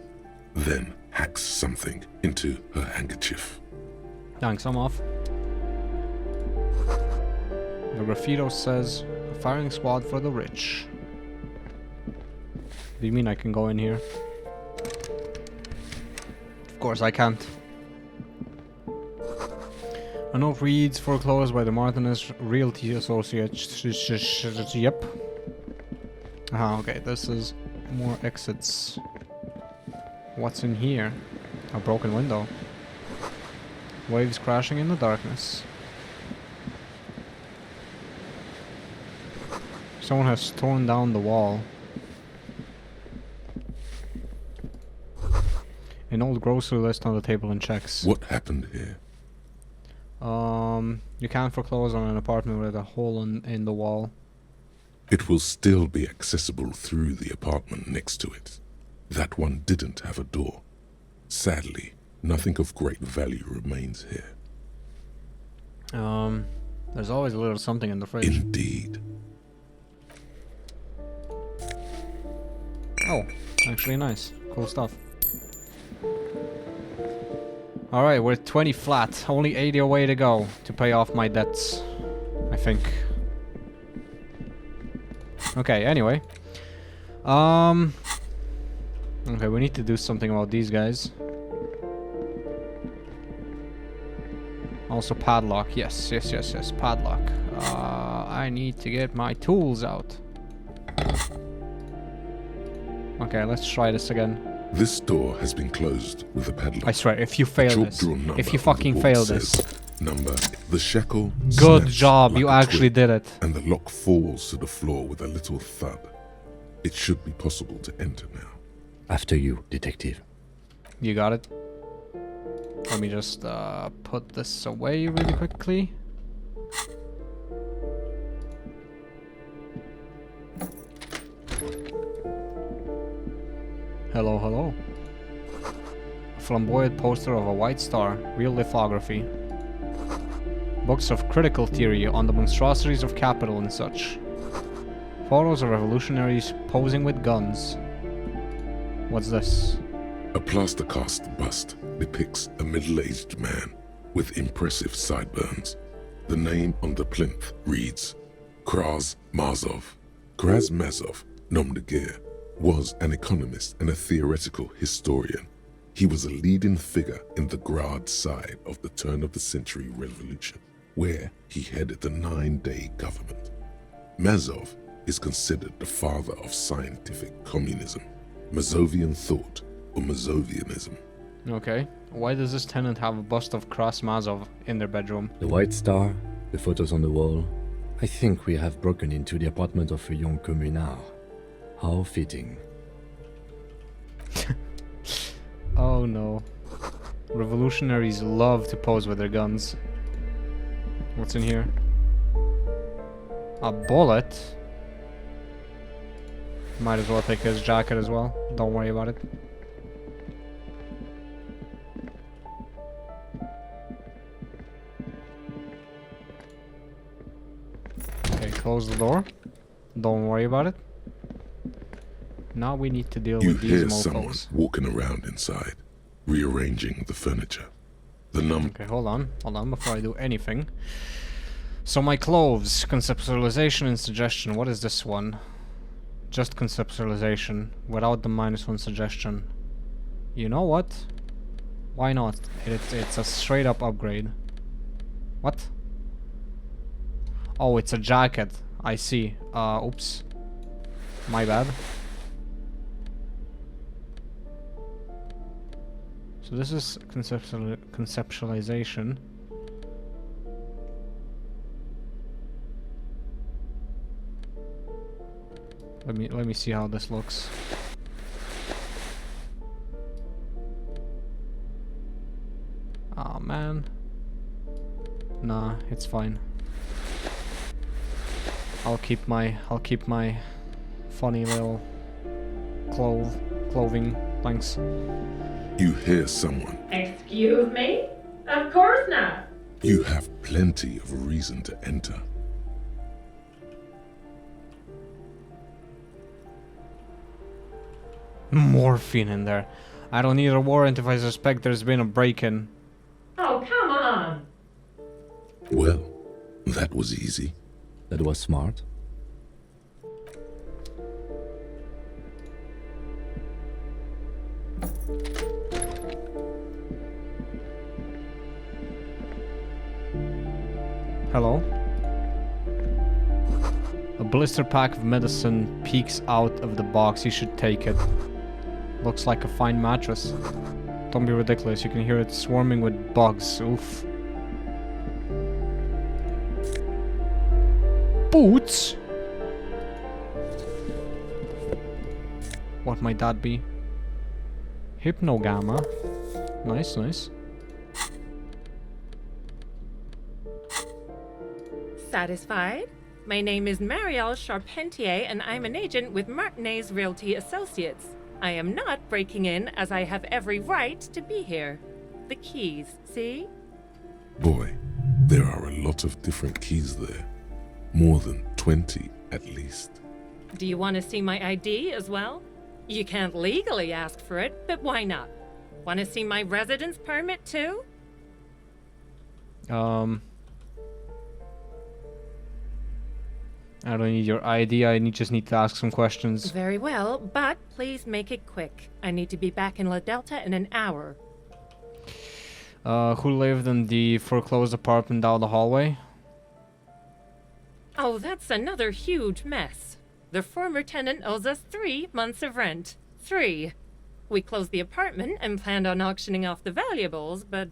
then hacks something into her handkerchief. Thanks, I'm off. The graffito says, a firing squad for the rich. Do you mean I can go in here? Of course I can't. A note reads, foreclosed by the Martinez Realty Associates. Yep. Okay, this is more exits. What's in here? A broken window. Waves crashing in the darkness. Someone has torn down the wall. An old grocery list on the table and checks. What happened here? You can't foreclose on an apartment with a hole in the wall. It will still be accessible through the apartment next to it. That one didn't have a door. Sadly, nothing of great value remains here. There's always a little something in the fridge. Indeed. Oh, actually nice. Cool stuff. Alright, we're 20 flat. Only 80 away to go to pay off my debts, I think. Okay, anyway. Okay, we need to do something about these guys. Also padlock. Yes, padlock. I need to get my tools out. Okay, let's try this again. This door has been closed with a padlock. I swear, if you fail this, if you fucking fail this. Number, the shackle. Good snaps job, like you a actually twig, did it. And the lock falls to the floor with a little thud. It should be possible to enter now. After you, detective. You got it. Let me just put this away really quickly. Hello, hello. A flamboyant poster of a white star, real lithography. Books of critical theory on the monstrosities of capital and such. Photos of revolutionaries posing with guns. What's this? A plaster cast bust depicts a middle-aged man with impressive sideburns. The name on the plinth reads Karamazov. Karamazov, nom de guerre, was an economist and a theoretical historian. He was a leading figure in the Grad side of the turn-of-the-century revolution, where he headed the 9-day government. Mazov is considered the father of scientific communism, Mazovian thought, or Mazovianism. Okay. Why does this tenant have a bust of Karamazov in their bedroom? The white star, the photos on the wall. I think we have broken into the apartment of a young communard. How fitting. Oh no. Revolutionaries love to pose with their guns. What's in here? A bullet? Might as well take his jacket as well. Don't worry about it. Okay, close the door. Don't worry about it. Now we need to deal You with these hear someone mofos. walking around inside, rearranging the furniture. The Okay, hold on before I do anything. So my clothes, conceptualization and suggestion. What is this one? Just conceptualization, without the -1 suggestion. You know what? Why not? It's a straight up upgrade. What? Oh, it's a jacket. I see. Oops. My bad. So this is conceptualization. Let me see how this looks. Oh man. Nah, it's fine. I'll keep my funny little clothing. Thanks. You hear someone. Excuse me? Of course not. You have plenty of reason to enter. Morphine in there. I don't need a warrant if I suspect there's been a break-in. Oh, come on. Well, that was easy. That was smart. Hello? A blister pack of medicine peeks out of the box. You should take it. Looks like a fine mattress. Don't be ridiculous. You can hear it swarming with bugs. Oof. Boots? What might that be? Hypnogamma. Nice, nice. Satisfied? My name is Marielle Charpentier, and I'm an agent with Martinez Realty Associates. I am not breaking in, as I have every right to be here. The keys, see? Boy, there are a lot of different keys there. More than 20, at least. Do you want to see my ID as well? You can't legally ask for it, but why not? Want to see my residence permit too? I don't need your ID, I just need to ask some questions. Very well, but please make it quick. I need to be back in La Delta in an hour. Who lived in the foreclosed apartment down the hallway? Oh, that's another huge mess. The former tenant owes us 3 months of rent. 3. We closed the apartment and planned on auctioning off the valuables, but...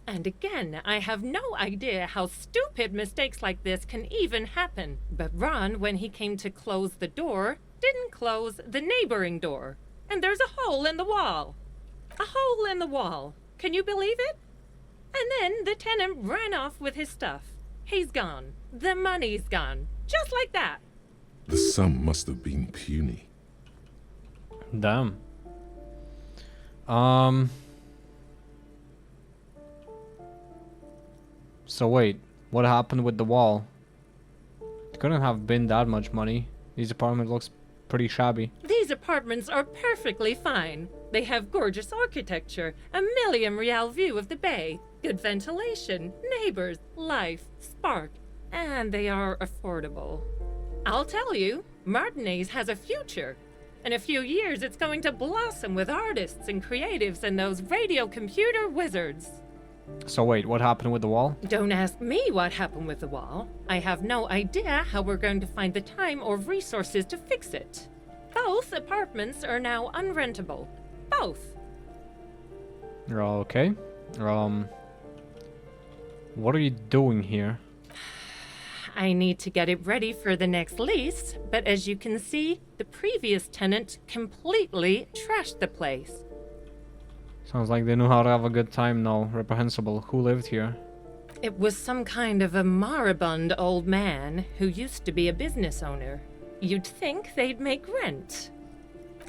And again, I have no idea how stupid mistakes like this can even happen. But Ron, when he came to close the door, didn't close the neighboring door. And there's a hole in the wall. A hole in the wall. Can you believe it? And then the tenant ran off with his stuff. He's gone. The money's gone. Just like that. The sum must have been puny. Damn. So wait, what happened with the wall? It couldn't have been that much money. This apartment looks pretty shabby. These apartments are perfectly fine. They have gorgeous architecture, a million-real view of the bay, good ventilation, neighbors, life, spark, and they are affordable. I'll tell you, Martinez has a future. In a few years, it's going to blossom with artists and creatives and those radio computer wizards. So wait, what happened with the wall? Don't ask me what happened with the wall. I have no idea how we're going to find the time or resources to fix it. Both apartments are now unrentable. Both. Okay. What are you doing here? I need to get it ready for the next lease, but as you can see, the previous tenant completely trashed the place. Sounds like they knew how to have a good time now. Reprehensible. Who lived here? It was some kind of a moribund old man who used to be a business owner. You'd think they'd make rent.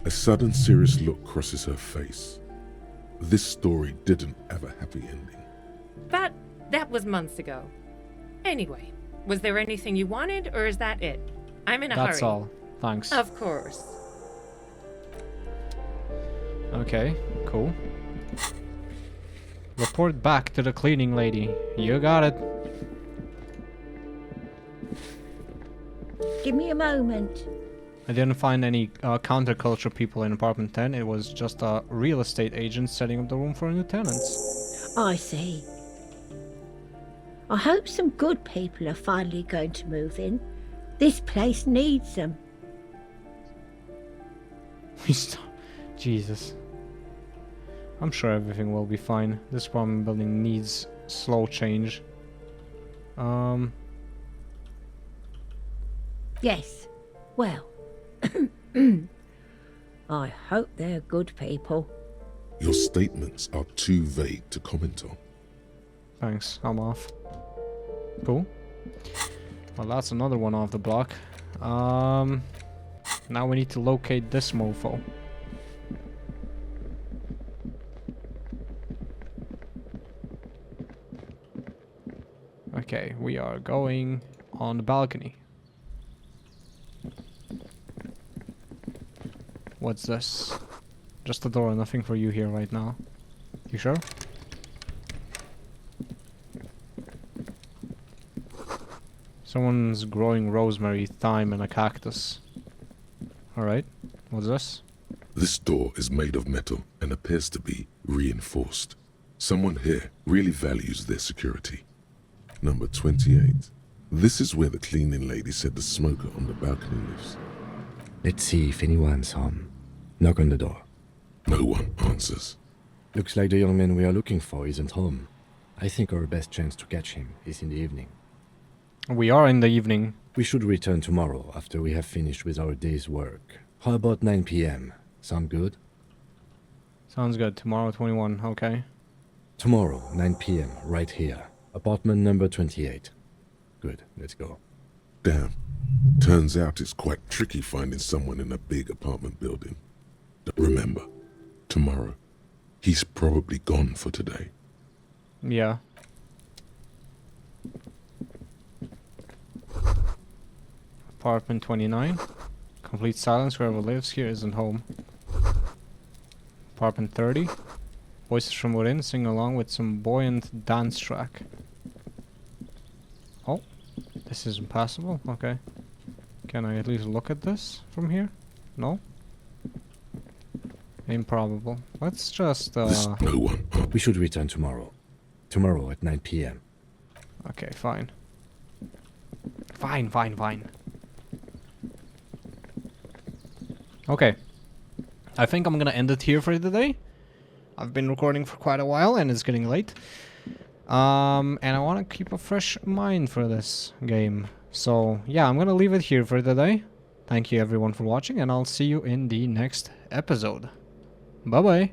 A sudden serious look crosses her face. This story didn't have a happy ending. But that was months ago. Anyway, was there anything you wanted, or is that it? I'm in a hurry. That's all. Thanks. Of course. Okay, cool. Report back to the cleaning lady. You got it. Give me a moment. I didn't find any counterculture people in apartment 10. It was just a real estate agent setting up the room for new tenants. I see. I hope some good people are finally going to move in. This place needs them. Jesus. I'm sure everything will be fine. This apartment building needs slow change. Yes. Well. I hope they're good people. Your statements are too vague to comment on. Thanks, I'm off. Cool. Well, that's another one off the block. Now we need to locate this mofo. Okay, we are going on the balcony. What's this? Just a door, nothing for you here right now. You sure? Someone's growing rosemary, thyme, and a cactus. Alright, what's this? This door is made of metal and appears to be reinforced. Someone here really values their security. Number 28. This is where the cleaning lady said the smoker on the balcony lives. Let's see if anyone's home. Knock on the door. No one answers. Looks like the young man we are looking for isn't home. I think our best chance to catch him is in the evening. We are in the evening. We should return tomorrow after we have finished with our day's work. How about 9 p.m.? Sound good? Sounds good. Tomorrow 21, okay. Tomorrow, 9 p.m., right here. Apartment number 28. Good, let's go. Damn. Turns out it's quite tricky finding someone in a big apartment building. Remember, tomorrow, he's probably gone for today. Yeah. Apartment 29. Complete silence. Whoever lives here isn't home. Apartment 30. Voices from within sing along with some buoyant dance track. Oh, this is impassable. Okay. Can I at least look at this from here? No? Improbable. Let's just There's no one. We should return tomorrow. Tomorrow at 9 p.m. Okay, fine. Fine. Okay. I think I'm gonna end it here for today. I've been recording for quite a while and it's getting late. And I want to keep a fresh mind for this game. So, yeah, I'm gonna leave it here for today. Thank you everyone for watching and I'll see you in the next episode. Bye-bye.